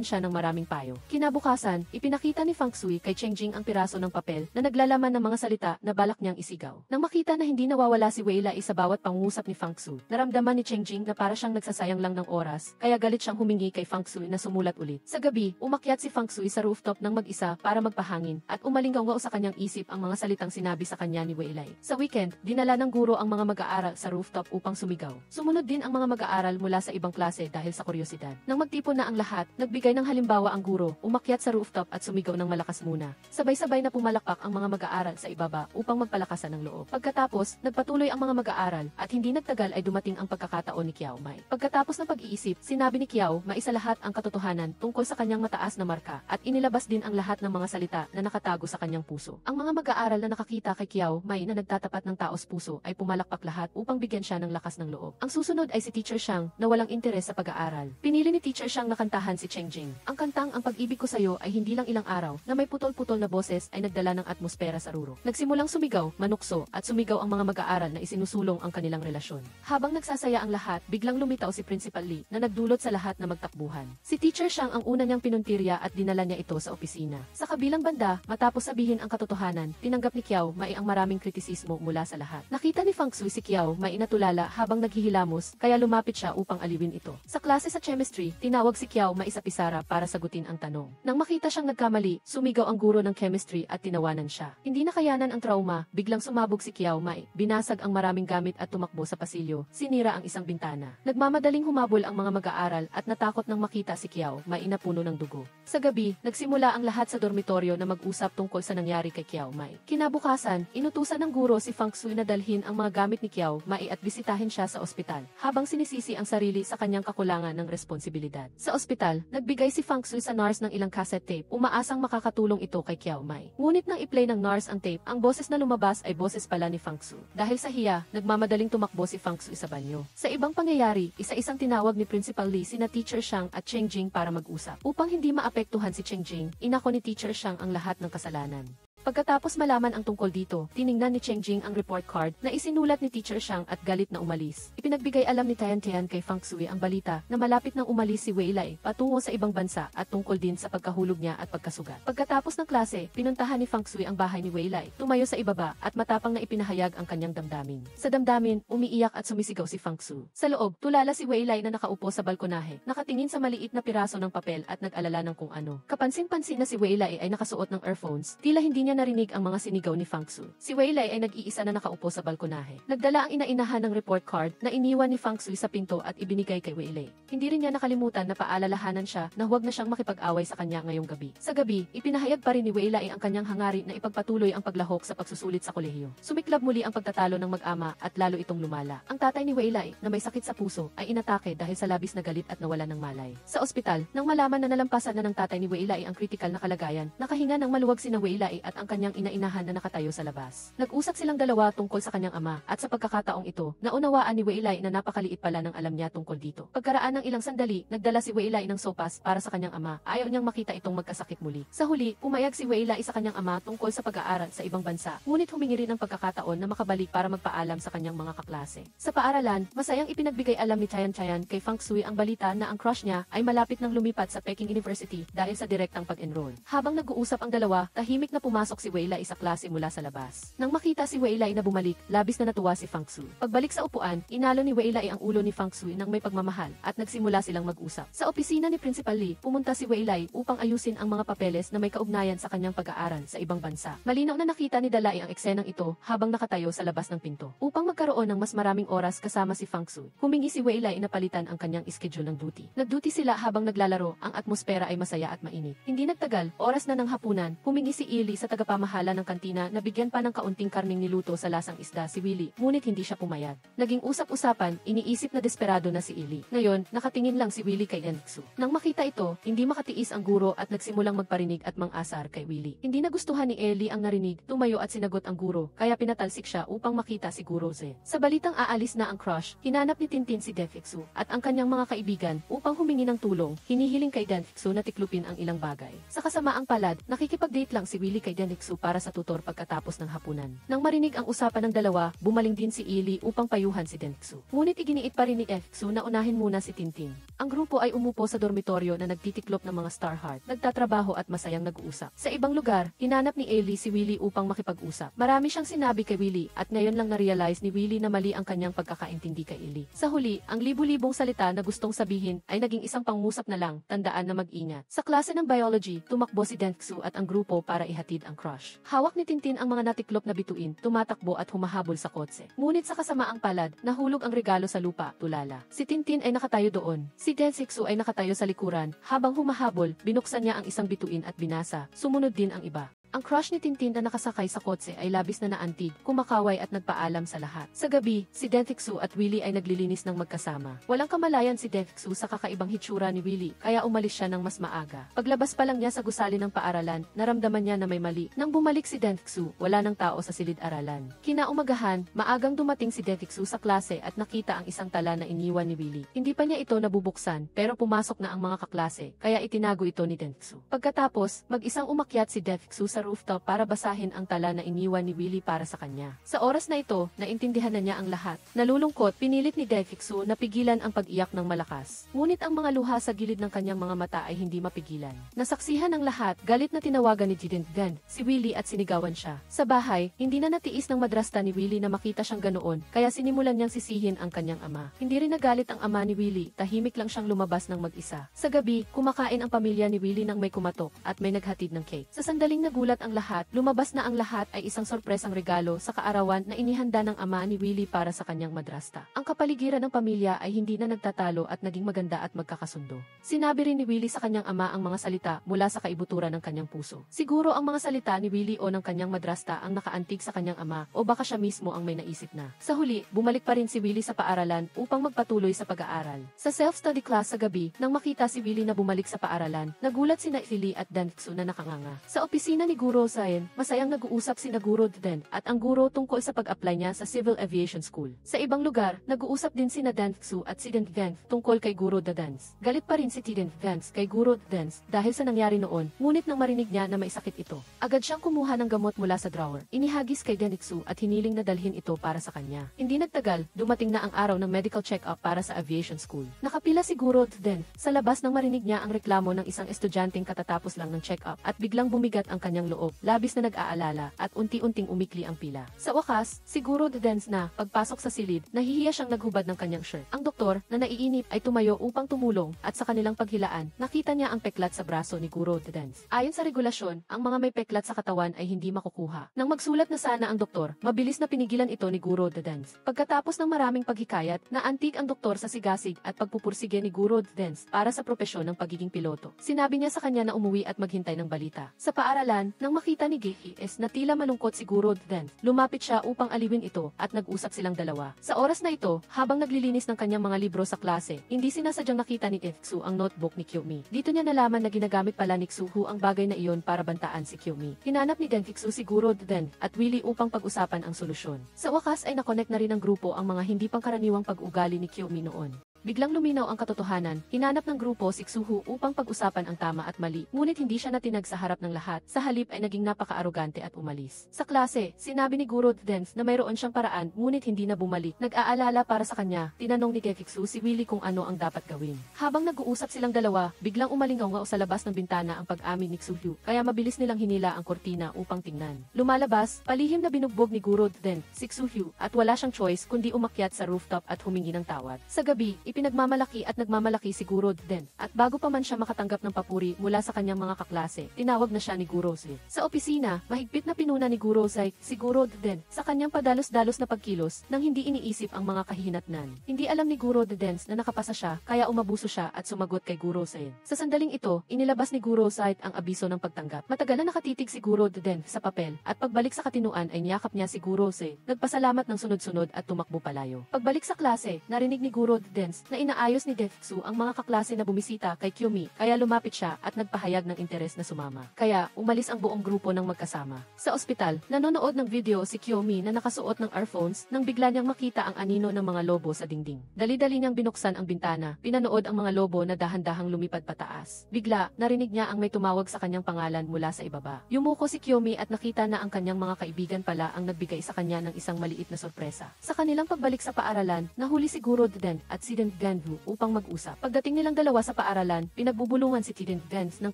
siya ng maraming payo. Kinabukasan, ipinakita ni Feng Shui kay Cheng Jing ang piraso ng papel na naglalaman ng mga salita na balak niyang isigaw. Nang makita na hindi nawawala si Weilai sa bawat pangungusap ni Feng Shui, naramdaman ni Cheng Jing na para siyang nagsasayang lang ng oras, kaya galit siyang humingi kay Feng Shui na sumulat ulit. Sa gabi, umakyat si Feng Shui sa rooftop ng mag-isa para magpahangin at umalinggaw sa kanyang isip ang mga salitang sinabi sa kanya ni Weilai. Sa weekend, dinala ng guro ang mga mag-aaral sa rooftop upang sumigaw. Sumunod din ang mga mag-aaral mula sa ibang klase dahil sa kuryosidad. Nang magtipon na ang lahat, nagbigay ng halimbawa ang guro, umakyat sa rooftop at sumigaw ng malakas muna. Sabay-sabay na pumalakpak ang mga mag-aaral sa ibaba upang magpalakasan ng loob. Pagkatapos, nagpatuloy ang mga mag-aaral at hindi nagtagal ay dumating ang pagkakataon ni Kiao Mai. Pagkatapos ng pag-iisip, sinabi ni Kiao maisa lahat ang katotohanan tungkol sa kanyang mataas na marka at inilabas din ang lahat ng mga salita na nakatago sa kanyang puso. Ang mga mag-aaral na nakakita kay Kiao Mai na nagtatapat ng taos puso ay pumalakpak lahat upang bigyan siya ng lakas ng loob. Ang susunod ay si Teacher Shang na walang interes sa pag-aaral. Pinili ni Teacher Shang na kantahan si Cheng Jing. Ang kantang Ang Pag-ibig Ko Sa'yo ay hindi lang ilang araw na may putol-putol na boses ay nagdala ng atmosfera sa ruro. Nagsimulang sumigaw, manukso at sumigaw ang mga mag-aaral na isinusulong ang kanilang relasyon. Habang nagsasaya ang lahat, biglang lumitaw si Principal Lee na nagdulot sa lahat na magtakbuhan. Si Teacher Shang ang una niyang pinuntirya at dinala niya ito sa opisina. Sa kabilang banda, matapos sabihin ang katotohanan, tinanggap ni Kiao Mai ang maraming kritisismo mula sa lahat. Nakita ni Feng Shui si Kiao Mai na tulala habang naghihilamos, kaya lumapit siya upang aliwin ito. Sa klase sa chemistry, tinawag si Kiao Mai sa pisara para sagutin ang tanong. Nang makita siyang nagkamali, sumigaw ang guro ng chemistry at tinawanan siya. Hindi nakayanan ang trauma, biglang sumabog si Kiao Mai, binasag ang maraming gamit at tumakbo sa pasilyo, sinira ang isang bintana. Nagmamadaling humabol ang mga mag-aaral at natakot nang makita si Kiao Mai na puno ng dugo. Sa gabi, nagsimula ang lahat sa dormitoryo na mag-usap tungkol sa nangyari kay Kiao Mai. Kinabukasan, inutusan ng guro si Feng Shui na dalhin ang mga gamit ni Kiao Mai at bisitahin siya sa ospital, habang sinisisi ang sarili sa kanyang kakulangan ng responsibilidad. Sa ospital, nagbigay si Feng Shui sa nurse ng ilang cassette tape, umaasang makakatulong ito kay Kiao Mai. Ngunit nang i-play ng nurse ang tape, ang boses na lumabas ay boses pala ni Feng Shui. Dahil sa hiya, nagmamadaling tumakbo si Feng Shui sa banyo. Sa ibang pangyayari, isa-isang tinawag ni Principal Lee sina Teacher Shang at Cheng Jing para mag-usap. Upang hindi maapektuhan si Cheng Jing, inako ni Teacher Shang ang lahat ng kasalanan. Pagkatapos malaman ang tungkol dito, tiningnan ni Cheng Jing ang report card na isinulat ni Teacher Shang at galit na umalis. Ipinagbigay alam ni Tian Tian kay Feng Shui ang balita na malapit nang umalis si Wei Lai patungo sa ibang bansa at tungkol din sa pagkahulog niya at pagkasugat. Pagkatapos ng klase, pinuntahan ni Feng Shui ang bahay ni Wei Lai, tumayo sa ibaba at matapang na ipinahayag ang kanyang damdamin. Sa damdamin, umiiyak at sumisigaw si Feng Shui. Sa loob, tulala si Wei Lai na nakaupo sa balkonahe, nakatingin sa maliit na piraso ng papel at nag-alala ng kung ano. Kapansin-pansin na si Wei Lai ay nakasuot ng earphones, tila hindi niya narinig ang mga sinigaw ni Feng Shui. Si Wei Lai ay nag-iisa na nakaupo sa balkonahe. Nagdala ang ina-inahan ng report card na iniwan ni Feng Shui sa pinto at ibinigay kay Wei Lai. Hindi rin niya nakalimutan na paalalahanan siya na huwag na siyang makipag-away sa kanya ngayong gabi. Sa gabi, ipinahayag pa rin ni Wei Lai ang kanyang hangarin na ipagpatuloy ang paglahok sa pagsusulit sa kolehiyo. Sumiklab muli ang pagtatalo ng mag-ama at lalo itong lumala. Ang tatay ni Wei Lai, na may sakit sa puso, ay inatake dahil sa labis na galit at nawalan ng malay. Sa ospital, nang malaman na nalampasan na ng tatay ni Wei Lai ang kritikal na kalagayan, nakahinga ng maluwag sina Wei Lai at ang kanyang ina-inahan na nakatayo sa labas. Nag-usap silang dalawa tungkol sa kanyang ama at sa pagkakataong ito, naunawaan ni Wei Lai na napakaliit pala ng alam niya tungkol dito. Pagkaraan ng ilang sandali, nagdala si Wei Lai ng sopas para sa kanyang ama. Ayaw niyang makita itong magkasakit muli. Sa huli, pumayag si Wei Lai sa kanyang ama tungkol sa pag-aaral sa ibang bansa. Ngunit humingi rin ng pagkakataon na makabalik para magpaalam sa kanyang mga kaklase. Sa paaralan, masayang ipinagbigay alam ni Tian Tian kay Feng Shui ang balita na ang crush niya ay malapit ng lumipat sa Peking University dahil sa direktang pag-enroll. Habang nag-uusap ang dalawa, tahimik na pumasok si Wei Lai sa klase mula sa labas. Nang makita si Wei Lai na bumalik, labis na natuwa si Feng Shui. Pagbalik sa upuan, inalo ni Wei Lai ang ulo ni Feng Shui nang may pagmamahal at nagsimula silang mag-usap. Sa opisina ni Principal Lee, pumunta si Wei Lai upang ayusin ang mga papeles na may kaugnayan sa kanyang pag-aaral sa ibang bansa. Malinaw na nakita ni Dalai ang eksenang ito habang nakatayo sa labas ng pinto. Upang magkaroon ng mas maraming oras kasama si Feng Shui, humingi si Wei Lai na palitan ang kanyang schedule ng duty. Nag-duty sila habang naglalaro, ang atmosfera ay masaya at mainit. Hindi nagtagal, oras na ng hapunan, humingi si Ili sa tagapamahala ng kantina na bigyan pa ng kaunting karning niluto sa lasang isda si Willie, ngunit hindi siya pumayag. Naging usap-usapan, iniisip na desperado na si Ili. Ngayon, nakatingin lang si Willie kay Enxu. Nang makita ito, hindi makatiis ang guro at nagsimulang magparinig at mang-asar kay Willie. Hindi nagustuhan ni Eli ang narinig, tumayo at sinagot ang guro, kaya pinatalsik siya upang makita si Guro Ze. Sa balitang aalis na ang crush, hinanap ni Tintin si Defixu at ang kanyang mga kaibigan upang humingi ng tulong, hinihiling kay Defixu na tiklupin ang ilang bagay. Sa kasamaang palad, nakikipag-date lang si Willie kay Defixu para sa tutor pagkatapos ng hapunan. Nang marinig ang usapan ng dalawa, bumaling din si Ili upang payuhan si Defixu. Ngunit iginiit pa rin ni Defixu na unahin muna si Tintin. Ang grupo ay umupo sa dormitoryo na nagtitiklop ng mga Star Heart, nagtatrabaho at masayang nag-uusap. Sa ibang lugar, hinanap ni Eli si Willie upang makipag-usap. Marami siyang sinabi kay Willie at ngayon lang na-realize ni Willie na mali ang kanyang pagkakaintindi kay Eli. Sa huli, ang libu-libong salita na gustong sabihin ay naging isang pangmusap na lang, tandaan na mag-ingat. Sa klase ng biology, tumakbo si Defixu at ang grupo para ihatid ang crush. Hawak ni Tintin ang mga natiklop na bituin, tumatakbo at humahabol sa kotse. Ngunit sa kasamaang palad, nahulog ang regalo sa lupa, tulala. Si Tintin ay nakatayo doon. Si Defixu ay nakatayo sa likuran, habang humahabol, binuksan niya ang isang bituin at binasa. Sumunod din ang iba. Ang crush ni Tintin na nakasakay sa kotse ay labis na naantig, kumakaway at nagpaalam sa lahat. Sa gabi, si Defixu at Willie ay naglilinis ng magkasama. Walang kamalayan si Defixu sa kakaibang hitsura ni Willie, kaya umalis siya ng mas maaga. Paglabas pa lang niya sa gusali ng paaralan, naramdaman niya na may mali. Nang bumalik si Defixu, wala nang tao sa silid-aralan. Kinaumagahan, maagang dumating si Defixu sa klase at nakita ang isang tala na iniwan ni Willie. Hindi pa niya ito nabubuksan, pero pumasok na ang mga kaklase, kaya itinago ito ni Defixu. Pagkatapos, mag-isang umakyat si Defixu sa rooftop para basahin ang tala na iniwan ni Willie para sa kanya. Sa oras na ito, naintindihan na niya ang lahat. Nalulungkot, pinilit ni Daefixu na pigilan ang pag-iyak ng malakas. Ngunit ang mga luha sa gilid ng kanyang mga mata ay hindi mapigilan. Nasaksihan ng lahat, galit na tinawagan ni Jidenggan si Willie at sinigawan siya. Sa bahay, hindi na natiis ng madrasta ni Willie na makita siyang ganoon, kaya sinimulan niyang sisihin ang kanyang ama. Hindi rin nagalit ang ama ni Willie, tahimik lang siyang lumabas ng mag-isa. Sa gabi, kumakain ang pamilya ni Willie nang may kumatok at may naghatid ng cake. Sa sandaling nagulat ang lahat, lumabas na ang lahat ay isang sorpresang regalo sa kaarawan na inihanda ng ama ni Willie para sa kanyang madrasta. Ang kapaligiran ng pamilya ay hindi na nagtatalo at naging maganda at magkakasundo. Sinabi rin ni Willie sa kanyang ama ang mga salita mula sa kaibuturan ng kanyang puso. Siguro ang mga salita ni Willie o ng kanyang madrasta ang nakaantig sa kanyang ama o baka siya mismo ang may naisip na. Sa huli, bumalik pa rin si Willie sa paaralan upang magpatuloy sa pag-aaral. Sa self-study class sa gabi, nang makita si Willie na bumalik sa paaralan, nagulat sina Philly at Daefixu na nakanganga. Sa opisina ni Guro Zain, masayang nag-uusap sina Guro Den at ang guro tungkol sa pag-apply niya sa Civil Aviation School. Sa ibang lugar, nag-uusap din sina Daefixu at si Denggan tungkol kay Guro Dance. Galit pa rin si Denggan kay Guro Dance dahil sa nangyari noon, ngunit nang marinig niya na may sakit ito, agad siyang kumuha ng gamot mula sa drawer. Inihagis kay Daefixu at hiniling na dalhin ito para sa kanya. Hindi nagtagal, dumating na ang araw ng medical check-up para sa aviation school. Nakapila si Guro Den sa labas nang marinig niya ang reklamo ng isang estudyanteng katatapos lang ng check-up at biglang bumigat ang kanyang loob, labis na nag-aalala at unti-unting umikli ang pila. Sa wakas, siguro Dance na, pagpasok sa silid, nahihiya siyang naghubad ng kanyang shirt. Ang doktor, na naiinip ay tumayo upang tumulong at sa kanilang paghilaan, nakita niya ang peklat sa braso ni Guro Dance. Ayon sa regulasyon, ang mga may peklat sa katawan ay hindi makukuha. Nang magsulat na sana ang doktor, mabilis na pinigilan ito ni Guro Dance. Pagkatapos ng maraming paghikayat, naantig ang doktor sa sigasig at pagpupursige ni Guro Dance para sa propesyon ng pagiging piloto. Sinabi niya sa kanya na umuwi at maghintay ng balita. Sa paaralan, nang makita ni Gehi na tila malungkot si Guro Dance, lumapit siya upang aliwin ito at nag-usap silang dalawa. Sa oras na ito, habang naglilinis ng kanyang mga libro sa klase, hindi sinasadyang nakita ni Daefixu ang notebook ni Kyomi. Dito niya nalaman na ginagamit pala ni Xuhu ang bagay na iyon para bantaan si Kyomi. Hinanap ni Daefixu si Guro Den at Willie upang pag-usapan ang solusyon. Sa wakas ay nakonect na rin ng grupo ang mga hindi pangkaraniwang pag-ugali ni Kyomi noon. Biglang luminaw ang katotohanan, hinanap ng grupo si Xuhu upang pag-usapan ang tama at mali, ngunit hindi siya natinag sa harap ng lahat, sa halip ay naging napaka-arogante at umalis. Sa klase, sinabi ni Guro Dance na mayroon siyang paraan ngunit hindi na bumalik. Nag-aalala para sa kanya, tinanong ni Daefixu si Willie kung ano ang dapat gawin. Habang nag-uusap silang dalawa, biglang umalingaw sa labas ng bintana ang pag-amin ni Xuhu, kaya mabilis nilang hinila ang kortina upang tingnan. Lumalabas, palihim na binugbog ni Guro Dance si Xuhu at wala siyang choice kundi umakyat sa rooftop at humingi ng tawad. Sa gabi, pinagmamalaki at nagmamalaki si Guro Den at bago pa man siya makatanggap ng papuri mula sa kanyang mga kaklase, tinawag na siya ni Guro Zai. Sa opisina, mahigpit na pinuna ni Guro Zai si Guro Den sa kanyang padalos-dalos na pagkilos nang hindi iniisip ang mga kahihinatnan. Hindi alam ni Guro Den na nakapasa siya kaya umabuso siya at sumagot kay Guro Zai. Sa sandaling ito, inilabas ni Guro Zai ang abiso ng pagtanggap. Matagal na nakatitig si Guro Den sa papel at pagbalik sa katinuan ay niyakap niya si Guro Zai. Nagpasalamat ng sunod-sunod at tumakbo palayo. Pagbalik sa klase, narinig ni Guro Den na inaayos ni Daefixu ang mga kaklase na bumisita kay Kyomi, kaya lumapit siya at nagpahayag ng interes na sumama. Kaya, umalis ang buong grupo ng magkasama. Sa ospital, nanonood ng video si Kyomi na nakasuot ng earphones nang bigla niyang makita ang anino ng mga lobo sa dingding. Dali-dali niyang binuksan ang bintana, pinanood ang mga lobo na dahan-dahang lumipad pataas. Bigla, narinig niya ang may tumawag sa kanyang pangalan mula sa ibaba. Yumuko si Kyomi at nakita na ang kanyang mga kaibigan pala ang nagbigay sa kanya ng isang maliit na sorpresa. Sa kanilang pagbalik sa paaralan, nahuli si Guro Den at si Denggan upang mag-usap. Pagdating nilang dalawa sa paaralan, pinagbubulungan si Denggan ng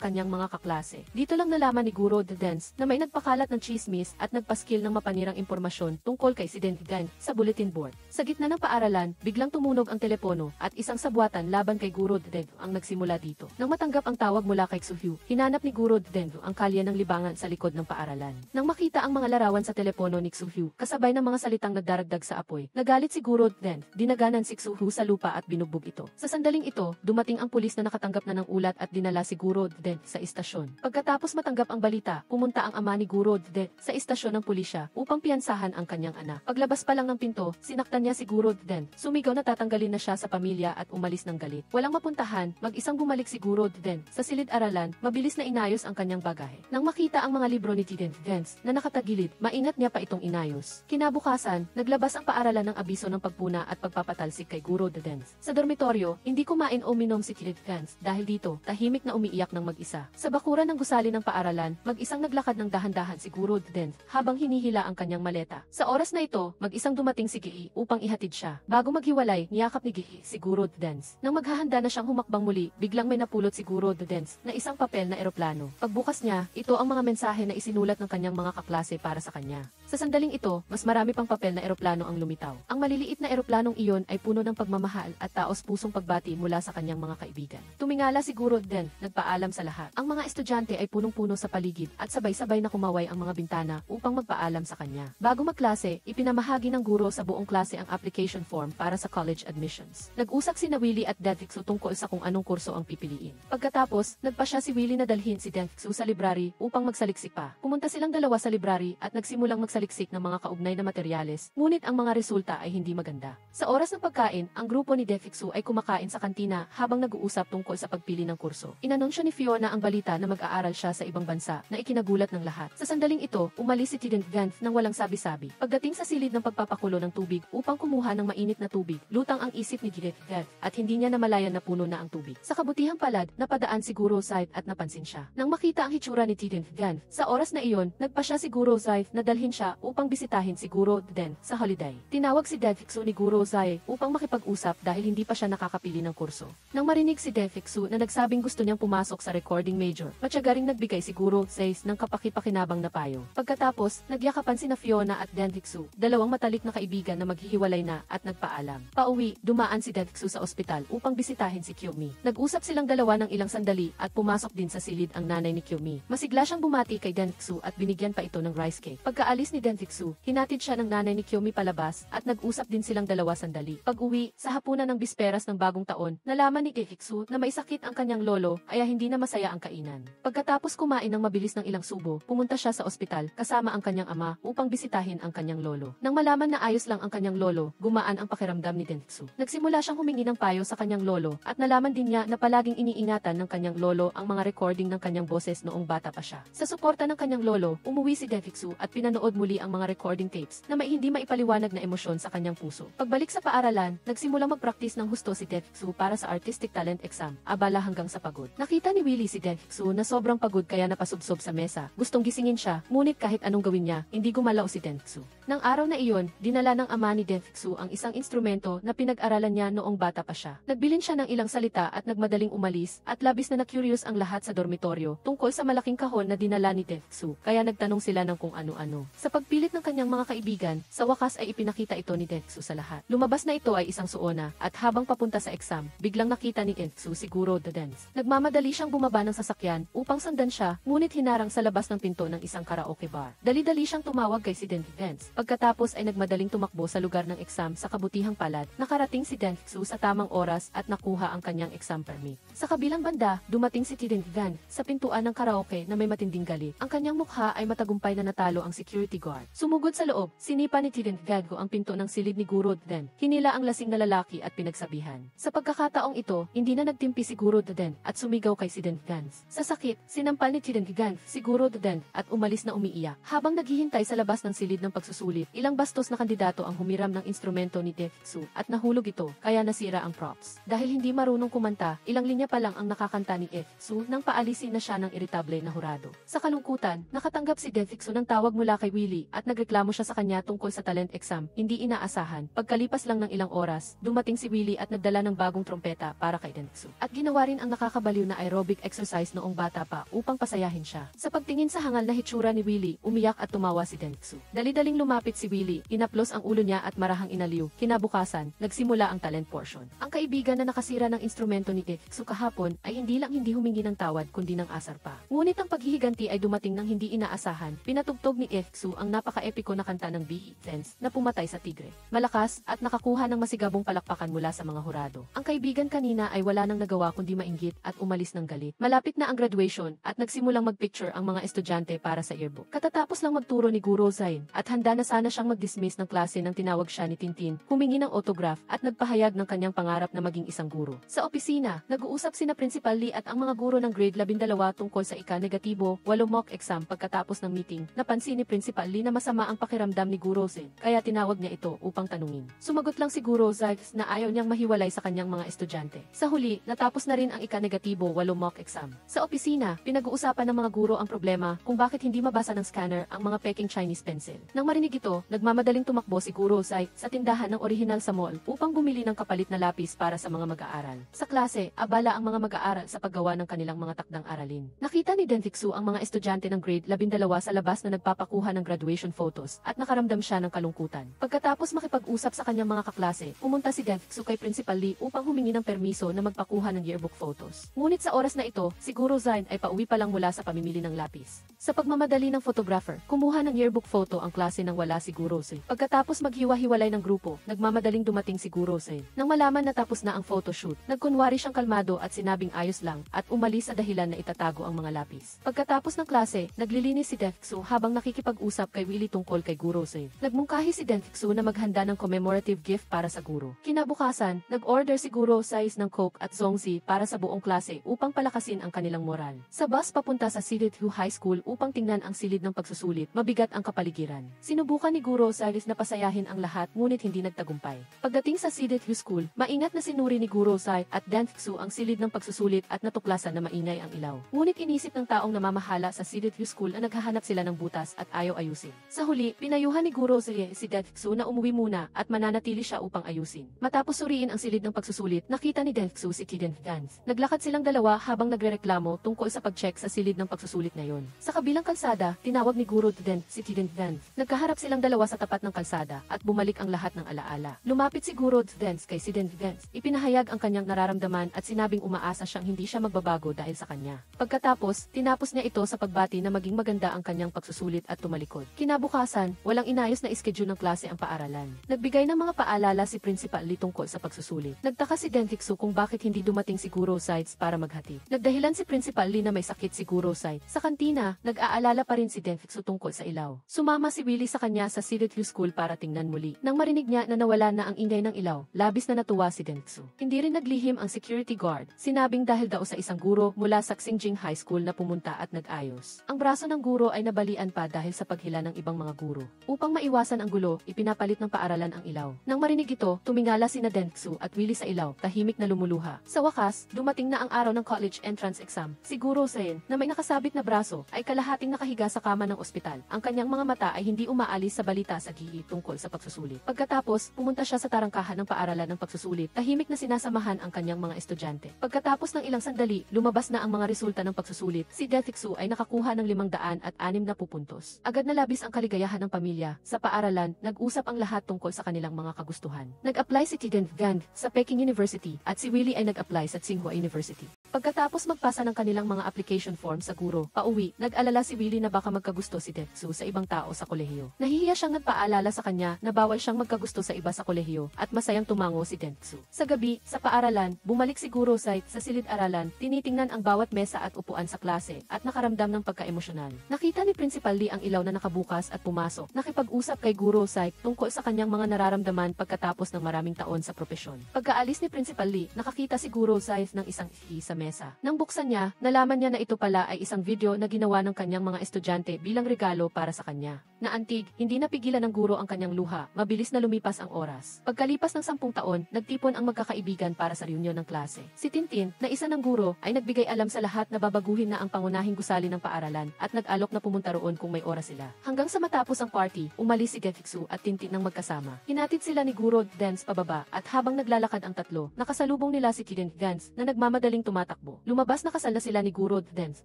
kanyang mga kaklase. Dito lang nalaman ni Guro Dance na may nagpakalat ng chismis at nagpaskil ng mapanirang impormasyon tungkol kay si Denggan sa bulletin board. Sa gitna ng paaralan, biglang tumunog ang telepono at isang sabwatan laban kay Guro Den ang nagsimula dito. Nang matanggap ang tawag mula kay Xuhu, hinanap ni Guro Den ang kalye ng libangan sa likod ng paaralan. Nang makita ang mga larawan sa telepono ni Xuhu, kasabay ng mga salitang nagdaragdag sa apoy, nagalit si Guro Den, dinaganan si Xuhu sa lupa at binugbog ito. Sa sandaling ito, dumating ang pulis na nakatanggap na ng ulat at dinala si Guro Den sa istasyon. Pagkatapos matanggap ang balita, pumunta ang ama ni Guro Den sa istasyon ng pulisya upang piyansahan ang kanyang anak. Paglabas pa lang ng pinto, sinaktan niya si Guro Den. Sumigaw na tatanggalin na siya sa pamilya at umalis ng galit. Walang mapuntahan, mag-isang bumalik si Guro Den. Sa silid-aralan, mabilis na inayos ang kanyang bagahe. Nang makita ang mga libro ni Denggan na nakatagilid, maingat niya pa itong inayos. Kinabukasan, naglabas ang paaralan ng abiso ng pagpuna at pagpapatalsik kay Guro Den. Gans. Sa dormitoryo, hindi kumain o minom si Gans dahil dito, tahimik na umiiyak ng mag-isa. Sa bakuran ng gusali ng paaralan, mag-isang naglakad ng dahan-dahan si Guro Dens habang hinihila ang kanyang maleta. Sa oras na ito, mag-isang dumating si Gei upang ihatid siya. Bago maghiwalay, niyakap ni Gei si Guro Dens. Nang maghahanda na siyang humakbang muli, biglang may napulot si Guro Dens na isang papel na eroplano. Pagbukas niya, ito ang mga mensahe na isinulat ng kanyang mga kaklase para sa kanya. Sa sandaling ito, mas marami pang papel na eroplano ang lumitaw. Ang maliliit na eroplanong iyon ay puno ng pagmamahal at taos-pusong pagbati mula sa kanyang mga kaibigan. Tumingala si Guro Dens, nagpaalam sa lahat. Ang mga estudyante ay punong-puno sa paligid at sabay-sabay na kumaway ang mga bintana upang magpaalam sa kanya. Bago magklase, ipinamahagi ng guro sa buong klase ang application form para sa college admissions. Nag-usap si Willie at Denfixu tungkol sa kung anong kurso ang pipiliin. Pagkatapos, nagpasya si Willie na dalhin si Denfixu sa library upang magsaliksik pa. Pumunta silang dalawa sa library at nagsimulang magsaliksik ng mga kaugnay na materyales, ngunit ang mga resulta ay hindi maganda. Sa oras ng pagkain, ang grupo ni Denfixu ay kumakain sa kantina habang nag-uusap tungkol sa pagpili ng kurso. Inanunsyo ni Fiona ang balita na mag-aaral siya sa ibang bansa na ikinagulat ng lahat. Sa sandaling ito, umalis si Gans nang walang sabi-sabi. Pagdating sa silid ng pagpapakulo ng tubig upang kumuha ng mainit na tubig, lutang ang isip ni Gans at hindi niya namalayan na puno na ang tubig. Sa kabutihang palad, napadaan si Guro Zaid at napansin siya. Nang makita ang hitsura ni Gans, sa oras na iyon, nagpa siya si Guro Zaid na dalhin siya upang bisitahin si Guro Den sa holiday. Tinawag si Denfixu ni Guro Zaid upang makipag-usap dahil hindi pa siya nakakapili ng kurso. Nang marinig si Denfixu na nagsabing gusto niyang pumasok sa recording major, matyaga ring nagbigay si Guro Zaid ng kapaki-pakinabang na payo. Pagkatapos, nagyakapan sina Fiona at Denfixu, dalawang matalik na kaibigan na maghihiwalay na at nagpaalam. Pauwi, dumaan si Denfixu sa ospital upang bisitahin si Kyumi. Nag-usap silang dalawa ng ilang sandali at pumasok din sa silid ang nanay ni Kyumi. Masigla siyang bumati kay Denfixu at binigyan pa ito ng rice cake. Pagkaalis ni Denfixu, hinatid siya ng nanay ni Kyumi palabas at nag-usap din silang dalawa sandali. Pag-uwi, sa hapunan ng bisperas ng bagong taon, nalaman ni Denfixu na may sakit ang kanyang lolo kaya hindi na masaya ang kainan. Pagkatapos kumain ng mabilis ng ilang subo, pumunta siya sa ospital kasama ang kanyang ama upang bisitahin ang kanyang lolo. Nang malaman na ayos lang ang kanyang lolo, gumaan ang pakiramdam ni Denfixu. Nagsimula siyang humingi ng payo sa kanyang lolo at nalaman din niya na palaging iniingatan ng kanyang lolo ang mga recording ng kanyang boses noong bata pa siya. Sa suporta ng kanyang lolo, umuwi si Denfixu at pinanood muli ang mga recording tapes na may hindi maipaliwanag na emosyon sa kanyang puso. Pagbalik sa paaralan, nagsimulang magpraktis ng husto si Denfixu para sa artistic talent exam, abala hanggang sa pagod. Nakita ni Willie si Denfixu na sobrang pagod kaya napasubsob sa mesa. Gustong gisingin siya, ngunit kahit anong gawin niya, hindi gumalaw si Denfixu. Nang araw na iyon, dinala ng ama ni Denfixu ang isang instrumento na pinag-aralan niya noong bata pa siya. Nagbilin siya ng ilang salita at nagmadaling umalis at labis na na-curious ang lahat sa dormitoryo tungkol sa malaking kahon na dinala ni Denfixu, kaya nagtanong sila ng kung ano-ano. Sa pagpilit ng kanyang mga kaibigan, sa wakas ay ipinakita ito ni Denfixu sa lahat. Lumabas na ito ay isang suona at habang papunta sa exam, biglang nakita ni Denfixu si Guro Dens. Nagmamadali siyang bumaba ng sasakyan upang sundan siya, ngunit hinarang sa labas ng pinto ng isang karaoke bar. Dali-dali siyang tumawag kay si Dens. Pagkatapos ay nagmadaling tumakbo sa lugar ng exam sa kabutihang palad, nakarating si Denfixu sa tamang oras at nakuha ang kanyang exam permit. Sa kabilang banda, dumating si Denfixu sa pintuan ng karaoke na may matinding galit. Ang kanyang mukha ay matagumpay na natalo ang security guard. Sumugod sa loob, sinipa ni Denfixu ang pinto ng silid ni Guro Den. Hinila ang lasing na lalaki at pinagsabihan. Sa pagkakataong ito, hindi na nagtimpi si Guro Den at sumigaw kay si Denfixu. Sa sakit, sinampal ni Denfixu si Guro Den at umalis na umiiyak. Habang naghihintay sa labas ng silid ng pagsusulit, ilang bastos na kandidato ang humiram ng instrumento ni Denfixu at nahulog ito, kaya nasira ang props. Dahil hindi marunong kumanta, ilang linya pa lang ang nakakanta ni Denfixu nang paalisin na siya ng iritable na hurado. Sa kalungkutan, nakatanggap si Denfixu ng tawag mula kay Willie at nagreklamo siya sa kanya tungkol sa talent exam. Hindi inaasahan. Pagkalipas lang ng ilang oras, dumating si Willie at nagdala ng bagong trompeta para kay Denfixu. At ginawa rin ang nakakabaliw na aerobic exercise noong bata pa upang pasayahin siya. Sa pagtingin sa hangal na hitsura ni Willie, umiyak at tumawa si Denfixu. Dali-daling lumapit si Willie, inaplos ang ulo niya at marahang inaliw. Kinabukasan, nagsimula ang talent portion. Ang kaibigan na nakasira ng instrumento ni Denfixu kahapon ay hindi humingi ng tawad kundi ng asar pa. Ngunit ang paghihiganti ay dumating ng hindi inaasahan. Pinatugtog ni Denfixu ang napaka-epiko na kanta ng Bee Sense na pumatay sa tigre. Malakas at nakakuha ng masigabong palakpakan mula sa mga hurado. Ang kaibigan kanina ay wala nang nagawa kundi mainggit at umalis ng galit. Malapit na ang graduation at nagsimulang magpicture ang mga estudyante para sa yearbook. Katatapos lang magturo ni Guro Zain at handa na sana siyang mag-dismiss ng klase nang tinawag siya ni Tintin, humingi ng autograph at nagpahayag ng kanyang pangarap na maging isang guro. Sa opisina, nag-uusap sina Principal Lee at ang mga guro ng grade 12 tungkol sa ika-negatibo, 8 mock exam. Pagkatapos ng meeting, napansin ni Principal Lee na masama ang pakiramdam ni Guro Zain, kaya tinawag niya ito upang tanungin. Sumagot lang si Guro Zain na ayaw niyang mahiwalay sa kanyang mga estudyante. Sa huli, natapos na rin ang ika-negatibo 8 mock exam. Sa opisina, pinag-uusapan ng mga guro ang problema kung bakit hindi mabasa ng scanner ang mga peking Chinese pencil. Nang marinig ito, nagmamadaling tumakbo si Guro Sai sa tindahan ng orihinal sa mall upang bumili ng kapalit na lapis para sa mga mag-aaral. Sa klase, abala ang mga mag-aaral sa paggawa ng kanilang mga takdang aralin. Nakita ni Denfixu ang mga estudyante ng grade 12 sa labas na nagpapakuha ng graduation photos at nakaramdam siya ng kalungkutan. Pagkatapos makipag-usap sa kanyang mga kaklase, pumunta si Denfixu kay Principal Lee upang humingi ng permiso na magpakuha ng yearbook photos. Ngunit sa oras na ito, si Guro Zain ay pauwi pa lang mula sa pamimili ng lapis. Sa pagmamadali ng photographer, kumuha ng yearbook photo ang klase nang wala si Guro Zain. Pagkatapos maghiwa-hiwalay ng grupo, nagmamadaling dumating si Guro Zain. Nang malaman na tapos na ang photoshoot, nagkunwari siyang kalmado at sinabing ayos lang at umalis sa dahilan na itatago ang mga lapis. Pagkatapos ng klase, naglilinis si Denfixu habang nakikipag-usap kay Willie tungkol kay Guro Zain. Nagmungkahi si Denfixu na maghanda ng commemorative gift para sa guro. Kinabukasan, nag-order si Guro Sai ng Coke at Zongzi para sa buong klase upang palakasin ang kanilang moral. Sa bus papunta sa Silidhu High School upang tingnan ang silid ng pagsusulit, mabigat ang kapaligiran. Sinubukan ni Guro Sai na pasayahin ang lahat ngunit hindi nagtagumpay. Pagdating sa Silidhu School, maingat na sinuri ni Guro Sai at Denfixu ang silid ng pagsusulit at natuklasan na maingay ang ilaw. Ngunit inisip ng taong namamahala sa Silidhu School na naghahanap sila ng butas at ayaw ayusin. Sa huli, pinayuhan ni Guro Sai si Denfixu na umuwi muna at mananatili siya upang ayusin. Matapos suriin ang silid ng pagsusulit, nakita ni Denfixu si Tiden Gans. Naglakad silang dalawa habang nagrereklamo tungkol sa pag-check sa silid ng pagsusulit na yon. Sa kabilang kalsada, tinawag ni Guro Tiden si Tiden Gans. Nagkaharap silang dalawa sa tapat ng kalsada at bumalik ang lahat ng alaala. Lumapit si Guro Tiden kay Tiden Gans. Ipinahayag ang kanyang nararamdaman at sinabing umaasa siyang hindi siya magbabago dahil sa kanya. Pagkatapos, tinapos niya ito sa pagbati na maging maganda ang kanyang pagsusulit at tumalikod. Kinabukasan, walang inayos na schedule ng klase ang paaralan. Nagbigay ng mga paalala si Principal Lee tungkol sa pagsusulit. Nagtaka si Denfixu kung bakit hindi dumating si Guro Sai para maghatid. Nagdahilan si Principal Lee na may sakit si Guro Sai. Sa kantina, nag-aalala pa rin si Denfixu tungkol sa ilaw. Sumama si Willie sa kanya sa Silidhu School para tingnan muli. Nang marinig niya na nawala na ang ingay ng ilaw, labis na natuwa si Denfixu. Hindi rin naglihim ang security guard. Sinabing dahil daw sa isang guro mula sa Xinjing High School na pumunta at nag-ayos. Ang braso ng guro ay nabalian pa dahil sa paghila ng ibang mga guro. Upang maiwasan ang gulo, ipinapalit ng paaralan ang ilaw. Nang marinig ito, tumingala sina Denfixu at Willie sa ilaw, tahimik na lumuluha. Sa wakas, dumating na ang araw ng college entrance exam. Si Guro Zain, na may nakasabit na braso, ay kalahating nakahiga sa kama ng ospital. Ang kanyang mga mata ay hindi umaalis sa balita sa GE tungkol sa pagsusulit. Pagkatapos, pumunta siya sa tarangkahan ng paaralan ng pagsusulit. Tahimik na sinasamahan ang kanyang mga estudyante. Pagkatapos ng ilang sandali, lumabas na ang mga resulta ng pagsusulit. Si Denfixu ay nakakuha ng 560 puntos. Agad na labis ang kaligayahan ng pamilya. Sa paaralan, nag-usap ang lahat tungkol sa kanilang mga kagustuhan. Nag-apply si Tiden Gang sa Peking University at si Willie ay nag-apply sa Tsinghua University. Pagkatapos magpasa ng kanilang mga application form sa guro, pauwi, nag-alala si Willie na baka magkagusto si Denfixu sa ibang tao sa kolehiyo. Nahihiya siyang nagpaalala sa kanya na bawal siyang magkagusto sa iba sa kolehiyo at masayang tumango si Denfixu. Sa gabi, sa paaralan, bumalik si Guro Sai sa silid-aralan, tinitingnan ang bawat mesa at upuan sa klase at nakaramdam ng pagka-emosyonal. Nakita ni Principal Lee ang ilaw na nakabukas at pumasok. Nakipag-usap kay Guro Sai tungkol sa kanyang mga nararamdaman pagkatapos ng maraming taon sa propesyon. Pagkaalis ni Principal Lee, nakakita si Guro Sai ng isang sa mesa. Nang buksan niya, nalaman niya na ito pala ay isang video na ginawa ng kanyang mga estudyante bilang regalo para sa kanya. Naantig, hindi napigilan ng guro ang kanyang luha, mabilis na lumipas ang oras. Pagkalipas ng 10 taon, nagtipon ang magkakaibigan para sa reunion ng klase. Si Tintin, na isa ng guro, ay nagbigay alam sa lahat na babaguhin na ang pangunahing gusali ng paaralan at nag-alok na pumunta roon kung may oras sila. Hanggang sa matapos ang party, umalis si Denfixu at Tintin ng magkasama. Hinatid sila ni Guro Dance pababa at habang naglalakad ang tatlo, nakasalubong nila si Tiden Gans na nagmamadaling tumatakbo. Lumabas na kasal na sila ni Guro Dance.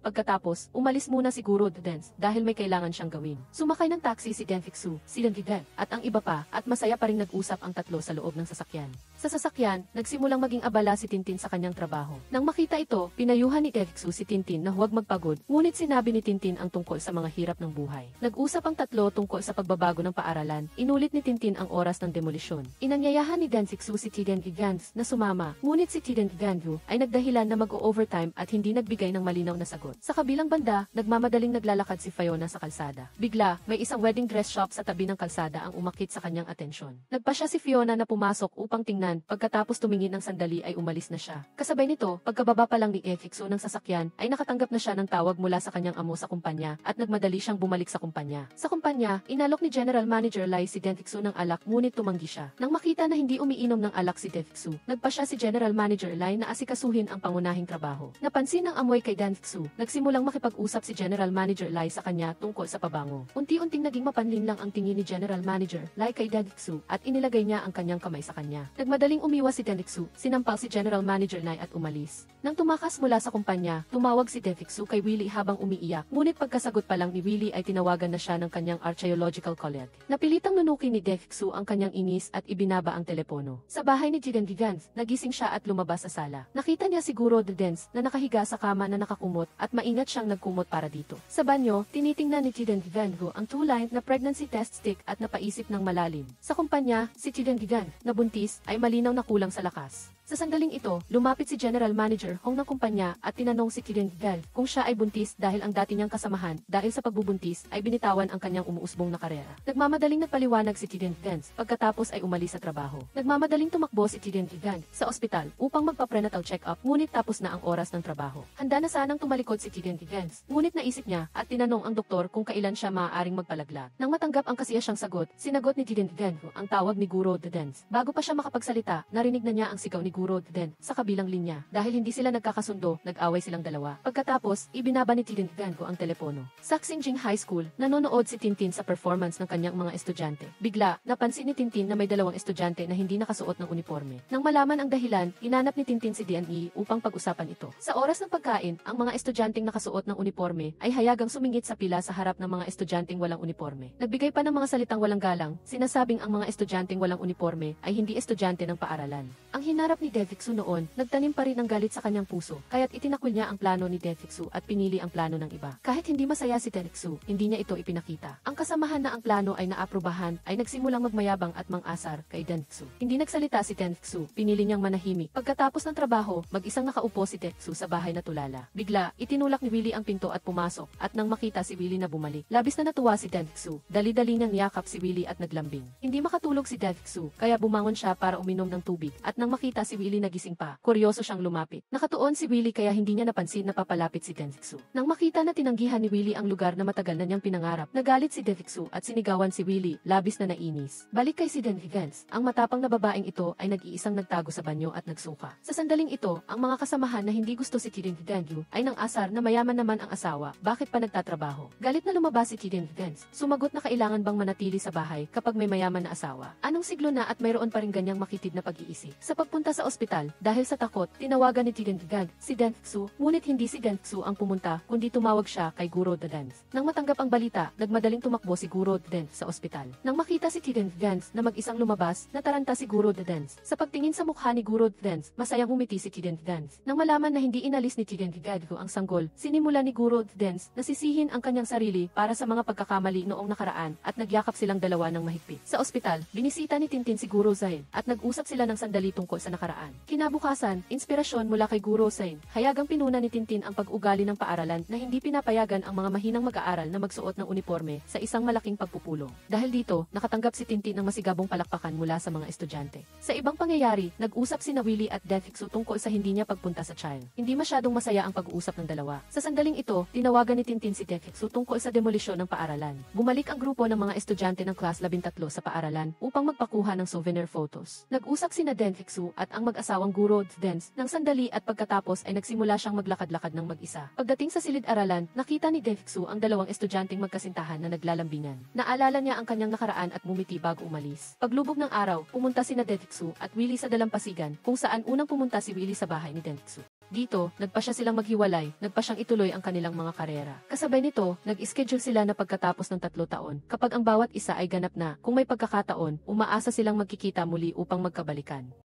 Pagkatapos, umalis muna si Guro Dance dahil may kailangan siyang gawin. Sumakay ng taxi si Denfixu, si Denfigan, at ang iba pa, at masaya pa rin nag-usap ang tatlo sa loob ng sasakyan. Sa sasakyan, nagsimulang maging abala si Tintin sa kanyang trabaho. Nang makita ito, pinayuhan ni Denfixu si Tintin na huwag magpagod, ngunit sinabi ni Tintin ang tungkol sa mga hirap ng buhay. Nag-usap ang tatlo tungkol sa pagbabago ng paaralan, inulit ni Tintin ang oras ng demolisyon. Inanyayahan ni Denfixu si Tiden Gigans na sumama, ngunit si Tiden Gigandu ay nagdahilan na mag-overtime at hindi nagbigay ng malinaw na sagot. Sa kabilang banda, nagmamadaling naglalakad si Fiona sa kalsada. Bigla, may isang wedding dress shop sa tabi ng kalsada ang umakit sa kanyang atensyon. Nagpa siya si Fiona na pumasok upang tingnan, pagkatapos tumingin ng sandali ay umalis na siya. Kasabay nito, pagkababa pa lang ni Denfixu ng sasakyan, ay nakatanggap na siya ng tawag mula sa kanyang amo sa kumpanya at nagmadali siyang bumalik sa kumpanya. Sa kumpanya, inalok ni General Manager Lai si Denfixu ng alak ngunit tumanggi siya. Nang makita na hindi umiinom nag-iinom ng alak si Defixu. Nagpa siya si General Manager Lai na asikasuhin ang pangunahing trabaho. Napansin ng amoy kay Defixu, nagsimulang makipag-usap si General Manager Lai sa kanya tungkol sa pabango. Unti-unting naging mapanlin lang ang tingin ni General Manager Lai kay Defixu at inilagay niya ang kanyang kamay sa kanya. Nagmadaling umiwas si Defixu, sinampal si General Manager Lai at umalis. Nang tumakas mula sa kumpanya, tumawag si Defixu kay Willie habang umiiyak. Ngunit pagkasagot pa lang ni Willie ay tinawagan na siya ng kanyang archaeological colleague. Napilitang nunukin ni Defixu ang kanyang inis at ibinaba ang telepono. Sa bahay ni Jigen Gigans, nagising siya at lumabas sa sala. Nakita niya siguro the Dance na nakahiga sa kama na nakakumot at maingat siyang nagkumot para dito. Sa banyo, tinitingnan ni Jigen Gigango ang two-line na pregnancy test stick at napaisip ng malalim. Sa kumpanya, si Jigen Gigan, na buntis, ay malinaw na kulang sa lakas. Sa sandaling ito, lumapit si General Manager Hong ng kumpanya at tinanong si Jigen Gigan kung siya ay buntis dahil ang dati niyang kasamahan dahil sa pagbubuntis ay binitawan ang kanyang umuusbong na karera. Nagmamadaling nagpaliwanag si Jigen Gigan pagkatapos ay umalis sa trabaho. Nagmamadaling tumakbo si Jigen Gigan sa ospital upang magpa-prenatal check-up ngunit tapos na ang oras ng trabaho. Handa na sanang tumalikod si Jigen Gigan ngunit naisip niya at tinanong ang doktor kung kailan siya maaaring magpalaglag. Nang matanggap ang kasiyasang sagot, sinagot ni Jigen Gigan ang tawag ni Guro the Dance. Bago pa siya makapagsalita, narinig na niya ang sigaw ni Guro the Dance sa kabilang linya. Dahil hindi sila nagkakasundo, nag-away silang dalawa. Pagkatapos, ibinaba ni Jigen Gigan ang telepono. Sa Xinjiang High School, nanonood si Tintin sa performance ng kanyang mga estudyante. Bigla, napansin ni Tintin na may dalawang estudyante na hindi nakasuot ng uniforme. Nang malaman ang dahilan, hinanap ni Tintin si DNE upang pag-usapan ito. Sa oras ng pagkain, ang mga estudyanteng nakasuot ng uniforme ay hayagang sumingit sa pila sa harap ng mga estudyanteng walang uniforme. Nagbigay pa ng mga salitang walang galang, sinasabing ang mga estudyanteng walang uniforme ay hindi estudyante ng paaralan. Ang hinarap ni Defixu noon, nagtanim pa rin ng galit sa kanyang puso, kaya't itinakwil niya ang plano ni Defixu at pinili ang plano ng iba. Kahit hindi masaya si Defixu, hindi niya ito ipinakita. Ang kasamahan na ang plano ay naaprubahan ay nagsimulang magmayabang at mang-asar kay Defixu. Hindi nagsalita si Defixu, pinili niyang manahimik. Pagkatapos ng trabaho, mag-isang nakaupo si Defixu sa bahay na tulala. Bigla, itinulak ni Willie ang pinto at pumasok, at nang makita si Willie na bumalik, labis na natuwa si Defixu. Dali-dali niyang niyakap si Willie at naglambing. Hindi makatulog si Defixu, kaya bumangon siya para uminom ng tubig, at nang makita si Willie nagising pa, kuryoso siyang lumapit. Nakatuon si Willie kaya hindi niya napansin na papalapit si Defixu. Nang makita na tinanggihan ni Willie ang lugar na matagal na niyang pinangarap, nagalit si Defixu at sinigawan si Willie, labis na nainis. Balik kay si Defixu, ang matapang na babaeng ito ay nag-iisang nagtago sa banyo at nagsuka. Sa sandaling ito, ang mga kasamahan na hindi gusto si Defixu ay nang asar na mayaman naman ang asawa, bakit pa nagtatrabaho? Galit na lumabas si Defixu, sumagot na kailangan bang manatili sa bahay kapag may mayaman na asawa? Anong siglo na at mayroon pa rin ganyang makitid na pag-iisip? Sa pagpunta sa ospital, dahil sa takot, tinawagan ni Jigen Gigan si Defixu, ngunit hindi si Defixu ang pumunta, kundi tumawag siya kay Guro the Dance. Nang matanggap ang balita, nagmadaling tumakbo si Guro the Dance sa ospital. Nang makita si Jigen Gigan na mag-isang lumabas, nataranta si Guro the Dance. Sa pagtingin sa mukha ni Guro the Dance, masayang humiti si Jigen Gigan. Nang malaman na hindi inalis ni Jigen Gigan ang sanggol, sinimula ni Guro the Dance na sisihin ang kanyang sarili para sa mga pagkakamali noong nakaraan at nagyakap silang dalawa ng mahigpit. Sa ospital, binisita ni Tintin si Guro Zain at nag-usap sila ng sandali tungkol sa nakaraan. Kinabukasan, inspirasyon mula kay Guro Zain, hayagang pinuna ni Tintin ang pag-ugali ng paaralan na hindi pinapayagan ang mga mahinang mag-aaral na magsuot ng uniforme sa isang malaking pagpupulong. Dahil dito, nakatanggap si Tintin ng masigabong palakpakan mula sa mga estudyante. Sa ibang pangyayari, nag-usap si Willie at Defixu tungkol sa hindi niya pagpunta sa child. Hindi masyadong masaya ang pag-uusap ng dalawa. Sa sandaling ito, tinawagan ni Tintin si Defixu tungkol sa demolisyon ng paaralan. Bumalik ang grupo ng mga estudyante ng class 13 sa paaralan upang magpakuha ng souvenir photos. Nag-usap sina Defixu at ang mag-asawang Guro the Dance ng sandali at pagkatapos ay nagsimula siyang maglakad-lakad ng mag-isa. Pagdating sa silid-aralan, nakita ni Defixu ang dalawang estudyanteng magkasintahan na naglalambingan. Naalala niya ang kanyang nakaraan at bumiti bago umalis. Paglubog ng araw, pumunta sina Defixu at Willie sa dalampasigan kung saan unang pumunta si Willie sa bahay ni Defixu. Dito, nagpa siya silang maghiwalay, nagpa siyang ituloy ang kanilang mga karera. Kasabay nito, nag-schedule sila na pagkatapos ng 3 taon, kapag ang bawat isa ay ganap na, kung may pagkakataon, umaasa silang magkikita muli upang magkabalikan.